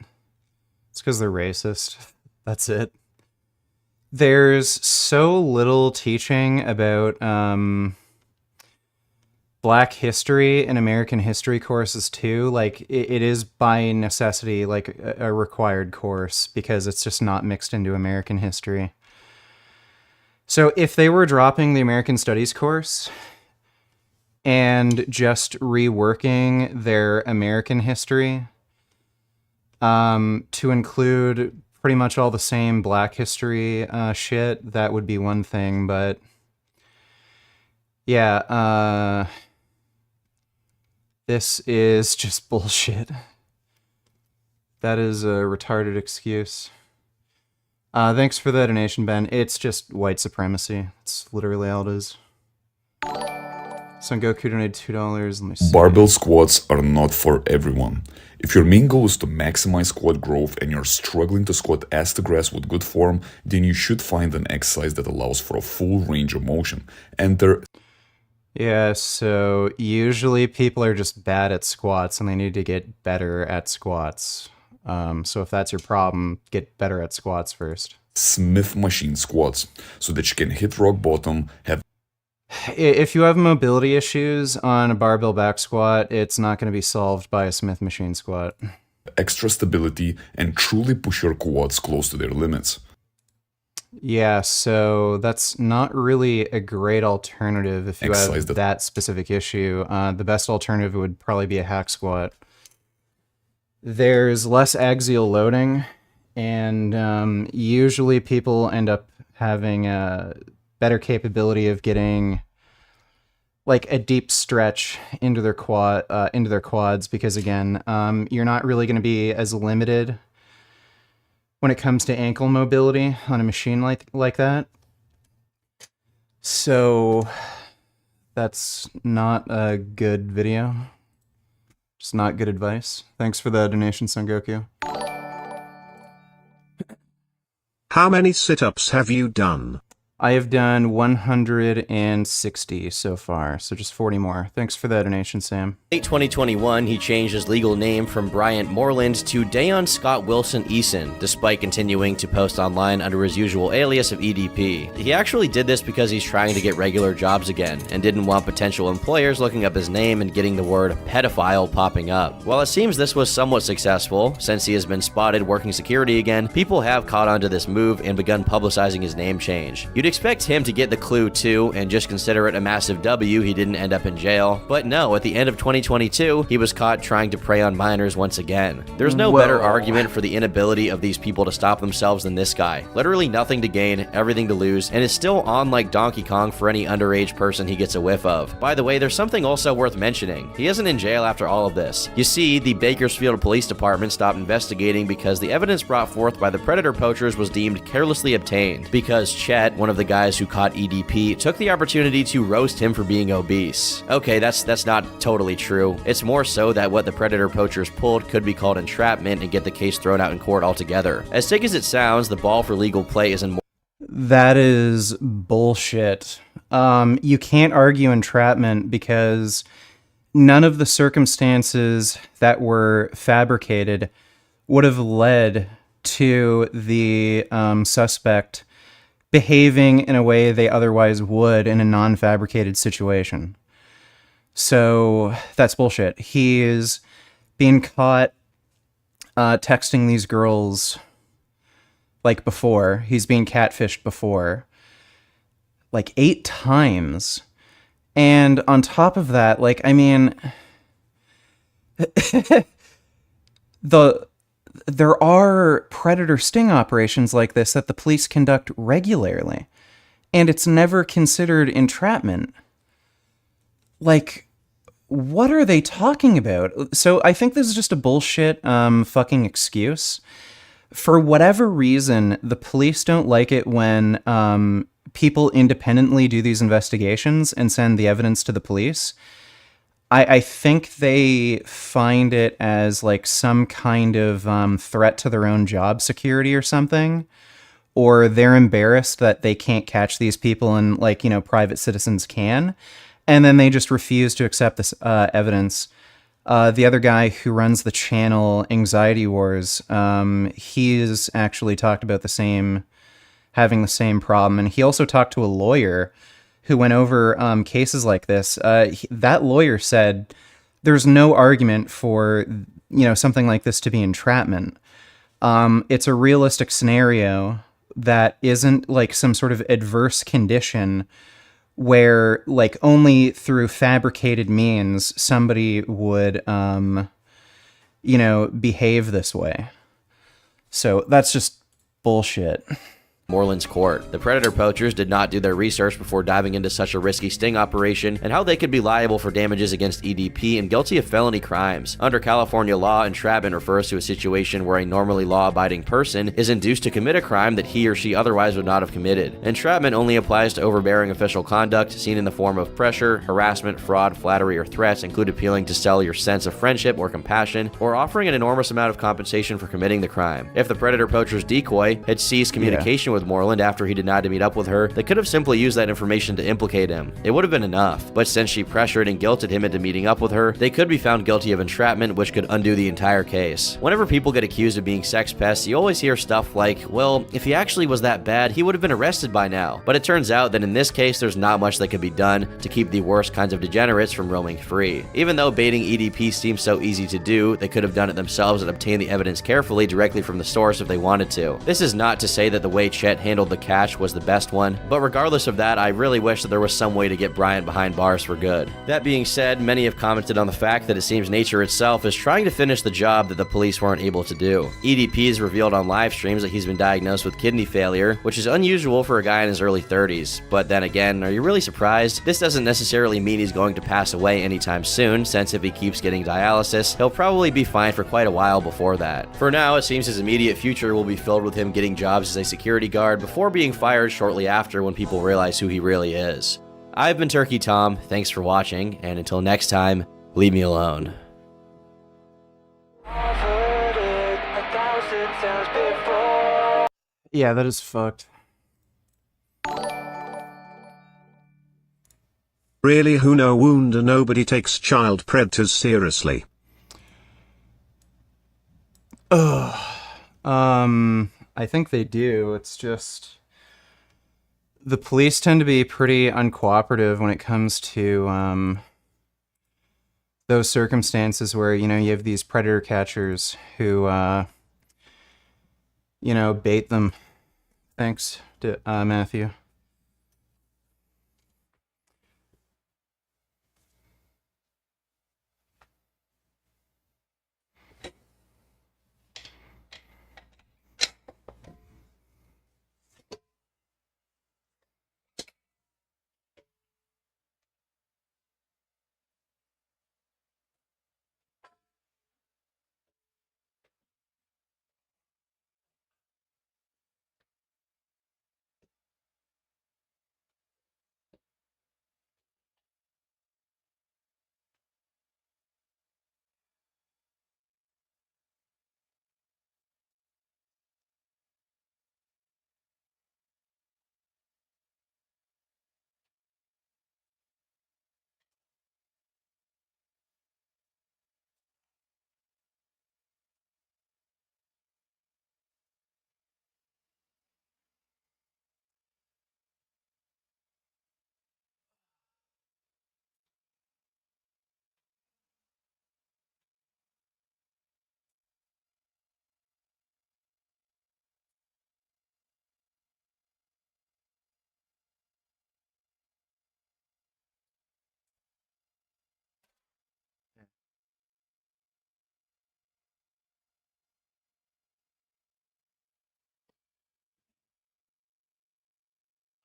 It's because they're racist. That's it. There's so little teaching about Black history and American history courses too. Like it is by necessity like a required course because it's just not mixed into American history. So if they were dropping the American Studies course and just reworking their American history to include pretty much all the same Black history shit, that would be one thing. But yeah, this is just bullshit. That is a retarded excuse. Thanks for the donation, Ben. It's just white supremacy. It's literally all it is. Son Goku donated $2. Let me see. Barbell squats are not for everyone. If your main goal is to maximize squat growth and you're struggling to squat ass to grass with good form, then you should find an exercise that allows for a full range of motion. Enter. Yeah, so usually people are just bad at squats and they need to get better at squats. So if that's your problem, get better at squats first. Smith machine squats, so that you can hit rock bottom, have. If you have mobility issues on a barbell back squat, it's not going to be solved by a Smith machine squat. Extra stability and truly push your quads close to their limits. Yeah, so that's not really a great alternative if you have that specific issue. The best alternative would probably be a hack squat. There's less axial loading, and usually people end up having a better capability of getting like a deep stretch into their quads, because again, you're not really going to be as limited when it comes to ankle mobility on a machine like that. So that's not a good video. Just not good advice. Thanks for the donation, Son Goku. How many sit-ups have you done? I have done 160 so far, so just 40 more. Thanks for the donation, Sam. Late 2021, he changed his legal name from Bryant Moreland to Dayon Scott Wilson Eason, despite continuing to post online under his usual alias of EDP. He actually did this because he's trying to get regular jobs again, and didn't want potential employers looking up his name and getting the word pedophile popping up. While it seems this was somewhat successful, since he has been spotted working security again, people have caught on to this move and begun publicizing his name change. You'd expect him to get the clue too, and just consider it a massive W he didn't end up in jail, but no, at the end of 2022, he was caught trying to prey on minors once again. There's no better argument for the inability of these people to stop themselves than this guy. Literally nothing to gain, everything to lose, and is still on like Donkey Kong for any underage person he gets a whiff of. By the way, there's something also worth mentioning. He isn't in jail after all of this. You see, the Bakersfield Police Department stopped investigating because the evidence brought forth by the predator poachers was deemed carelessly obtained, because Chet, one of the guys who caught EDP, took the opportunity to roast him for being obese. Okay, that's not totally true. It's more so that what the predator poachers pulled could be called entrapment and get the case thrown out in court altogether. As sick as it sounds, the ball for legal play isn't more. That is bullshit. You can't argue entrapment because none of the circumstances that were fabricated would have led to the suspect behaving in a way they otherwise would in a non-fabricated situation. So that's bullshit. He is being caught texting these girls like before. He's being catfished before. Like 8 times. And on top of that, like, I mean, there are predator sting operations like this that the police conduct regularly, and it's never considered entrapment. Like, what are they talking about? So I think this is just a bullshit fucking excuse. For whatever reason, the police don't like it when people independently do these investigations and send the evidence to the police. I think they find it as like some kind of threat to their own job security or something, or they're embarrassed that they can't catch these people and, like, you know, private citizens can, and then they just refuse to accept this evidence. The other guy who runs the channel, Anxiety Wars, he's actually talked about having the same problem, and he also talked to a lawyer who went over cases like this. That lawyer said there's no argument for, you know, something like this to be entrapment. It's a realistic scenario that isn't like some sort of adverse condition where, like, only through fabricated means somebody would, you know, behave this way. So that's just bullshit. Moreland's court. The predator poachers did not do their research before diving into such a risky sting operation and how they could be liable for damages against EDP and guilty of felony crimes. Under California law, entrapment refers to a situation where a normally law-abiding person is induced to commit a crime that he or she otherwise would not have committed. Entrapment only applies to overbearing official conduct seen in the form of pressure, harassment, fraud, flattery, or threats, include appealing to sell your sense of friendship or compassion, or offering an enormous amount of compensation for committing the crime. If the predator poacher's decoy had ceased communication with Moreland after he denied to meet up with her, they could have simply used that information to implicate him. It would have been enough, but since she pressured and guilted him into meeting up with her, they could be found guilty of entrapment, which could undo the entire case. Whenever people get accused of being sex pests, you always hear stuff like, well, if he actually was that bad, he would have been arrested by now. But it turns out that in this case, there's not much that could be done to keep the worst kinds of degenerates from roaming free. Even though baiting EDP seems so easy to do, they could have done it themselves and obtained the evidence carefully directly from the source if they wanted to. This is not to say that the way Chet handled the catch was the best one, but regardless of that, I really wish that there was some way to get Bryant behind bars for good. That being said, many have commented on the fact that it seems nature itself is trying to finish the job that the police weren't able to do. EDP has revealed on live streams that he's been diagnosed with kidney failure, which is unusual for a guy in his early 30s. But then again, are you really surprised? This doesn't necessarily mean he's going to pass away anytime soon, since if he keeps getting dialysis, he'll probably be fine for quite a while before that. For now, it seems his immediate future will be filled with him getting jobs as a security guard before being fired shortly after when people realize who he really is. I've been Turkey Tom, thanks for watching, and until next time, leave me alone. Yeah, that is fucked. Really, who no wonder nobody takes child predators seriously. I think they do. It's just the police tend to be pretty uncooperative when it comes to those circumstances where, you know, you have these predator catchers who you know, bait them. Thanks, Matthew.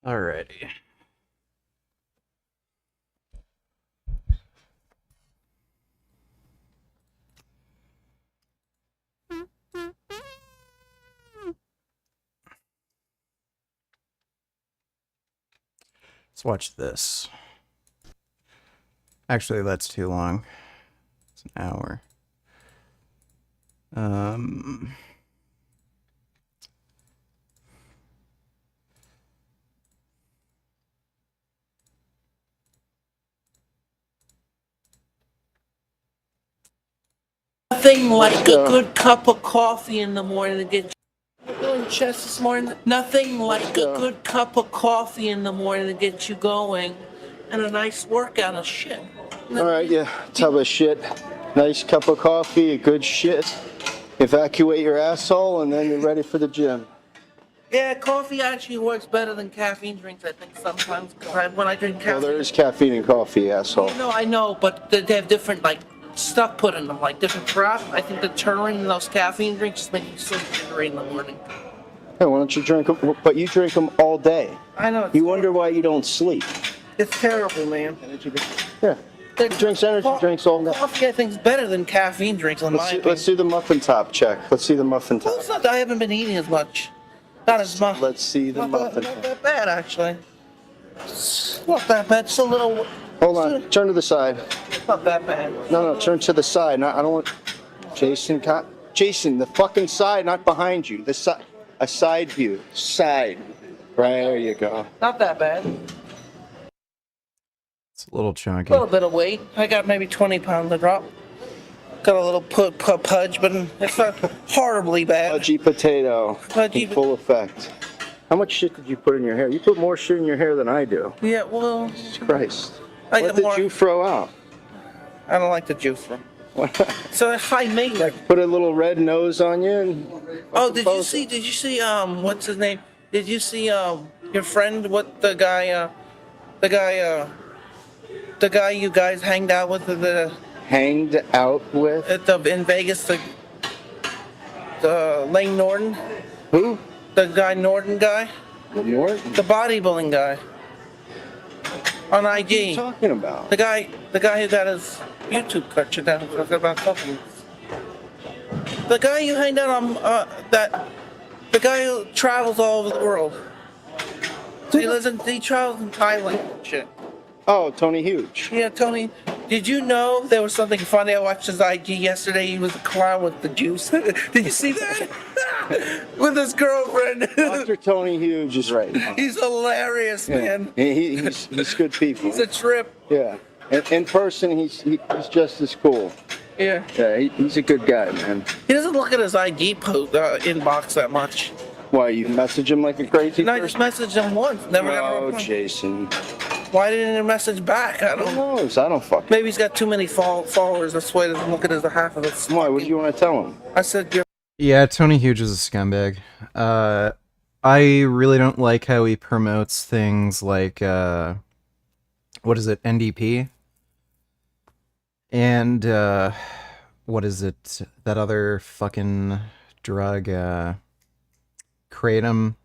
Alrighty. Let's watch this. Actually, that's too long. It's an hour. Nothing like a good cup of coffee in the morning to get you doing chest this morning. Nothing like a good cup of coffee in the morning to get you going, and a nice workout of shit. All right, yeah, tub of shit. Nice cup of coffee, a good shit. Evacuate your asshole, and then you're ready for the gym. Yeah, coffee actually works better than caffeine drinks, I think, sometimes. When I drink caffeine. Well, there is caffeine in coffee, asshole. No, I know, but they have different, like, stuff put in them, like different crap. I think the turn in those caffeine drinks just make you so jittery in the morning. Hey, why don't you drink them? But you drink them all day. I know. You wonder why you don't sleep. It's terrible, man. Yeah. He drinks energy drinks all day. Coffee, I think, is better than caffeine drinks, in my opinion. Let's do the muffin top check. Let's see the muffin top. Well, it's not, I haven't been eating as much. Not as much. Let's see the muffin top. Not that bad, actually. It's not that bad. It's a little... Hold on. Turn to the side. Not that bad. No, turn to the side. I don't want... Jason, the fucking side, not behind you. The side. A side view. Side. Right, there you go. Not that bad. It's a little chunky. A little bit of weight. I got maybe 20 pounds to drop. Got a little pudge, but it's not horribly bad. Pudgy potato. In full effect. How much shit did you put in your hair? You put more shit in your hair than I do. Yeah, well... Jesus Christ. What did you throw out? I don't like the juice. So if I made it... Put a little red nose on you and... Oh, did you see, what's his name? Did you see, your friend, the guy you guys hanged out with Hanged out with? In Vegas, the Lane Norton? Who? The guy Norton guy? Norton? The bodybuilding guy. On IG. What are you talking about? The guy who got his YouTube cut shut down about something. The guy you hang out on, the guy who travels all over the world. So he travels in Thailand and shit. Oh, Tony Huge. Yeah, Tony. Did you know there was something funny? I watched his IG yesterday. He was a clown with the juice. Did you see that? With his girlfriend. Dr. Tony Huge is right. He's hilarious, man. He's good people. He's a trip. Yeah. In person, he's just as cool. Yeah. Yeah, he's a good guy, man. He doesn't look at his IG inbox that much. Why, you message him like a crazy person? I just messaged him once. Never got a reply. Jason. Why didn't he message back? I don't know. I don't fucking... Maybe he's got too many followers. That's why he doesn't look at his half of it. Why? What do you want to tell him? I said... Yeah, Tony Huge is a scumbag. I really don't like how he promotes things like, what is it, NDP? And, what is it, that other fucking drug, Kratom.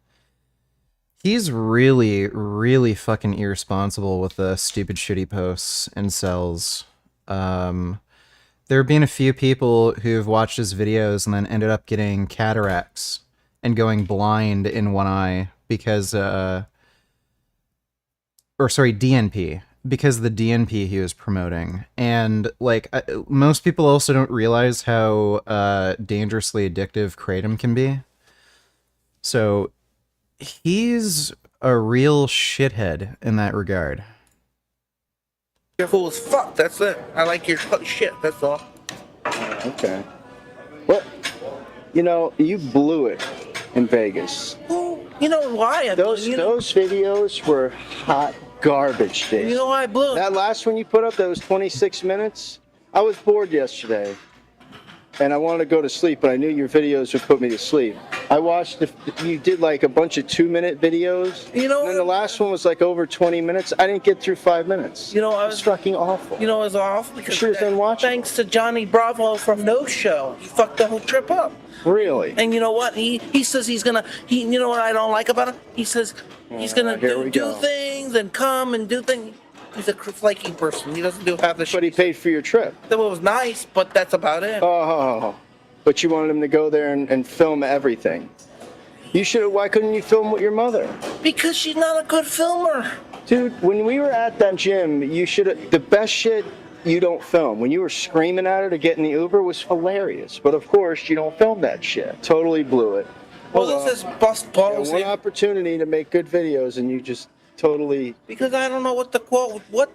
He's really, really fucking irresponsible with the stupid shit he posts and sells. There have been a few people who've watched his videos and then ended up getting cataracts and going blind in one eye because, DNP, because of the DNP he was promoting. And, like, most people also don't realize how dangerously addictive Kratom can be. So, he's a real shithead in that regard. You're cool as fuck, that's it. I like your shit, that's all. Okay. Well, you blew it in Vegas. Well, you know why? Those videos were hot garbage, Dave. You know why I blew it? That last one you put up, that was 26 minutes. I was bored yesterday. And I wanted to go to sleep, but I knew your videos would put me to sleep. I watched, you did like a bunch of 2-minute videos. And then the last one was like over 20 minutes. I didn't get through 5 minutes. It was fucking awful. You know it was awful? Because thanks to Johnny Bravo from No Show. He fucked the whole trip up. Really? And you know what? He says he's gonna, you know what I don't like about him? He says he's gonna do things and come and do things. He's a flaky person. He doesn't do half the shit. But he paid for your trip. That was nice, but that's about it. Oh, but you wanted him to go there and film everything. You should. Why couldn't you film with your mother? Because she's not a good filmer. Dude, when we were at that gym, you should. The best shit you don't film. When you were screaming at her to get in the Uber was hilarious. But of course, you don't film that shit. Totally blew it. Well, this is bust balls. One opportunity to make good videos, and you just totally. Because I don't know what to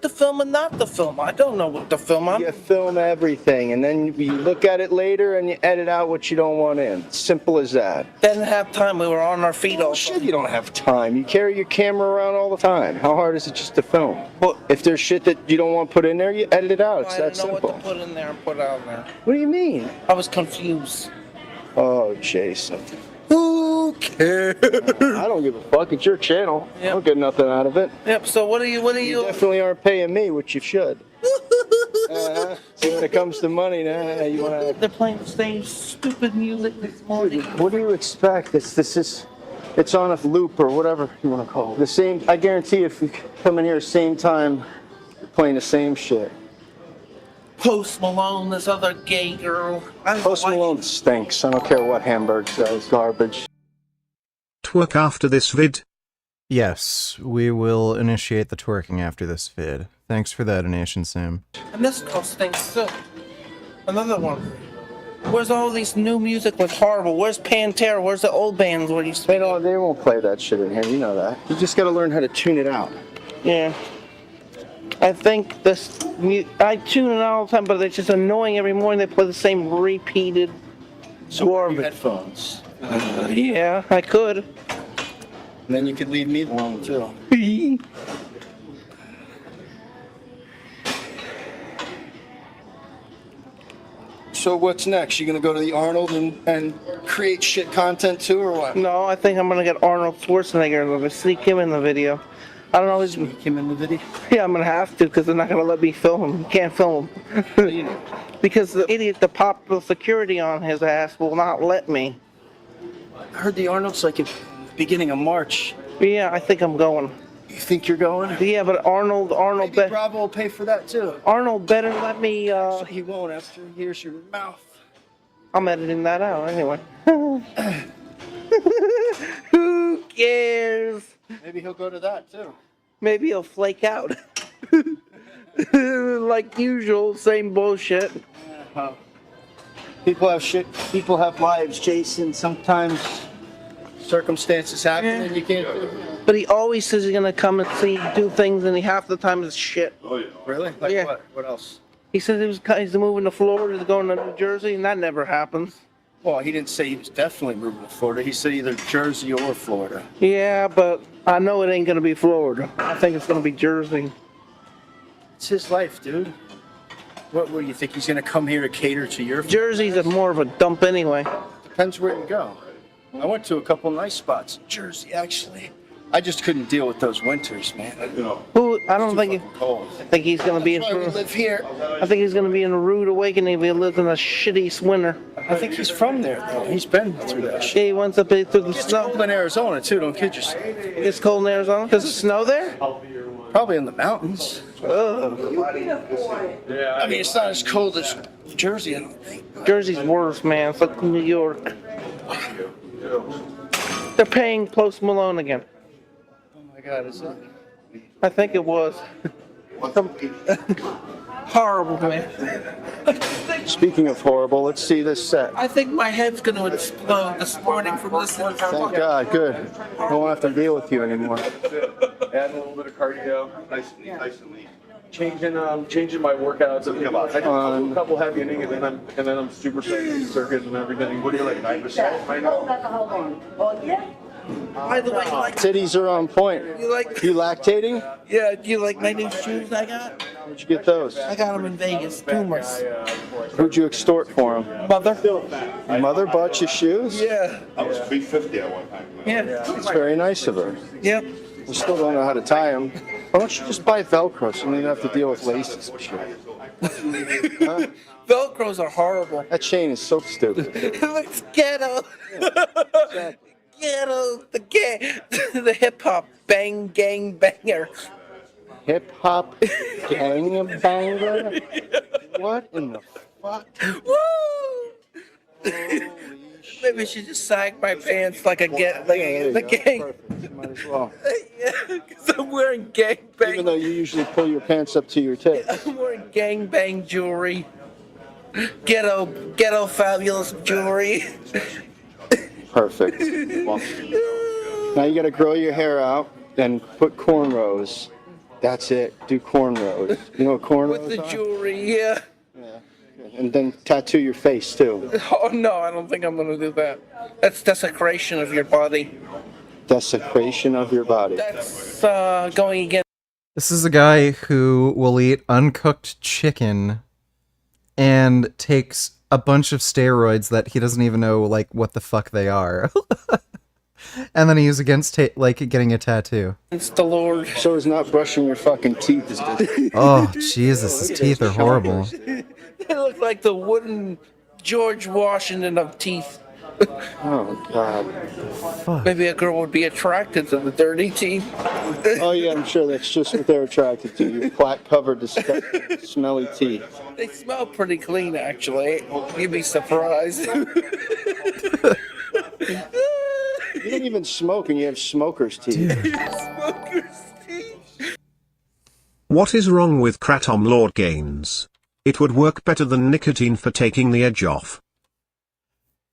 film and not to film. I don't know what to film. You film everything, and then you look at it later, and you edit out what you don't want in. Simple as that. Didn't have time. We were on our feet all. Shit, you don't have time. You carry your camera around all the time. How hard is it just to film? Well, if there's shit that you don't want put in there, you edit it out. It's that simple. I didn't know what to put in there and put out there. What do you mean? I was confused. Oh, Jason. Who cares? I don't give a fuck. It's your channel. I don't get nothing out of it. Yep. So what are you? You definitely aren't paying me, which you should. See, when it comes to money, you want to. They're playing the same stupid music this morning. What do you expect? This is. It's on a loop or whatever you want to call it. The same. I guarantee if you come in here same time, you're playing the same shit. Post Malone, this other gay girl. Post Malone stinks. I don't care what Hamburg says. Garbage. Twerk after this vid. Yes, we will initiate the twerking after this vid. Thanks for that donation, Sam. And this girl stinks too. Another one. Where's all these new music that's horrible? Where's Pantera? Where's the old bands where you They won't play that shit in here. You know that. You just got to learn how to tune it out. Yeah. I think I tune it all the time, but it's just annoying. Every morning they play the same repeated garbage. Headphones. Yeah, I could. And then you could leave me alone too. So what's next? You gonna go to the Arnold and create shit content too, or what? No, I think I'm gonna get Arnold Schwarzenegger and sneak him in the video. I don't know. Sneak him in the video? Yeah, I'm gonna have to because they're not gonna let me film him. You can't film him because the idiot, the popular security on his ass, will not let me. I heard the Arnold's like at the beginning of March. Yeah, I think I'm going. You think you're going? Yeah, but Arnold. Maybe Bravo will pay for that too. Arnold better let me. Actually, he won't after he hears your mouth. I'm editing that out anyway. Who cares? Maybe he'll go to that too. Maybe he'll flake out. Like usual, same bullshit. People have shit. People have lives, Jason. Sometimes circumstances happen and you can't do it. But he always says he's gonna come and do things, and half the time it's shit. Oh yeah. Really? Like Yeah. what? What else? He says he's moving to Florida, he's going to New Jersey, and that never happens. Well, he didn't say he was definitely moving to Florida. He said either Jersey or Florida. Yeah, but I know it ain't gonna be Florida. I think it's gonna be Jersey. It's his life, dude. What do you think he's gonna come here to cater to your? Jersey's more of a dump anyway. Depends where you go. I went to a couple nice spots in Jersey, actually. I just couldn't deal with those winters, man. Who? I don't think. Cold. I think he's gonna be in. That's why we live here. I think he's gonna be in a rude awakening if he lives in a shitty winter. I think he's from there, though. He's been through that shit. Yeah, he wants to be through the It's snow. cold in Arizona, too. Don't kid yourself. It's cold in Arizona. Does it snow there? Probably in the mountains. Ugh. I mean, it's not as cold as Jersey, I don't think. Jersey's worse, man. It's like New York. They're paying Post Malone again. Oh my God, is it? I think it was. Horrible, man. Speaking of horrible, let's see this set. I think my head's going to explode this morning from listening to Thank God, good. I won't have to deal with you anymore. Add a little bit of cardio, nice and lean. Changing my workouts. I do a couple heavy hitting, and then I'm super circuit and everything. What do you like, 9% right now? By the way, you like Titties are on point. You like? You lactating? Yeah. Do you like my new shoes I got? Where'd you get those? I got them in Vegas. Pumas. Who'd you extort for them? Mother. Your mother bought you shoes? Yeah. I was 350 at one time. Yeah. It's very nice of her. Yep. We still don't know how to tie them. Why don't you just buy Velcro so you don't even have to deal with laces and shit? Huh? Velcros are horrible. That chain is so stupid. It's ghetto. Ghetto. The hip hop bang gang banger. Hip hop gang banger? What in the fuck? Woo! Maybe I should just sag my pants like the gang. Might as well. Yeah, because I'm wearing gang bang. Even though you usually pull your pants up to your tits. I'm wearing gang bang jewelry. Ghetto fabulous jewelry. Perfect. Now you gotta grow your hair out and put cornrows. That's it. Do cornrows. You know what cornrows With the are? jewelry, yeah. And then tattoo your face too. Oh no, I don't think I'm gonna do that. That's desecration of your body. Desecration of your body. That's going against. This is a guy who will eat uncooked chicken and takes a bunch of steroids that he doesn't even know like what the fuck they are. And then he's against getting a tattoo. It's the Lord. So is not brushing your fucking teeth is good. Oh Jesus, his teeth are horrible. They look like the wooden George Washington of teeth. Oh, God. Fuck. Maybe a girl would be attracted to the dirty teeth. Oh, yeah, I'm sure that's just what they're attracted to. Your plaque-covered, disgusting, smelly teeth. They smell pretty clean, actually. You'd be surprised. You don't even smoke and you have smoker's teeth. Smoker's teeth. What is wrong with Kratom Lord Gaines? It would work better than nicotine for taking the edge off.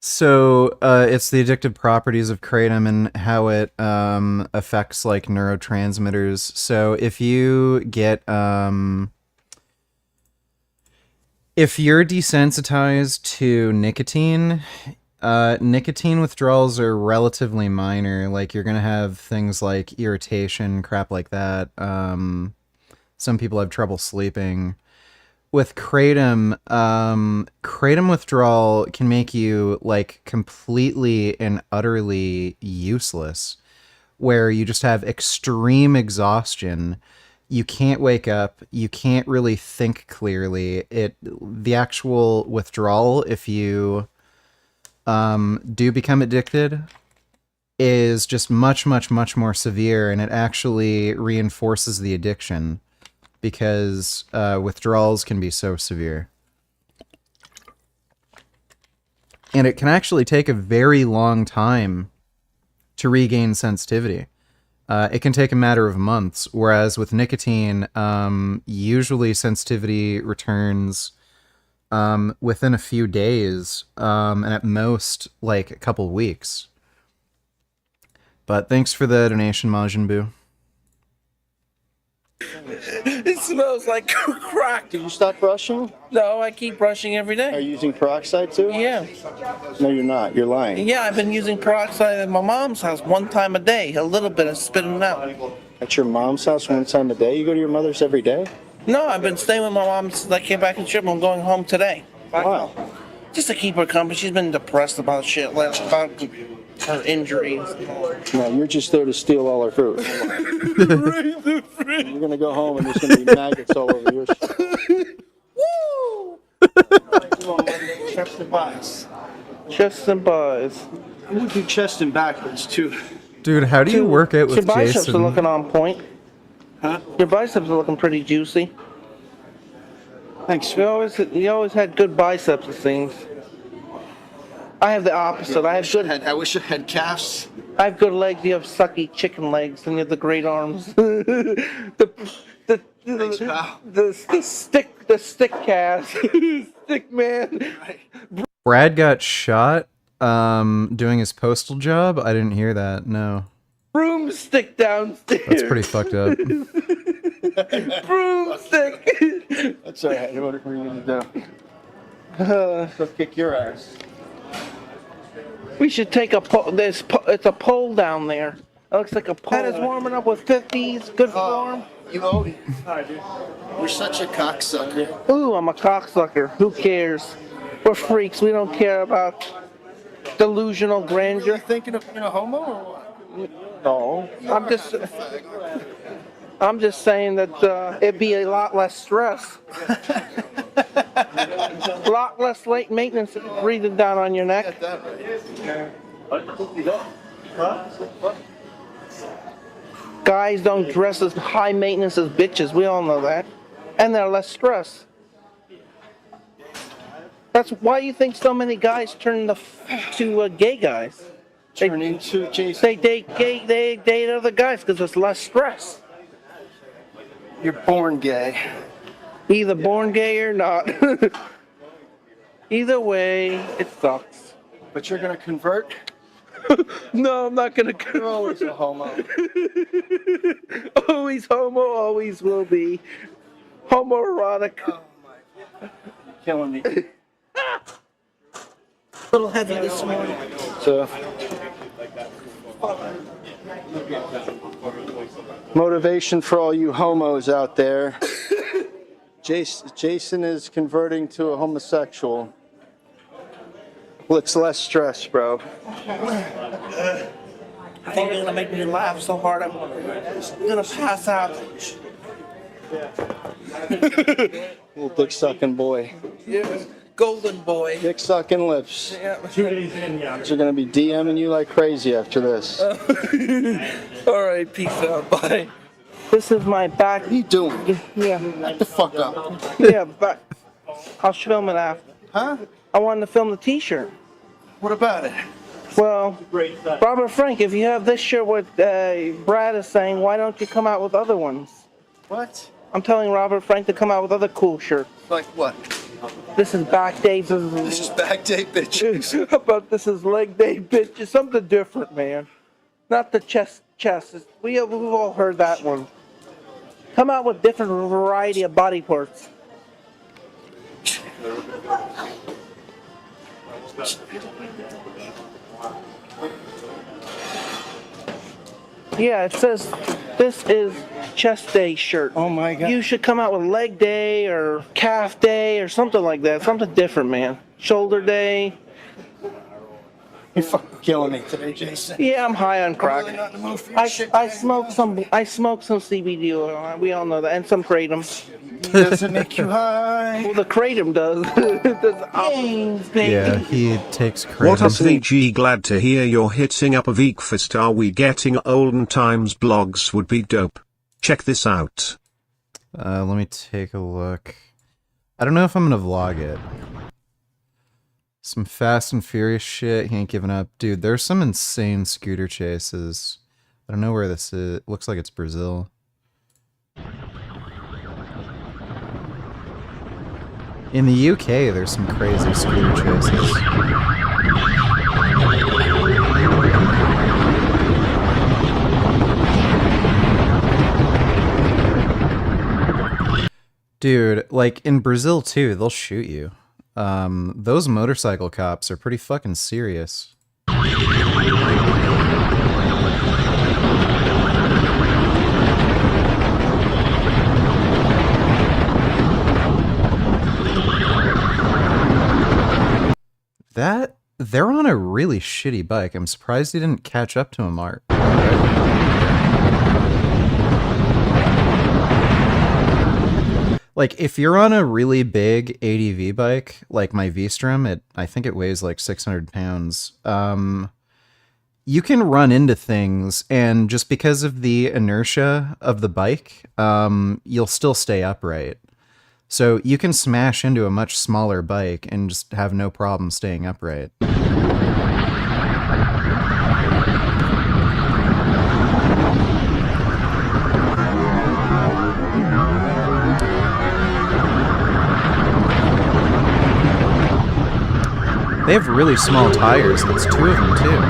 So it's the addictive properties of kratom and how it affects like neurotransmitters. So if you get if you're desensitized to nicotine, nicotine withdrawals are relatively minor. Like you're gonna have things like irritation, crap like that. Some people have trouble sleeping. With kratom, kratom withdrawal can make you like completely and utterly useless, where you just have extreme exhaustion. You can't wake up. You can't really think clearly. The actual withdrawal, if you do become addicted, is just much, much, much more severe, and it actually reinforces the addiction. Because withdrawals can be so severe. And it can actually take a very long time to regain sensitivity. It can take a matter of months, whereas with nicotine, usually sensitivity returns within a few days, and at most, like a couple weeks. But thanks for the donation, Majin Buu. It smells like crack. Did you stop brushing? No, I keep brushing every day. Are you using peroxide too? Yeah. No, you're not. You're lying. Yeah, I've been using peroxide at my mom's house one time a day. A little bit of spitting out. At your mom's house one time a day? You go to your mother's every day? No, I've been staying with my mom since I came back in trip. I'm going home today. Wow. Just to keep her company. She's been depressed about shit, about her injuries. No, you're just there to steal all our food. You're gonna go home and there's gonna be maggots all over your shit. Woo! Chest and buys. Chest and buys. I'm gonna do chest and backwards too. Dude, how do you work out with Your biceps Jason? are looking on point. Huh? Your biceps are looking pretty juicy. Thanks. You always had good biceps, it seems. I have the opposite. I wish I had calves. I have good legs. You have sucky chicken legs, and you have the great arms. the stick calves. Stick man. Brad got shot doing his postal job? I didn't hear that, no. Broomstick downstairs. That's pretty fucked up. Broomstick. That's alright. What are you gonna do? So kick your ass. We should take a poll. It's a pole down there. It looks like a pole. That is warming up with 50s. Good form. You owe it. You're such a cocksucker. Ooh, I'm a cocksucker. Who cares? We're freaks. We don't care about delusional grandeur. Are you thinking of being a homo or what? No. I'm just saying that it'd be a lot less stress. A lot less late maintenance breathing down on your neck. Guys don't dress as high maintenance as bitches. We all know that. And they're less stress. That's why you think so many guys turn to gay guys. Turn into Jason. They date other guys because it's less stress. You're born gay. Either born gay or not. Either way, it sucks. But you're gonna convert? No, I'm not gonna convert. You're always a homo. Always homo, always will be. Homoerotic. Oh my. Killing me. A little heavy this morning. So. Motivation for all you homos out there. Jason is converting to a homosexual. Well, it's less stress, bro. I think you're gonna make me laugh so hard I'm gonna pass out. Little dick sucking boy. Yeah. golden boy. Dick sucking lips. Yeah. 2 days in, yeah. They're gonna be DMing you like crazy after this. All right, peace out. Bye. This is my back. What are you doing? Yeah. Shut the fuck up. Yeah, but I'll film it after. Huh? I wanted to film the T-shirt. What about it? Well, Robert Frank, if you have this shirt, what Brad is saying, why don't you come out with other ones? What? I'm telling Robert Frank to come out with other cool shirts. Like what? This is back day. This is back day, bitch. How about this is leg day, bitch? It's something different, man. Not the chest. We've all heard that one. Come out with different variety of body parts. Yeah, it says this is chest day shirt. Oh my god. You should come out with leg day or calf day or something like that. Something different, man. Shoulder day. You're fucking killing me today, Jason. Yeah, I'm high on crack. I'm really not in the mood for your shit, I smoked some CBD oil. We all know that, and some kratom. Does it make you high? Well, the kratom does. It does. Yeah, he takes What up credit. VG, glad to hear you're hitting up a week fist. Are we getting olden times blogs? Would be dope. Check this out. Let me take a look. I don't know if I'm gonna vlog it. Some Fast and Furious shit. He ain't giving up. Dude, there's some insane scooter chases. I don't know where this is. It looks like it's Brazil. In the UK, there's some crazy scooter chases. Dude, like in Brazil too, they'll shoot you. Those motorcycle cops are pretty fucking serious. They're on a really shitty bike. I'm surprised he didn't catch up to him, Art. Like, if you're on a really big ADV bike, like my V-Strom, I think it weighs like 600 pounds, you can run into things, and just because of the inertia of the bike, you'll still stay upright. So you can smash into a much smaller bike and just have no problem staying upright. They have really small tires, and it's 2 of them too.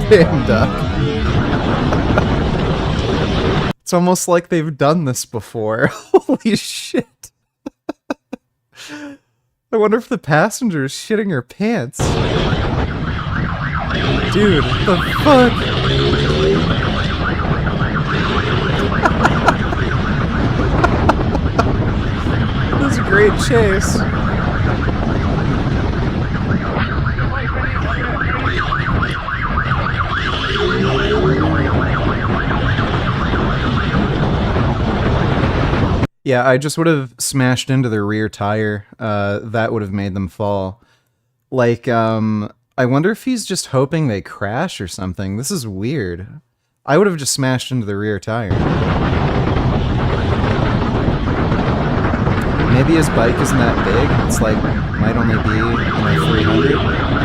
Damn duck. It's almost like they've done this before. Holy shit. I wonder if the passenger is shitting her pants. Dude, what the fuck? This is a great chase. Yeah, I just would have smashed into their rear tire. That would have made them fall. Like, I wonder if he's just hoping they crash or something. This is weird. I would have just smashed into the rear tire. Maybe his bike isn't that big. It's like, might only be, 300.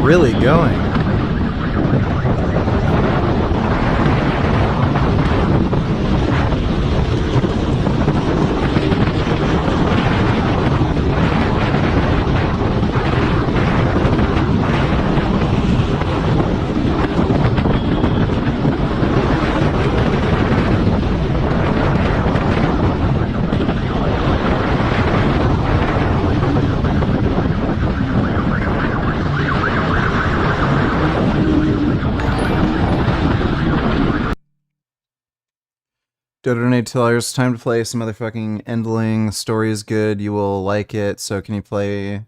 really going. Donate $2. Time to play some motherfucking Endling. The story is good. You will like it. So can you play...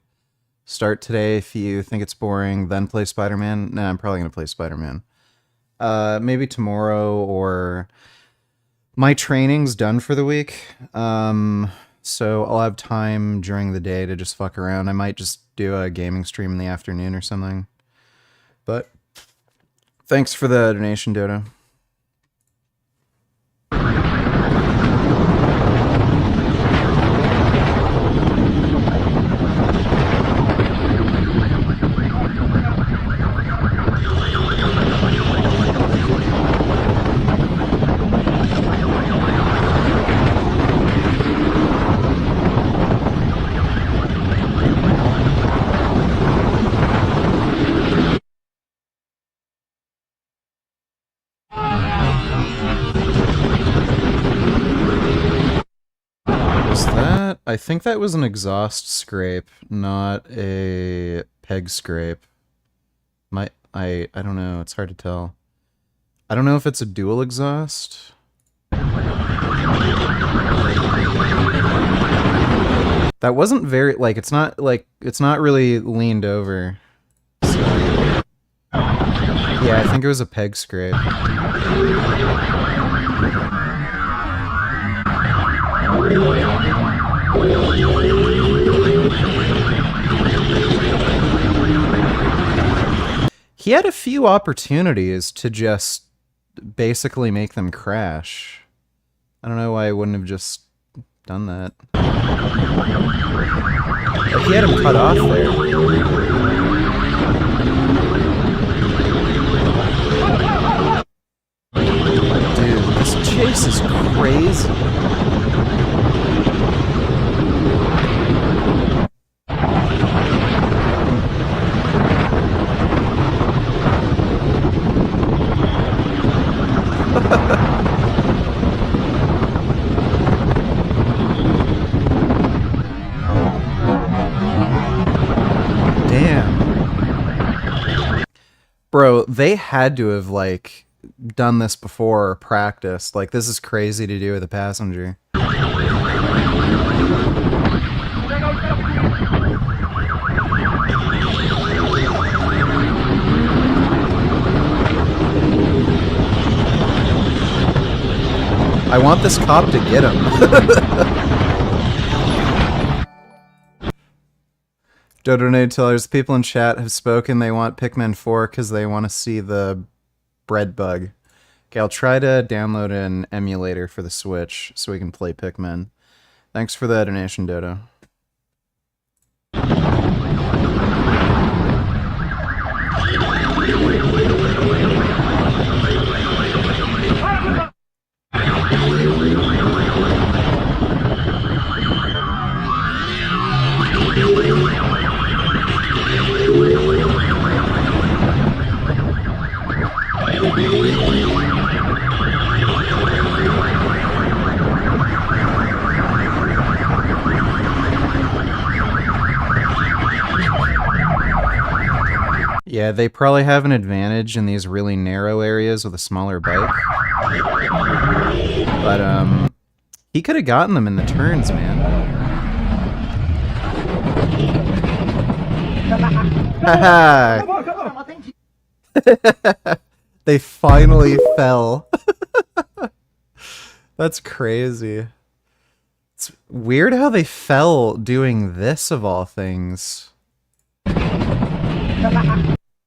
Start today if you think it's boring, then play Spider-Man? Nah, I'm probably going to play Spider-Man. Maybe tomorrow, or... My training's done for the week. So I'll have time during the day to just fuck around. I might just do a gaming stream in the afternoon or something. But... Thanks for the donation, Dodo. I think that was an exhaust scrape, not a peg scrape. I don't know, it's hard to tell. I don't know if it's a dual exhaust. That wasn't very, like, it's not really leaned over. So, yeah, I think it was a peg scrape. He had a few opportunities to just basically make them crash. I don't know why I wouldn't have just done that. Like, he had him cut off there. Dude, this chase is crazy. Damn. Bro, they had to have, like, done this before or practiced. Like, this is crazy to do with a passenger. I want this cop to get him. Donate tellers. People in chat have spoken. They want Pikmin 4 because they want to see the bread bug. Okay, I'll try to download an emulator for the Switch so we can play Pikmin. Thanks for the donation, Dodo. Yeah, they probably have an advantage in these really narrow areas with a smaller bike. But, he could have gotten them in the turns, man. Haha! They finally fell. That's crazy. It's weird how they fell doing this, of all things.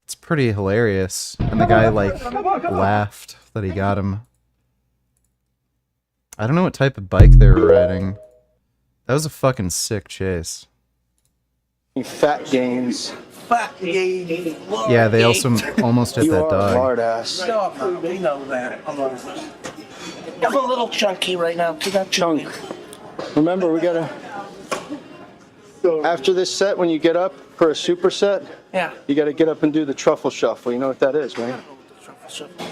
It's pretty hilarious. And the guy, like, laughed that he got him. I don't know what type of bike they were riding. That was a fucking sick chase. Fat gains. Fuck yeah. Yeah, they also almost hit You that are a dog. hard ass. Stop, they know that. I'm a little chunky right now. Chunk. Remember, we gotta. After this set, when you get up for a superset, Yeah. you gotta get up and do the truffle shuffle. You know what that is, right?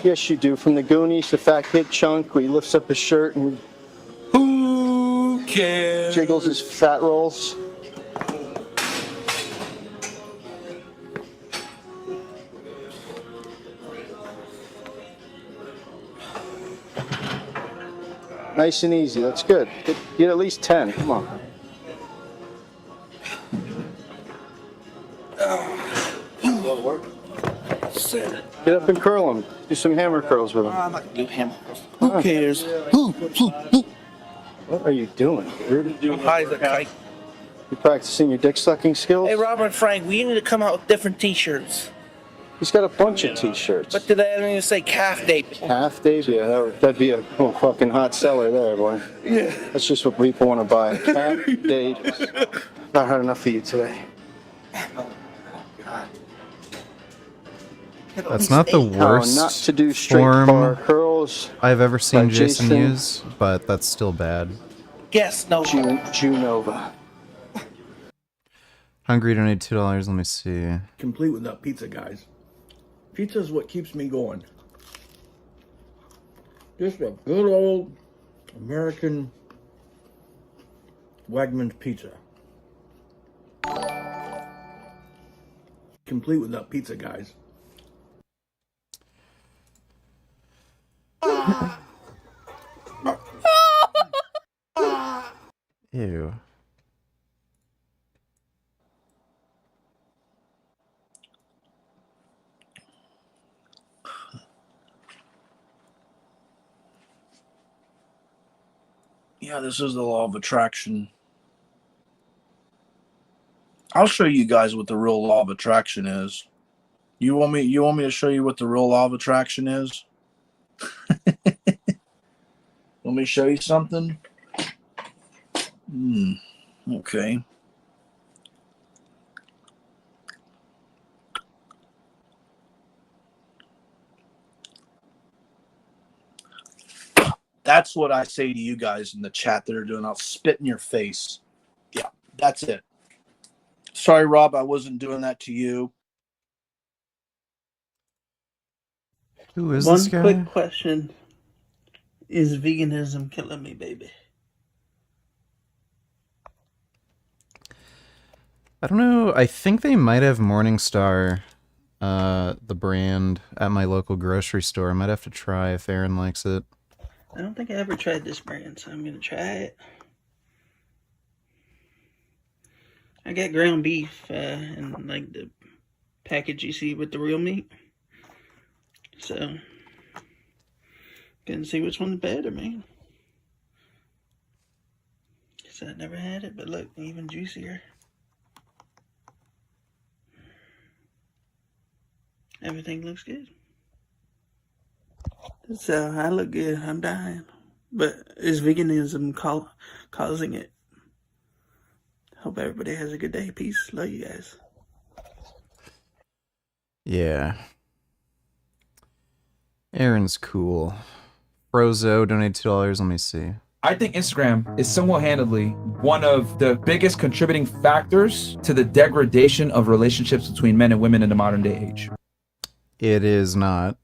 Yes, you do. From the Goonies, the fat kid Chunk, where he lifts up his shirt and Who cares? jiggles his fat rolls. Nice and easy. That's good. Get at least 10. Come on. Get up and curl them. Do some hammer curls with them. I'm not gonna do hammer curls. Who cares? What are you doing, dude? I'm high as a kite. You practicing your dick sucking skills? Hey, Robert Frank, we need to come out with different t-shirts. He's got a bunch of t-shirts. But today I don't even say calf day. Half days? Yeah, that'd be a fucking hot seller there, boy. Yeah. That's just what people want to buy. Half days. Not had enough for you today. That's not the worst not to do straight form bar curls I've ever seen by Jason Jason. use, but that's still bad. Yes, no. Genova. Hungry donated $2. Let me see. Complete with that pizza, guys. Pizza is what keeps me going. Just a good old American Wegmans pizza. Complete with that pizza, guys. Ew. Yeah, this is the law of attraction. I'll show you guys what the real law of attraction is. You want me to show you what the real law of attraction is? Want me to show you something? Okay. That's what I say to you guys in the chat that are doing. I'll spit in your face. Yeah, that's it. Sorry, Rob, I wasn't doing that to you. Who is One this guy? quick question. Is veganism killing me, baby? I don't know. I think they might have Morningstar, the brand, at my local grocery store. I might have to try if Aaron likes it. I don't think I ever tried this brand, so I'm gonna try it. I got ground beef and like the package you see with the real meat. So, gonna see which one's better, man. Guess I never had it, but look, even juicier. Everything looks good. So I look good. I'm dying, but is veganism causing it? Hope everybody has a good day. Peace. Love you guys. Yeah. Aaron's cool. Frozo donated $2. Let me see. I think Instagram is single-handedly one of the biggest contributing factors to the degradation of relationships between men and women in the modern day age. It is not.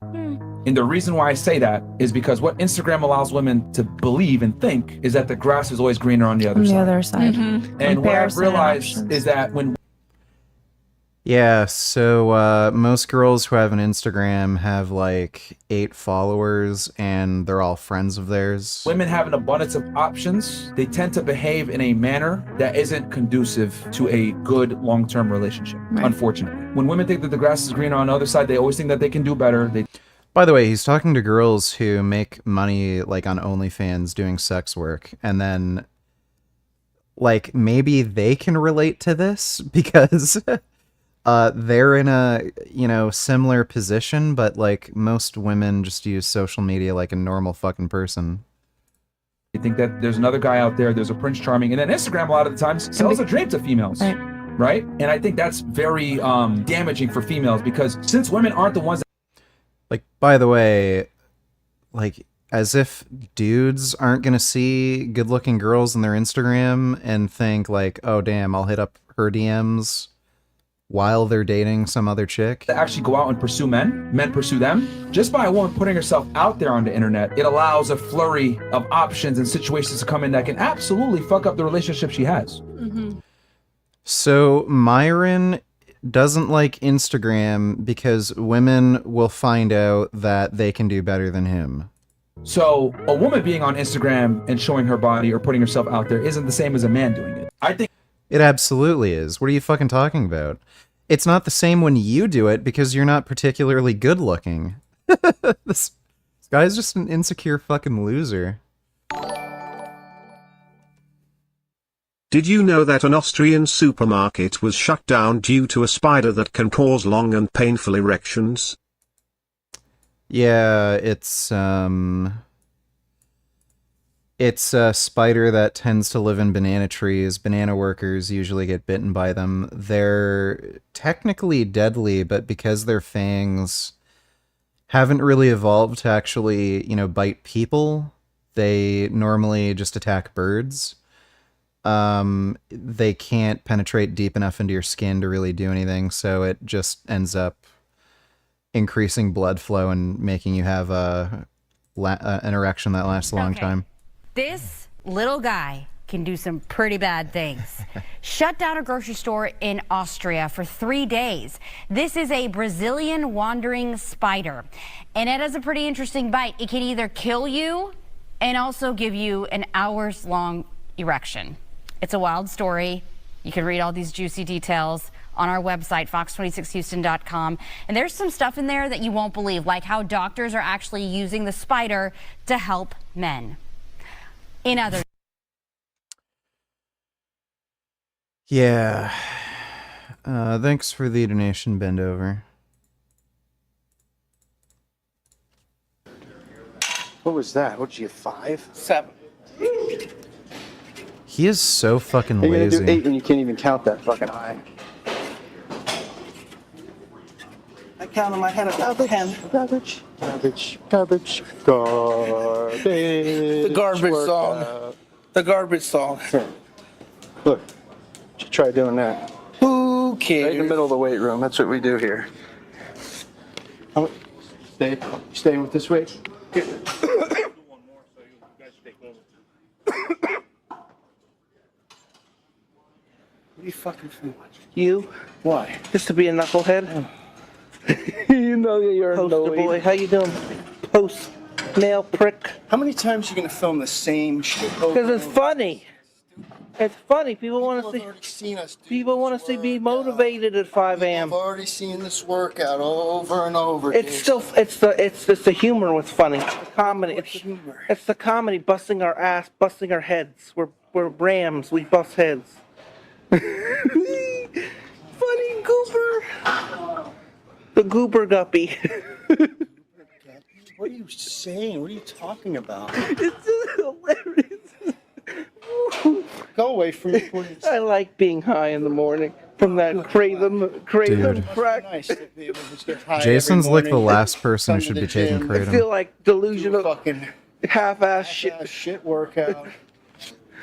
And the reason why I say that is because what Instagram allows women to believe and think is that the grass is always greener on the other side. And what I've realized is that when Yeah, so most girls who have an Instagram have like 8 followers and they're all friends of theirs. women have an abundance of options, they tend to behave in a manner that isn't conducive to a good long-term relationship, unfortunately. When women think that the grass is greener on the other side, they always think that they can do better. By the way, he's talking to girls who make money like on OnlyFans doing sex work, and then like maybe they can relate to this because they're in a, you know, similar position, but like most women just use social media like a normal fucking person. They think that there's another guy out there, there's a Prince Charming, and then Instagram a lot of the times sells a dream to females. right? And I think that's very damaging for females because since women aren't the ones that Like, by the way, like, as if dudes aren't gonna see good-looking girls in their Instagram and think like, oh damn, I'll hit up her DMs while they're dating some other chick. actually go out and pursue men pursue them. Just by a woman putting herself out there on the internet, it allows a flurry of options and situations to come in that can absolutely fuck up the relationship she has. So Myron doesn't like Instagram because women will find out that they can do better than him. So a woman being on Instagram and showing her body or putting herself out there isn't the same as a man doing it. I think It absolutely is. What are you fucking talking about? It's not the same when you do it because you're not particularly good looking. This guy's just an insecure fucking loser. Did you know that an Austrian supermarket was shut down due to a spider that can cause long and painful erections? Yeah, it's a spider that tends to live in banana trees. Banana workers usually get bitten by them. They're technically deadly, but because their fangs haven't really evolved to actually, bite people, they normally just attack birds. They can't penetrate deep enough into your skin to really do anything, so it just ends up increasing blood flow and making you have an erection that lasts a long time. This little guy can do some pretty bad things. Shut down a grocery store in Austria for 3 days. This is a Brazilian wandering spider, and it has a pretty interesting bite. It can either kill you and also give you an hours-long erection. It's a wild story. You can read all these juicy details on our website, fox26houston.com. And there's some stuff in there that you won't believe, like how doctors are actually using the spider to help men. In other Yeah. Thanks for the donation, Bend Over. What was that? What did you get, 5? 7. He is so fucking You're gonna lazy. do 8 when you can't even count that fucking high. I count in my head about 10. Garbage. Garbage. Garbage. Garbage. The garbage song. The garbage song. Look, you should try doing that. Who cares? Right in the middle of the weight room. That's what we do here. Stay with this weight. What do you fucking think? You? Why? Just to be a knucklehead? You know you're a Poster boy. How you doing? Post nail prick. How many times are you gonna film the same shit? Because it's funny. It's funny. People want to see. People want to see me motivated at 5 a.m. I've already seen this workout over and over. It's still it's the humor what's funny. It's the comedy. It's the comedy busting our ass, busting our heads. We're rams. We bust heads. Funny goober. The goober guppy. What are you saying? What are you talking about? It's just hilarious. Go away from me, please. I like being high in the morning from that kratom crack. Nice to be able to get high Jason's every like the morning. last person who Come should to be the taking gym. I kratom. feel like delusional, fucking half-ass shit workout.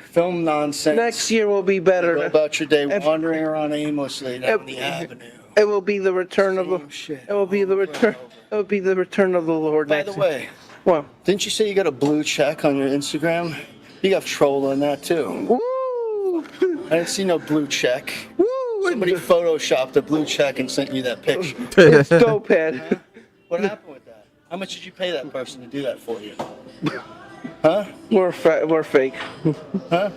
Film nonsense. Next year will be better. Go about your day wandering around aimlessly down the avenue. It will be the return of the. It will be the return. It will be the return of the Lord. By next the way, what? Didn't you say you got a blue check on your Instagram? You got trolled on that too. Woo! I didn't see no blue check. Woo! Somebody photoshopped a blue check and sent you that picture. It's dope head. What happened with that? How much did you pay that person to do that for you? Huh? We're fake. Huh?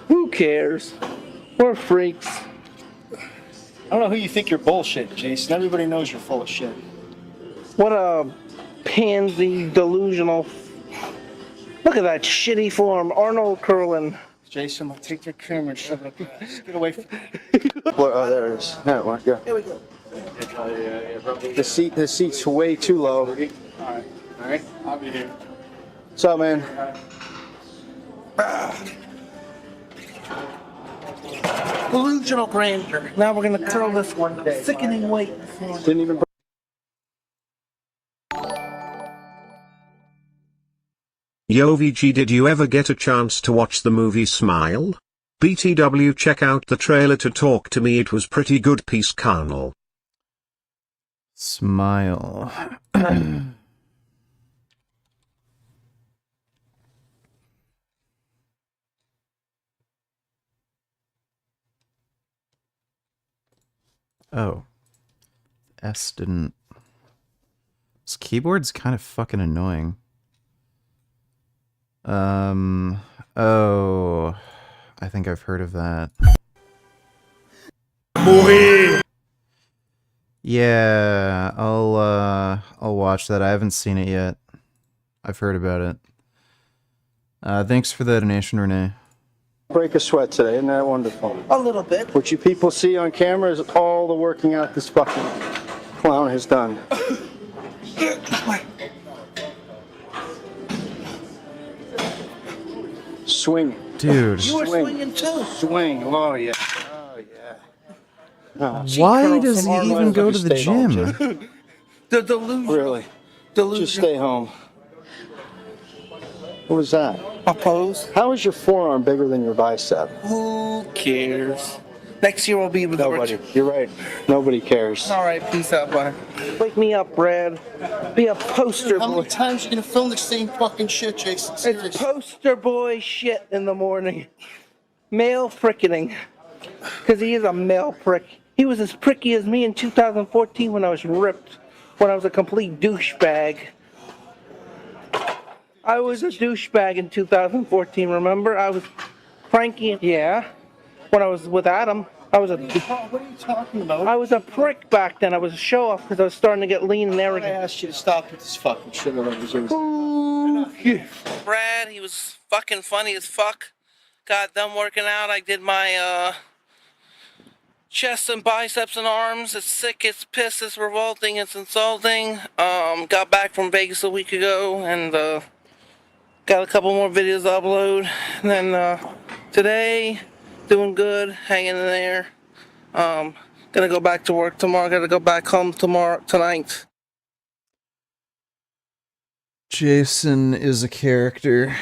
Who cares? We're freaks. I don't know who you think you're bullshit, Jason. Everybody knows you're full of shit. What a pansy delusional. Look at that shitty form, Arnold Curlin. Jason, I'm gonna take your camera and shove it up your ass. Get away from me. Oh, there it is. There it went. Go. Here we go. The seat's way too low. Alright. Alright. I'll be here. What's up, man? Delusional grandeur. Now we're gonna curl this sickening weight. Didn't even. Yo VG, did you ever get a chance to watch the movie Smile? BTW, check out the trailer to Talk to Me, it was pretty good. Peace, Carnal. Smile. Oh. S didn't... This keyboard's kind of fucking annoying. Oh... I think I've heard of that. Yeah, I'll watch that. I haven't seen it yet. I've heard about it. Thanks for the donation, Renee. Break a sweat today, isn't that wonderful? A little bit. What you people see on camera is all the working out this fucking clown has done. Swing. Dude. You were swinging too. Swing. Oh, yeah. Oh, yeah. Oh, why does he even go to the gym? The delusion. Really? Delusion. Just stay home. What was that? A pose. How is your forearm bigger than your bicep? Who cares? Next year we'll be with Nobody. You're right. Nobody cares. All right, peace out, bye. Wake me up, Brad. Be a poster boy. How many times are you gonna film the same fucking shit, Jason? It's poster boy shit in the morning. Male prickening. Because he is a male prick. He was as pricky as me in 2014 when I was ripped. When I was a complete douchebag. I was a douchebag in 2014, remember? I was Frankie. Yeah. When I was with Adam, I was a... What are you talking about? I was a prick back then. I was a show-off because I was starting to get lean and arrogant. I asked you to stop with this fucking shit. Brad, he was fucking funny as fuck. Got done working out. I did my chest and biceps and arms. It's sick, it's piss, it's revolting, it's insulting. Got back from Vegas a week ago and got a couple more videos to upload. And then today, doing good, hanging in there. Gonna go back to work tomorrow. Gotta go back home tonight. Jason is a character.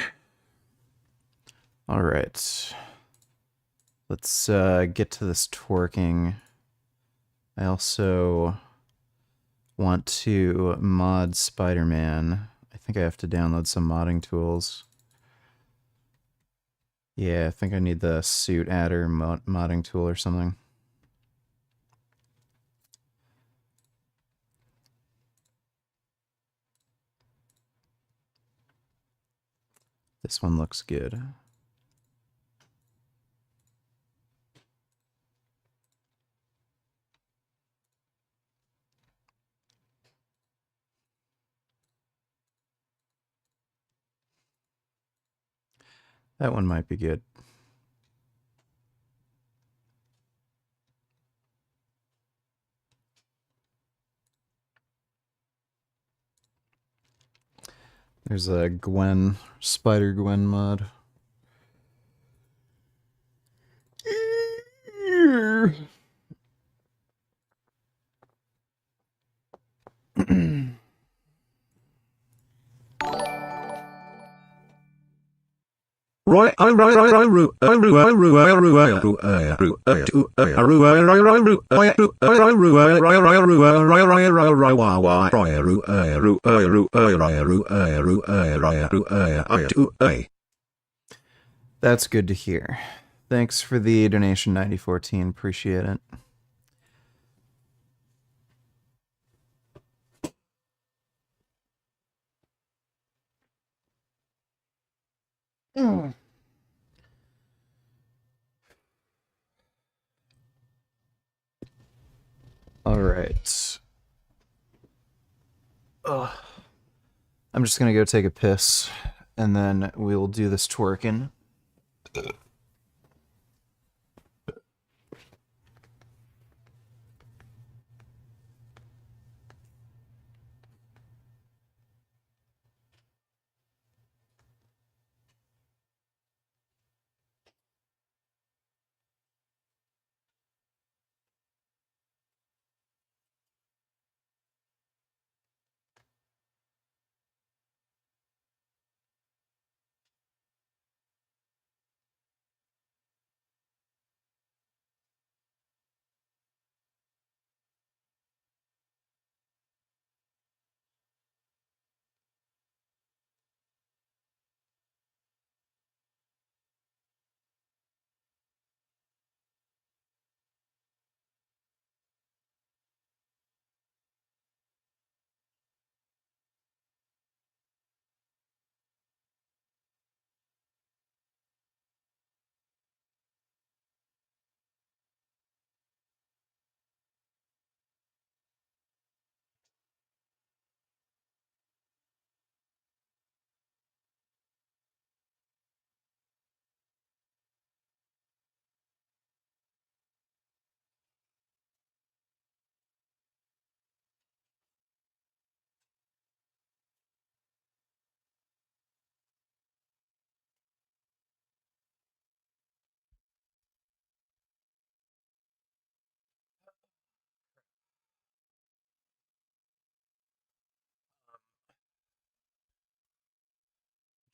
All right. Let's get to this twerking. I also want to mod Spider-Man. I think I have to download some modding tools. Yeah, I think I need the suit adder modding tool or something. This one looks good. That one might be good. There's a Spider-Gwen mod. That's good to hear. Thanks for the donation, 9014. Appreciate it. All right. Ugh. I'm just gonna go take a piss, and then we'll do this twerking.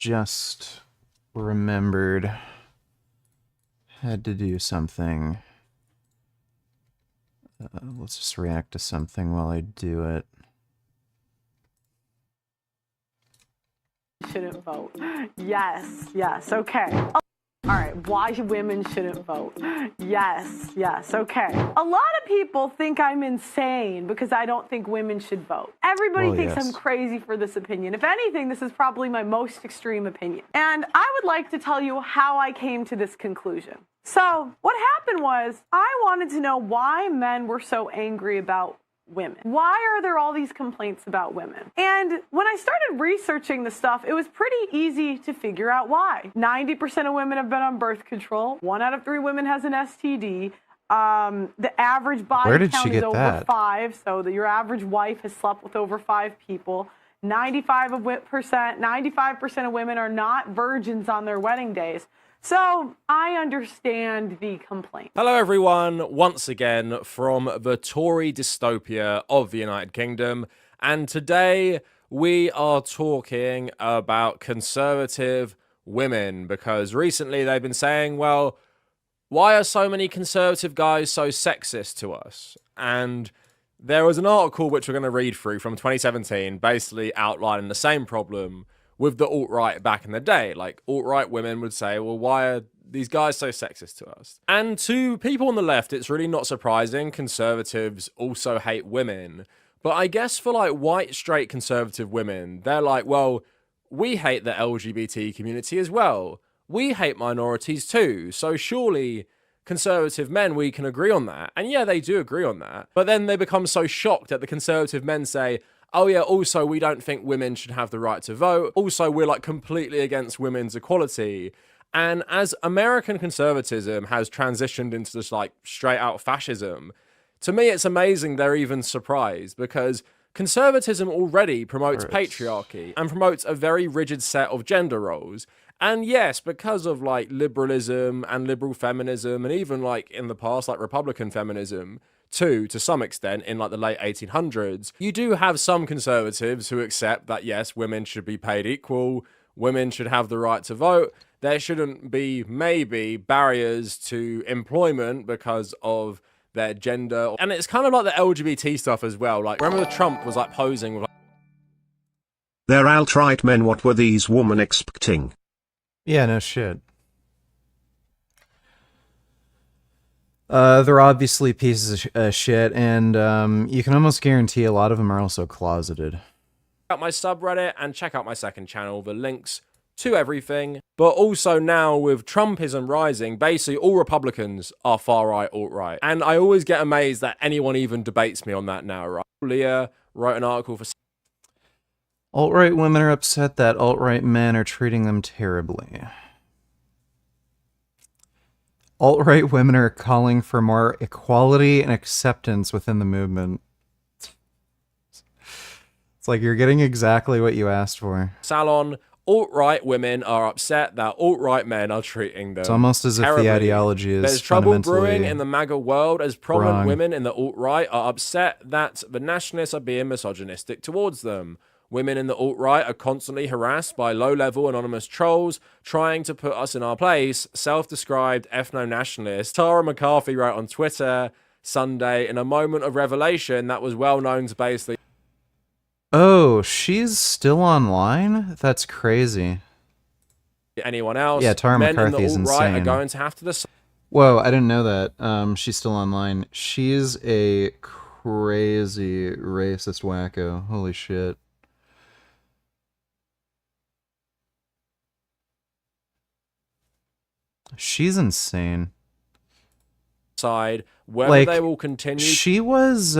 just remembered. Had to do something. Let's just react to something while I do it. Shouldn't vote. Yes, yes, okay. All right, why women shouldn't vote? Yes, yes, okay. A lot of people think I'm insane because I don't think women should vote. Everybody thinks I'm crazy for this opinion. If anything, this is probably my most extreme opinion. And I would like to tell you how I came to this conclusion. So what happened was I wanted to know why men were so angry about women. Why are there all these complaints about women? And when I started researching the stuff, it was pretty easy to figure out why. 90% of women have been on birth control. 1 out of 3 women has an STD. The average body count is over 5, so your average wife has slept with over 5 people. 95% of women are not virgins on their wedding days. So I understand the complaint. Hello everyone, once again from the Tory dystopia of the United Kingdom, and today we are talking about conservative women, because recently they've been saying, well, why are so many conservative guys so sexist to us? And there was an article which we're going to read through from 2017, basically outlining the same problem with the alt-right back in the day. Like, alt-right women would say, well, why are these guys so sexist to us? And to people on the left, it's really not surprising. Conservatives also hate women. But I guess for, like, white, straight conservative women, they're like, well, we hate the LGBT community as well. We hate minorities too. So surely conservative men, we can agree on that. And yeah, they do agree on that. But then they become so shocked that the conservative men say, oh yeah, also we don't think women should have the right to vote. Also, we're like completely against women's equality. And as American conservatism has transitioned into this like straight out fascism, to me it's amazing they're even surprised, because conservatism already promotes patriarchy and promotes a very rigid set of gender roles. And yes, because of like liberalism and liberal feminism, and even like in the past, like Republican feminism, too, to some extent, in like the late 1800s, you do have some conservatives who accept that, yes, women should be paid equal, women should have the right to vote, there shouldn't be maybe barriers to employment because of their gender. And it's kind of like the LGBT stuff as well. Like, remember Trump was like posing with like, they're alt-right men. What were these women expecting? Yeah, no shit. They're obviously pieces of shit, and you can almost guarantee a lot of them are also closeted. check out my subreddit and check out my second channel, the links to everything. But also now with Trumpism rising, basically all Republicans are far-right, alt-right. And I always get amazed that anyone even debates me on that now, right? Leah wrote an article for... Alt-right women are upset that alt-right men are treating them terribly. Alt-right women are calling for more equality and acceptance within the movement. It's like you're getting exactly what you asked for. Salon, alt-right women are upset that alt-right men are treating them It's almost as if terribly. the ideology is There's trouble fundamentally brewing in the MAGA world as prominent wrong. women in the alt-right are upset that the nationalists are being misogynistic towards them. Women in the alt-right are constantly harassed by low-level anonymous trolls trying to put us in our place. Self-described ethno-nationalist Tara McCarthy wrote on Twitter Sunday, in a moment of revelation that was well known to basically... Oh, she's still online? That's crazy. anyone else. Yeah, Tara Men McCarthy's in the alt-right insane. are going to have to decide. Whoa, I didn't know that. She's still online. She's a crazy racist wacko. Holy shit. She's insane. Side whether Like, they will continue. she was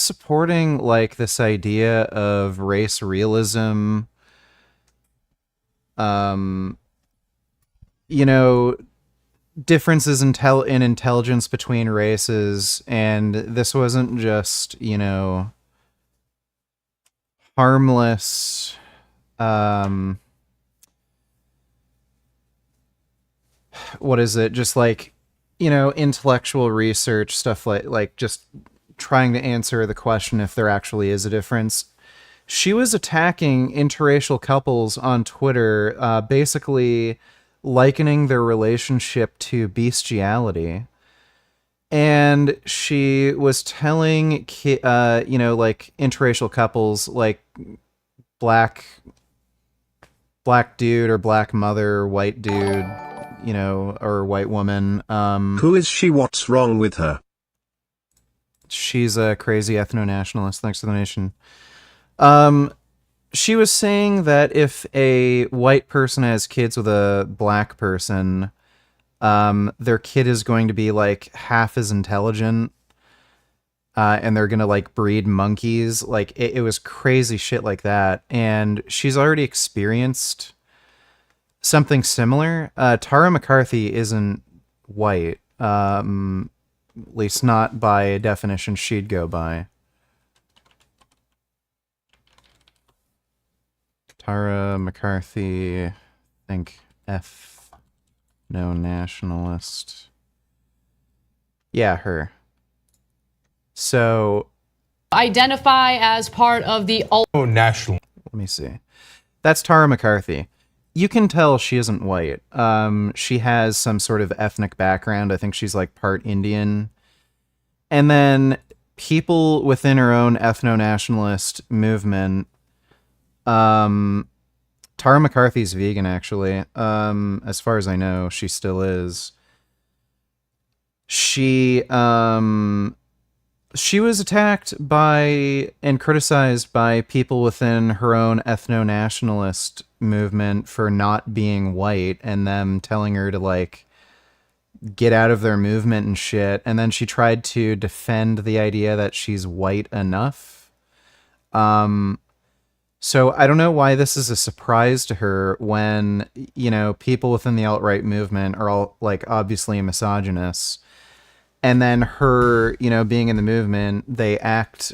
supporting like this idea of race realism, you know, differences in intelligence between races, and this wasn't just, you know, harmless what is it, just like, you know, intellectual research stuff, like just trying to answer the question if there actually is a difference. She was attacking interracial couples on Twitter, basically likening their relationship to bestiality. And she was telling, like interracial couples, like black dude or black mother, white dude, or white woman. Who is she? What's wrong with her? She's a crazy ethno-nationalist. Thanks to the nation. She was saying that if a white person has kids with a black person, their kid is going to be like half as intelligent, and they're gonna like breed monkeys. Like it was crazy shit like that. And she's already experienced something similar. Tara McCarthy isn't white, at least not by a definition she'd go by. Tara McCarthy, I think no nationalist. Yeah, her. So identify as part of the national. Let me see. That's Tara McCarthy. You can tell she isn't white. She has some sort of ethnic background. I think she's like part Indian. And then people within her own ethno-nationalist movement. Tara McCarthy's vegan, actually. As far as I know, she still is. She was attacked by and criticized by people within her own ethno-nationalist movement for not being white, and them telling her to like get out of their movement and shit. And then she tried to defend the idea that she's white enough. So I don't know why this is a surprise to her when, people within the alt-right movement are all like obviously misogynists. And then her, being in the movement, they act,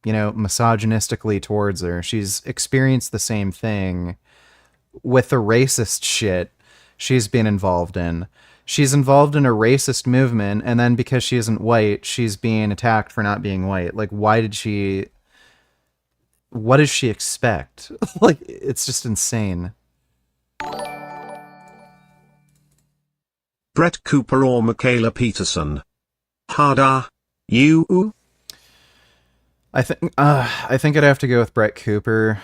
misogynistically towards her. She's experienced the same thing with the racist shit she's been involved in. She's involved in a racist movement, and then because she isn't white, she's being attacked for not being white. Like, what does she expect? Like, it's just insane. Brett Cooper or Michaela Peterson? Harder. You? I think I'd have to go with Brett Cooper.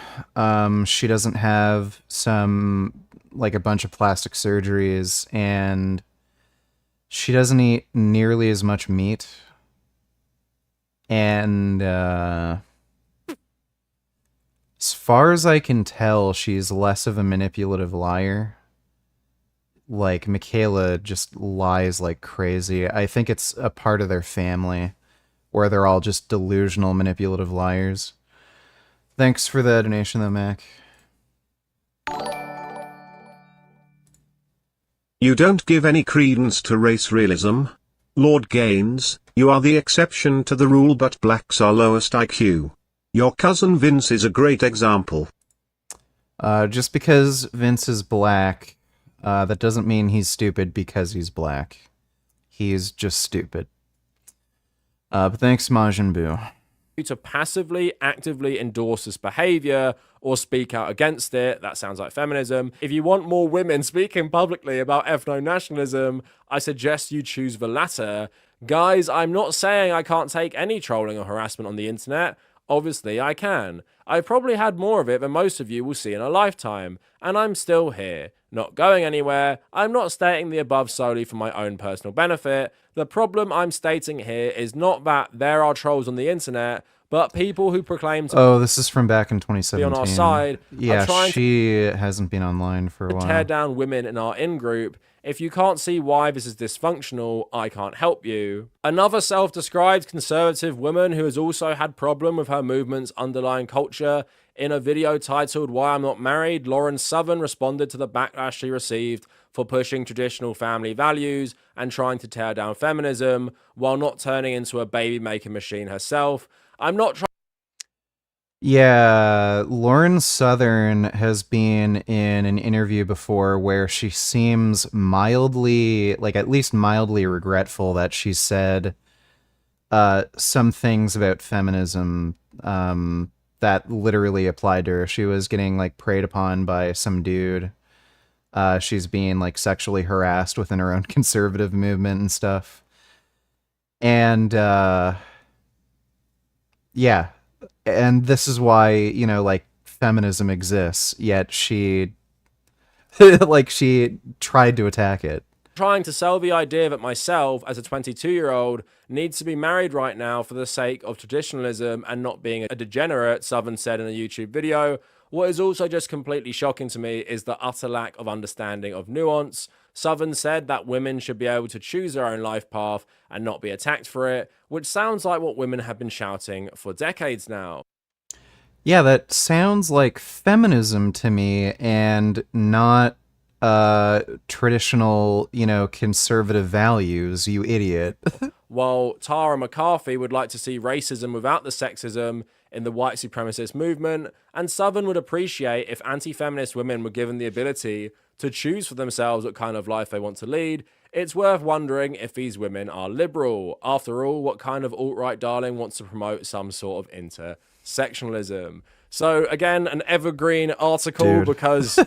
She doesn't have a bunch of plastic surgeries, and she doesn't eat nearly as much meat. And as far as I can tell, she's less of a manipulative liar. Like, Michaela just lies like crazy. I think it's a part of their family where they're all just delusional, manipulative liars. Thanks for the donation, though, Mac. You don't give any credence to race realism? Lord Gaines, you are the exception to the rule, but blacks are lowest IQ. Your cousin Vince is a great example. Just because Vince is black, that doesn't mean he's stupid because he's black. He's just stupid. But thanks, Majin Buu. To passively, actively endorse this behavior or speak out against it. That sounds like feminism. If you want more women speaking publicly about ethno-nationalism, I suggest you choose the latter. Guys, I'm not saying I can't take any trolling or harassment on the internet. Obviously, I can. I've probably had more of it than most of you will see in a lifetime, and I'm still here, not going anywhere. I'm not stating the above solely for my own personal benefit. The problem I'm stating here is not that there are trolls on the internet, but people who proclaim to Oh, this is from back in 2017. be on our side Yeah, are trying she hasn't been online for a to while. tear down women in our in-group. If you can't see why this is dysfunctional, I can't help you. Another self-described conservative woman who has also had problem with her movement's underlying culture, in a video titled Why I'm Not Married, Lauren Southern responded to the backlash she received for pushing traditional family values and trying to tear down feminism while not turning into a baby-making machine herself. I'm not trying. Yeah, Lauren Southern has been in an interview before where she seems mildly, like at least mildly regretful that she said some things about feminism that literally applied to her. She was getting like preyed upon by some dude. She's being like sexually harassed within her own conservative movement and stuff. And yeah, and this is why, you know, like feminism exists, yet she like she tried to attack it. Trying to sell the idea that myself, as a 22-year-old, needs to be married right now for the sake of traditionalism and not being a degenerate, Southern said in a YouTube video. What is also just completely shocking to me is the utter lack of understanding of nuance. Southern said that women should be able to choose their own life path and not be attacked for it, which sounds like what women have been shouting for decades now. Yeah, that sounds like feminism to me, and not traditional, you know, conservative values, you idiot. While Tara McCarthy would like to see racism without the sexism in the white supremacist movement, and Southern would appreciate if anti-feminist women were given the ability to choose for themselves what kind of life they want to lead, it's worth wondering if these women are liberal. After all, what kind of alt-right darling wants to promote some sort of intersectionalism? So again, an evergreen article, because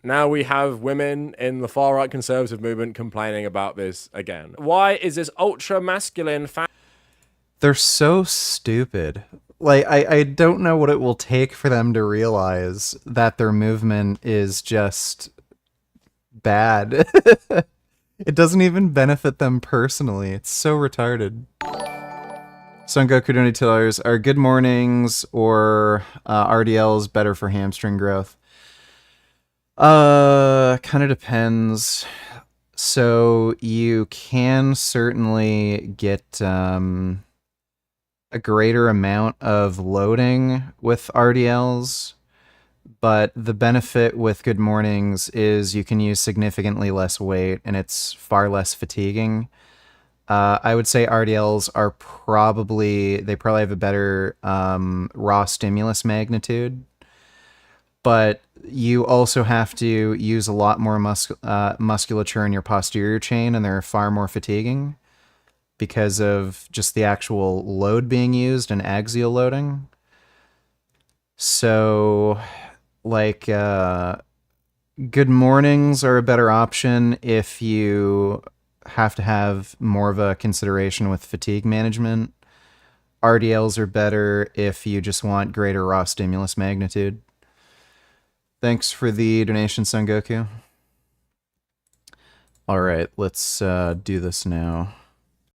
now we have women in the far-right conservative movement complaining about this again. Why is this ultra-masculine They're so stupid. Like, I don't know what it will take for them to realize that their movement is just bad. It doesn't even benefit them personally. It's so retarded. Son Goku $20 are good mornings or RDLs better for hamstring growth? Kind of depends. So you can certainly get a greater amount of loading with RDLs, but the benefit with good mornings is you can use significantly less weight and it's far less fatiguing. I would say RDLs are probably have a better raw stimulus magnitude, but you also have to use a lot more musculature in your posterior chain, and they're far more fatiguing because of just the actual load being used and axial loading. So, like, good mornings are a better option if you have to have more of a consideration with fatigue management. RDLs are better if you just want greater raw stimulus magnitude. Thanks for the donation, Son Goku. All right, let's do this now.